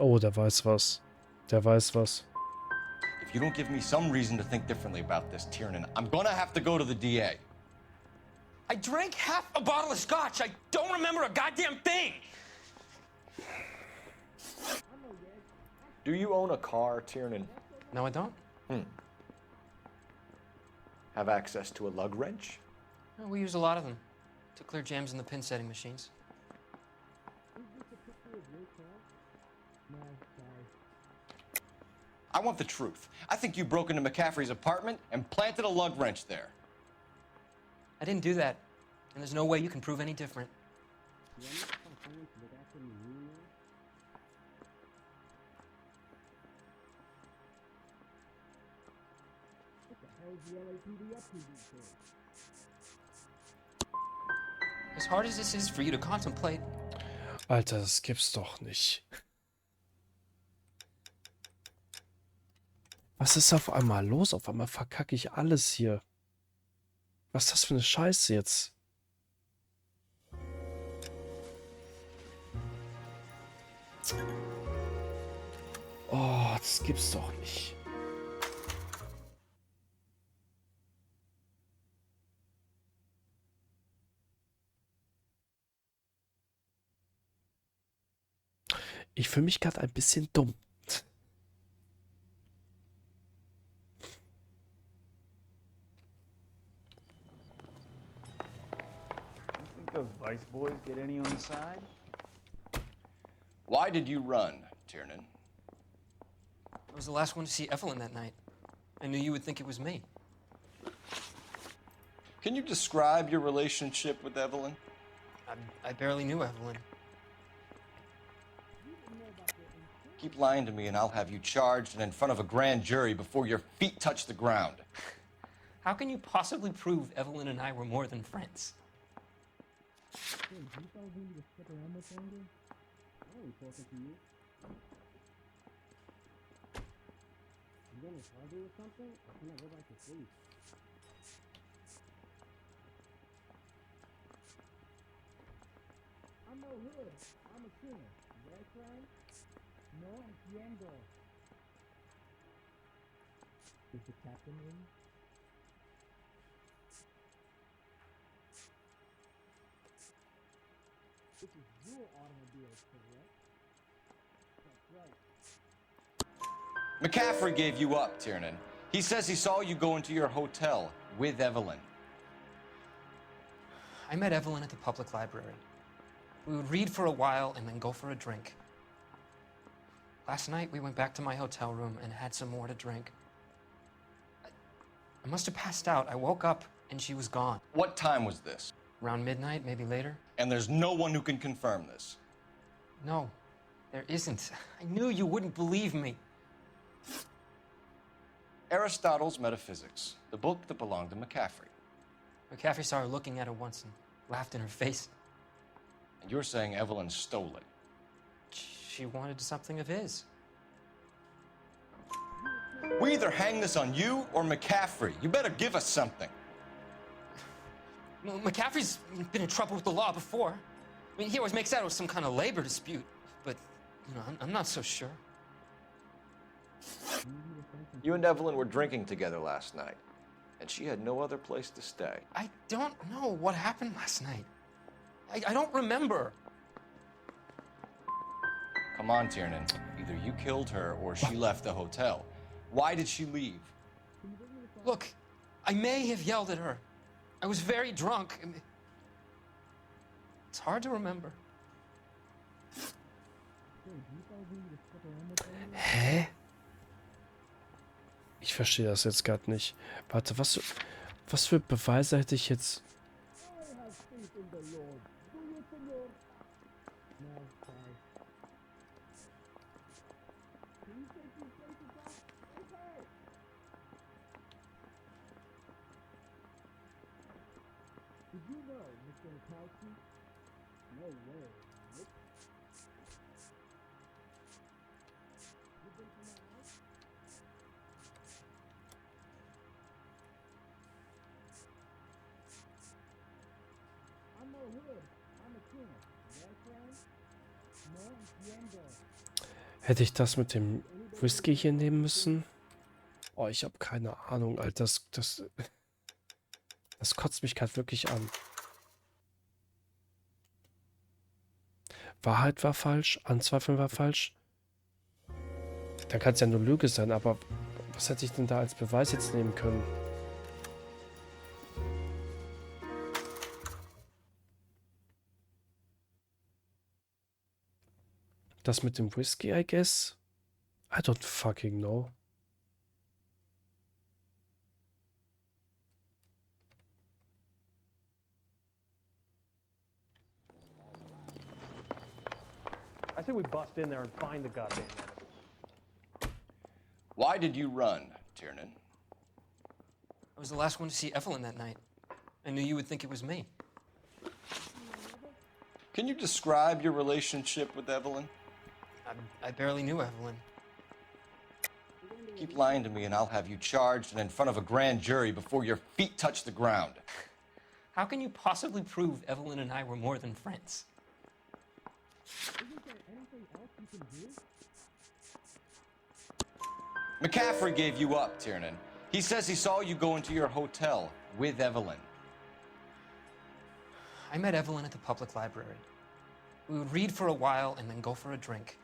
Oh, der weiß was. Der weiß was. If you don't give me some reason to think differently about this, Tiernan, I'm gonna have to go to the DA. I drank half a bottle of scotch. I don't remember a goddamn thing. Do you own a car, Tiernan? No, I don't. Have access to a lug wrench? No, we use a lot of them to clear jams in the pin setting machines. I want the truth. I think you broke into McCaffrey's apartment and planted a lug wrench there. I didn't do that, and there's no way you can prove any different. As hard as this is for you to contemplate. Alter, das gibt's doch nicht. Was ist auf einmal los? Auf einmal verkacke ich alles hier. Was ist das für eine Scheiße jetzt? Oh, das gibt's doch nicht. Ich fühle mich gerade ein bisschen dumm. Those Vice boys get any on the side? Why did you run, Tiernan? I was the last one to see Evelyn that night. I knew you would think it was me. Can you describe your relationship with Evelyn? I barely knew Evelyn. Keep lying to me and I'll have you charged and in front of a grand jury before your feet touch the ground. How can you possibly prove Evelyn and I were more than friends? I'm no hood. I'm a sinner. Right, right? No entiendo. Is the captain in? This is your automobile, correct? That's right. McCaffrey gave you up, Tiernan. He says he saw you go into your hotel with Evelyn. I met Evelyn at the public library. We would read for a while and then go for a drink. Last night, we went back to my hotel room and had some more to drink. I must have passed out. I woke up and she was gone. What time was this? Around midnight, maybe later. And there's no one who can confirm this? No, there isn't. I knew you wouldn't believe me. Aristotle's Metaphysics, the book that belonged to McCaffrey. McCaffrey saw her looking at it once and laughed in her face. And you're saying Evelyn stole it? She wanted something of his. We either hang this on you or McCaffrey. You better give us something. Well, McCaffrey's been in trouble with the law before. I mean, he always makes out it was some kind of labor dispute. But, you know, I'm not so sure. You and Evelyn were drinking together last night, and she had no other place to stay. I don't know what happened last night. I don't remember. Come on, Tiernan. Either you killed her or she left the hotel. Why did she leave? Look, I may have yelled at her. I was very drunk. It's hard to remember. Hä? Ich verstehe das jetzt gerade nicht. Warte, was für Beweise hätte ich jetzt... Did you know, Mr. Kowski? No way. Nope. You been to my house? I'm no hood. I'm a king. Right, friend? No entiendo. Hätte ich das mit dem Whisky hier nehmen müssen? Oh, ich habe keine Ahnung, Alter. Das kotzt mich gerade wirklich an. Wahrheit war falsch, Anzweifeln war falsch. Dann kann es ja nur Lüge sein, aber Was hätte ich denn da als Beweis jetzt nehmen können? Das mit dem Whisky, I guess? I don't fucking know. I say we bust in there and find the goddamn enemy. Why did you run, Tiernan? I was the last one to see Evelyn that night. I knew you would think it was me. Can you describe your relationship with Evelyn? I barely knew Evelyn. Keep lying to me and I'll have you charged and in front of a grand jury before your feet touch the ground. How can you possibly prove Evelyn and I were more than friends? McCaffrey gave you up, Tiernan. He says he saw you go into your hotel with Evelyn. I met Evelyn at the public library. We would read for a while and then go for a drink.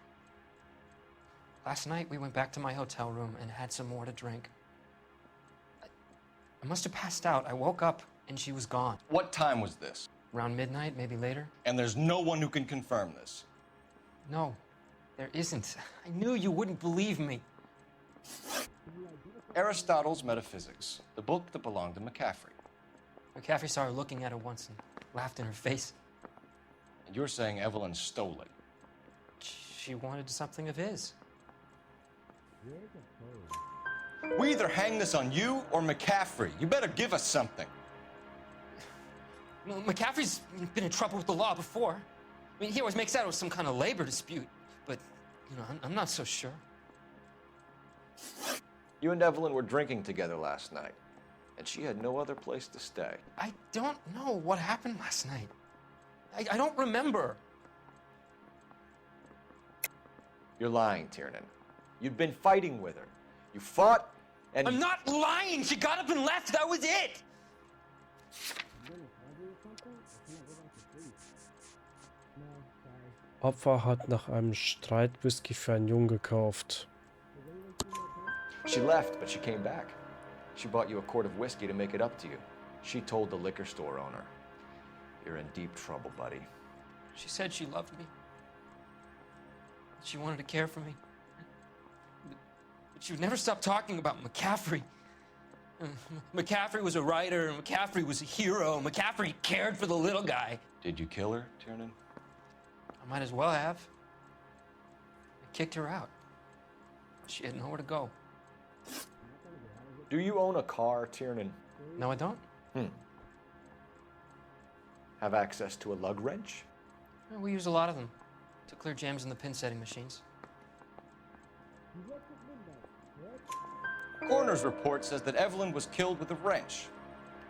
Last night, we went back to my hotel room and had some more to drink. I must have passed out. I woke up and she was gone. What time was this? Around midnight, maybe later. And there's no one who can confirm this? No, there isn't. I knew you wouldn't believe me. Aristotle's Metaphysics, the book that belonged to McCaffrey. McCaffrey saw her looking at it once and laughed in her face. And you're saying Evelyn stole it? She wanted something of his. We either hang this on you or McCaffrey. You better give us something. Well, McCaffrey's been in trouble with the law before. I mean, he always makes out it was some kind of labor dispute, but, you know, I'm not so sure. You and Evelyn were drinking together last night, and she had no other place to stay. I don't know what happened last night. I don't remember. You're lying, Tiernan. You'd been fighting with her. You fought, and... I'm not lying! She got up and left! That was it! Opfer hat nach einem Streit Whisky für einen Jungen gekauft. She left, but she came back. She bought you a quart of whiskey to make it up to you. She told the liquor store owner. You're in deep trouble, buddy. She said she loved me. She wanted to care for me. But she would never stop talking about McCaffrey. McCaffrey was a writer, McCaffrey was a hero, McCaffrey cared for the little guy. Did you kill her, Tiernan? I might as well have. I kicked her out. She had nowhere to go. Do you own a car, Tiernan? No, I don't. Have access to a lug wrench? We use a lot of them to clear jams in the pin-setting machines. Coroner's report says that Evelyn was killed with a wrench.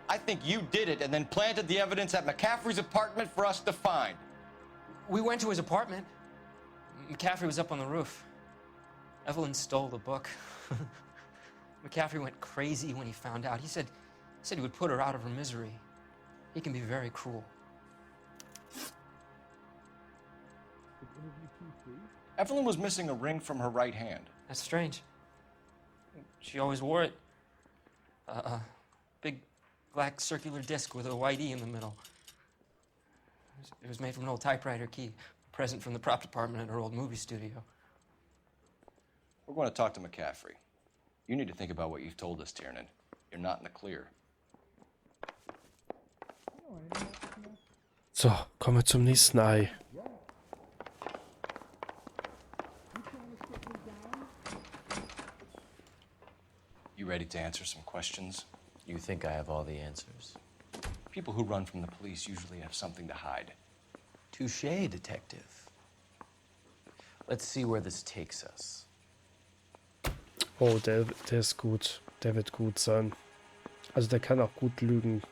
I think you did it and then planted the evidence at McCaffrey's apartment for us to find. We went to his apartment. McCaffrey was up on the roof. Evelyn stole the book. McCaffrey went crazy when he found out. He said he would put her out of her misery. He can be very cruel. Evelyn was missing a ring from her right hand. That's strange. She always wore it. A big black circular disc with a white E in the middle. It was made from an old typewriter key, a present from the prop department at her old movie studio. We're going to talk to McCaffrey. You need to think about what you've told us, Tiernan. You're not in the clear. So, kommen wir zum nächsten Ei. You ready to answer some questions? You think I have all the answers? People who run from the police usually have something to hide. Touché, detective. Let's see where this takes us. Oh, der ist gut. Der wird gut sein. Also der kann auch gut lügen.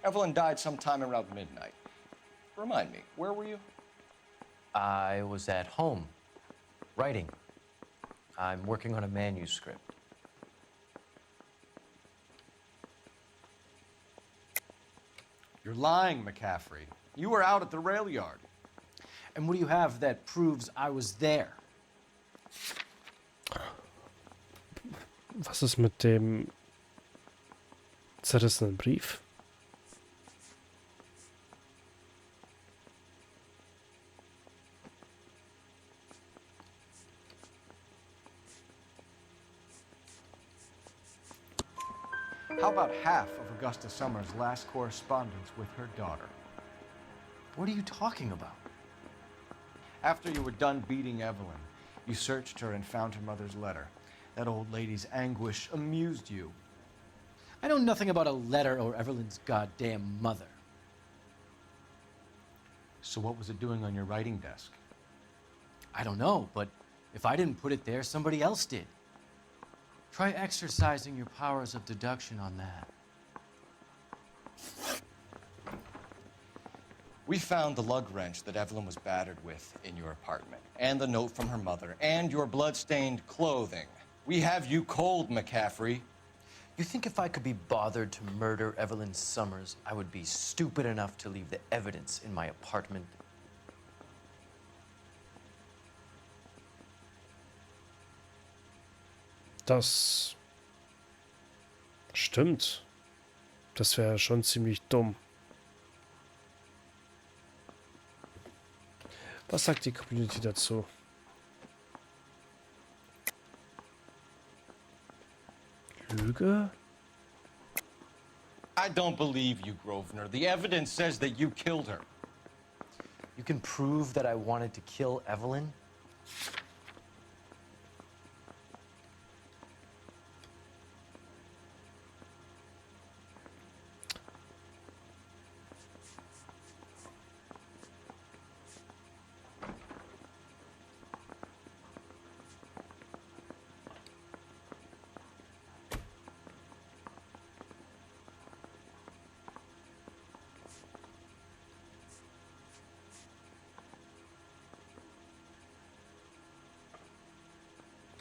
Evelyn died sometime around midnight. Remind me, where were you? I was at home, writing. I'm working on a manuscript. You're lying, McCaffrey. You were out at the rail yard. And what do you have that proves I was there? Was ist mit dem zerrissenen Brief? How about half of Augusta Summers' last correspondence with her daughter? What are you talking about? After you were done beating Evelyn, you searched her and found her mother's letter. That old lady's anguish amused you. I know nothing about a letter or Evelyn's goddamn mother. So what was it doing on your writing desk? I don't know, but if I didn't put it there, somebody else did. Try exercising your powers of deduction on that. We found the lug wrench that Evelyn was battered with in your apartment, and the note from her mother, and your blood-stained clothing. We have you cold, McCaffrey. You think if I could be bothered to murder Evelyn Summers, I would be stupid enough to leave the evidence in my apartment? Das stimmt. Das wäre schon ziemlich dumm. Was sagt die Community dazu? Lüge? I don't believe you, Grosvenor. The evidence says that you killed her. You can prove that I wanted to kill Evelyn?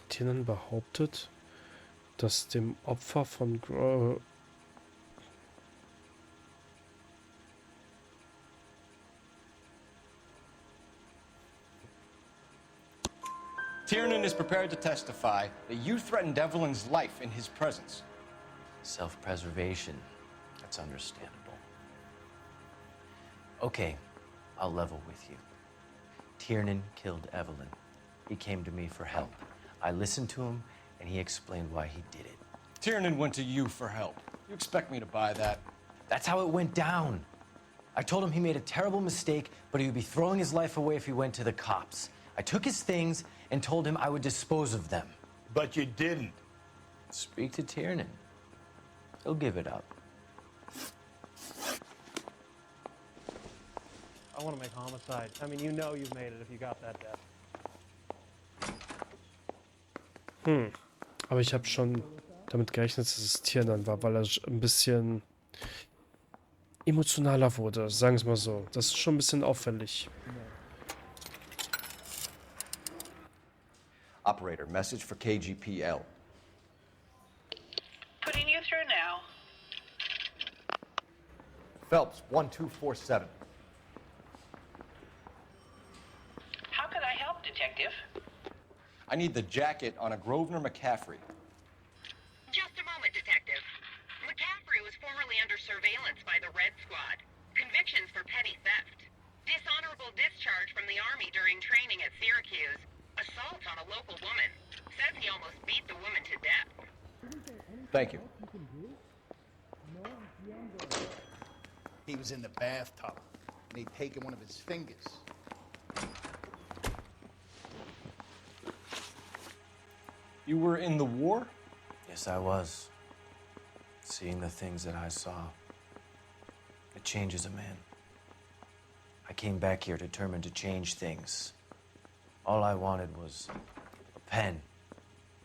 Tiernan behauptet, dass dem Opfer von Tiernan is prepared to testify that you threatened Evelyn's life in his presence. Self-preservation. That's understandable. Okay, I'll level with you. Tiernan killed Evelyn. He came to me for help. I listened to him, and he explained why he did it. Tiernan went to you for help. You expect me to buy that? That's how it went down. I told him he made a terrible mistake, but he would be throwing his life away if he went to the cops. I took his things and told him I would dispose of them. But you didn't. Speak to Tiernan. He'll give it up. I want to make homicide. I mean, you know you've made it if you got that death. Aber ich habe schon damit gerechnet, dass es Tiernan war, weil er ein bisschen emotionaler wurde, sagen wir es mal so. Das ist schon ein bisschen auffällig. Operator, message for KGPL. Putting you through now. Phelps, 1247. How could I help, Detective? I need the jacket on a Grosvenor McCaffrey. Just a moment, Detective. McCaffrey was formerly under surveillance by the Red Squad. Convictions for petty theft. Dishonorable discharge from the Army during training at Syracuse. Assault on a local woman. Says he almost beat the woman to death. Thank you. He was in the bathtub, and they'd taken one of his fingers. You were in the war? Yes, I was. Seeing the things that I saw, it changes a man. I came back here determined to change things. All I wanted was a pen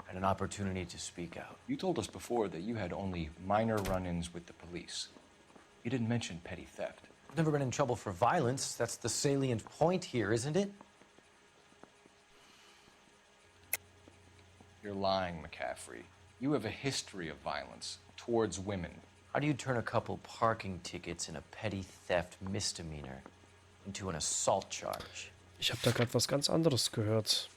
and an opportunity to speak out. You told us before that you had only minor run-ins with the police. You didn't mention petty theft. I've never been in trouble for violence. That's the salient point here, isn't it? You're lying, McCaffrey. You have a history of violence towards women. How do you turn a couple parking tickets and a petty theft misdemeanor into an assault charge? Ich habe da gerade was ganz anderes gehört.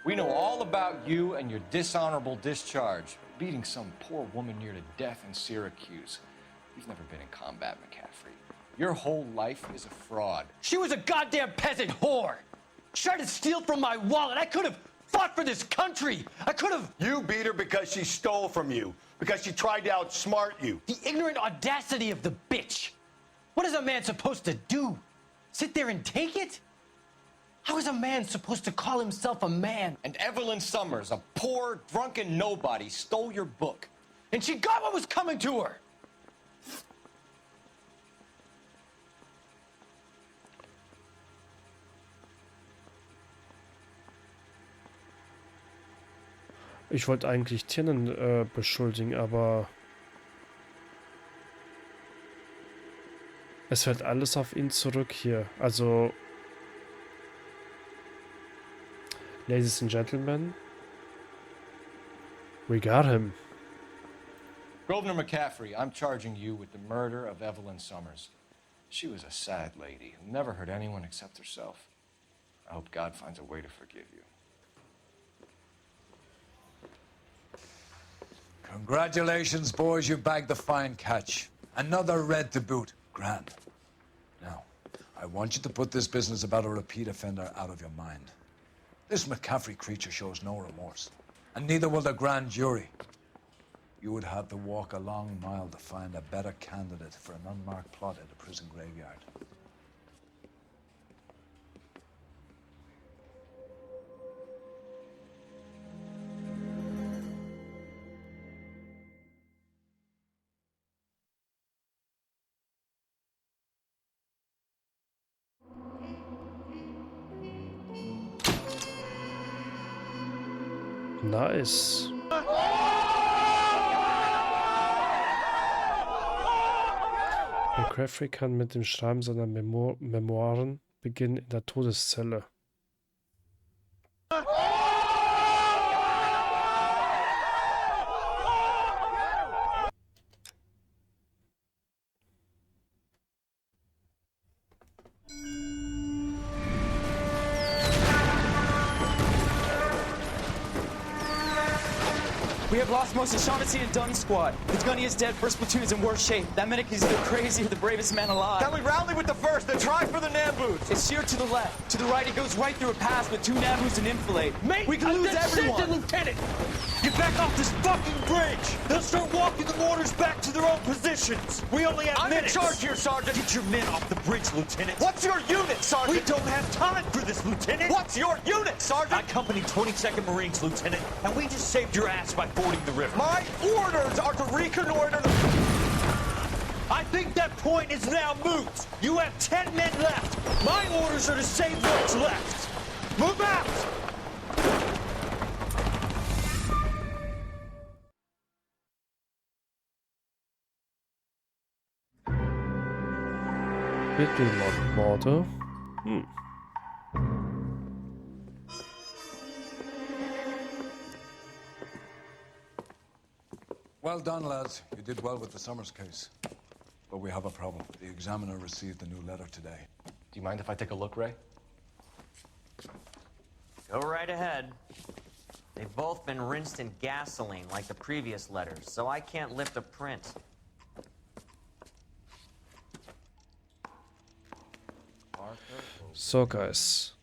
We know all about you and your dishonorable discharge. Beating some poor woman near to death in Syracuse. You've never been in combat, McCaffrey. Your whole life is a fraud. She was a goddamn peasant whore. She tried to steal from my wallet. I could have fought for this country. I could have... You beat her because she stole from you. Because she tried to outsmart you. The ignorant audacity of the bitch. What is a man supposed to do? Sit there and take it? How is a man supposed to call himself a man? And Evelyn Summers, a poor, drunken nobody, stole your book. And she got what was coming to her. Ich wollte eigentlich Tinnen beschuldigen, aber es fällt alles auf ihn zurück hier. Also, ladies and gentlemen, we got him. Grosvenor McCaffrey, I'm charging you with the murder of Evelyn Summers. She was a sad lady who never hurt anyone except herself. I hope God finds a way to forgive you. Congratulations, boys, you bagged the fine catch. Another red to boot. Grand. Now, I want you to put this business about a repeat offender out of your mind. This McCaffrey creature shows no remorse, and neither will the grand jury. You would have to walk a long mile to find a better candidate for an unmarked plot at a prison graveyard. Nice. McCaffrey kann mit dem Schreiben seiner Memoiren beginnen in der Todeszelle. We have lost most of Shaughnessy and Dunn's squad. The gunny is dead, first platoon is in worse shape. That medic is either crazy or the bravest man alive. Then we rally with the first and try for the Nambus. It's sheer to the left. To the right, it goes right through a pass with 2 Nambus and enfilade. Mate, we can lose everyone. Lieutenant! Get back off this fucking bridge! They'll start walking the mortars back to their own positions. We only have minutes. I'm in charge here, Sergeant. Get your men off the bridge, Lieutenant. What's your unit, Sergeant? We don't have time for this, Lieutenant. What's your unit, Sergeant? I company 22nd Marines, Lieutenant, and we just saved your ass by fording the river. My orders are to reconnoiter the... I think that point is now moot. You have 10 men left. My orders are to save what's left. Move out! Mittelmorde. Well done, lads. You did well with the Summers case. But we have a problem. The examiner received a new letter today. Do you mind if I take a look, Ray? Go right ahead. They've both been rinsed in gasoline like the previous letters, so I can't lift a print. So, Guys.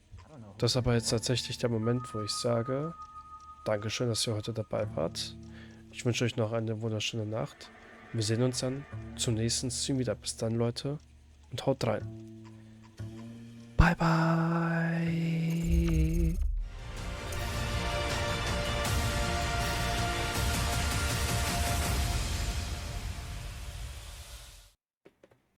Das ist aber jetzt tatsächlich der Moment, wo ich sage, Dankeschön, dass ihr heute dabei wart. Ich wünsche euch noch eine wunderschöne Nacht. Wir sehen uns dann zum nächsten Stream wieder. Bis dann, Leute. Und haut rein. Bye, bye.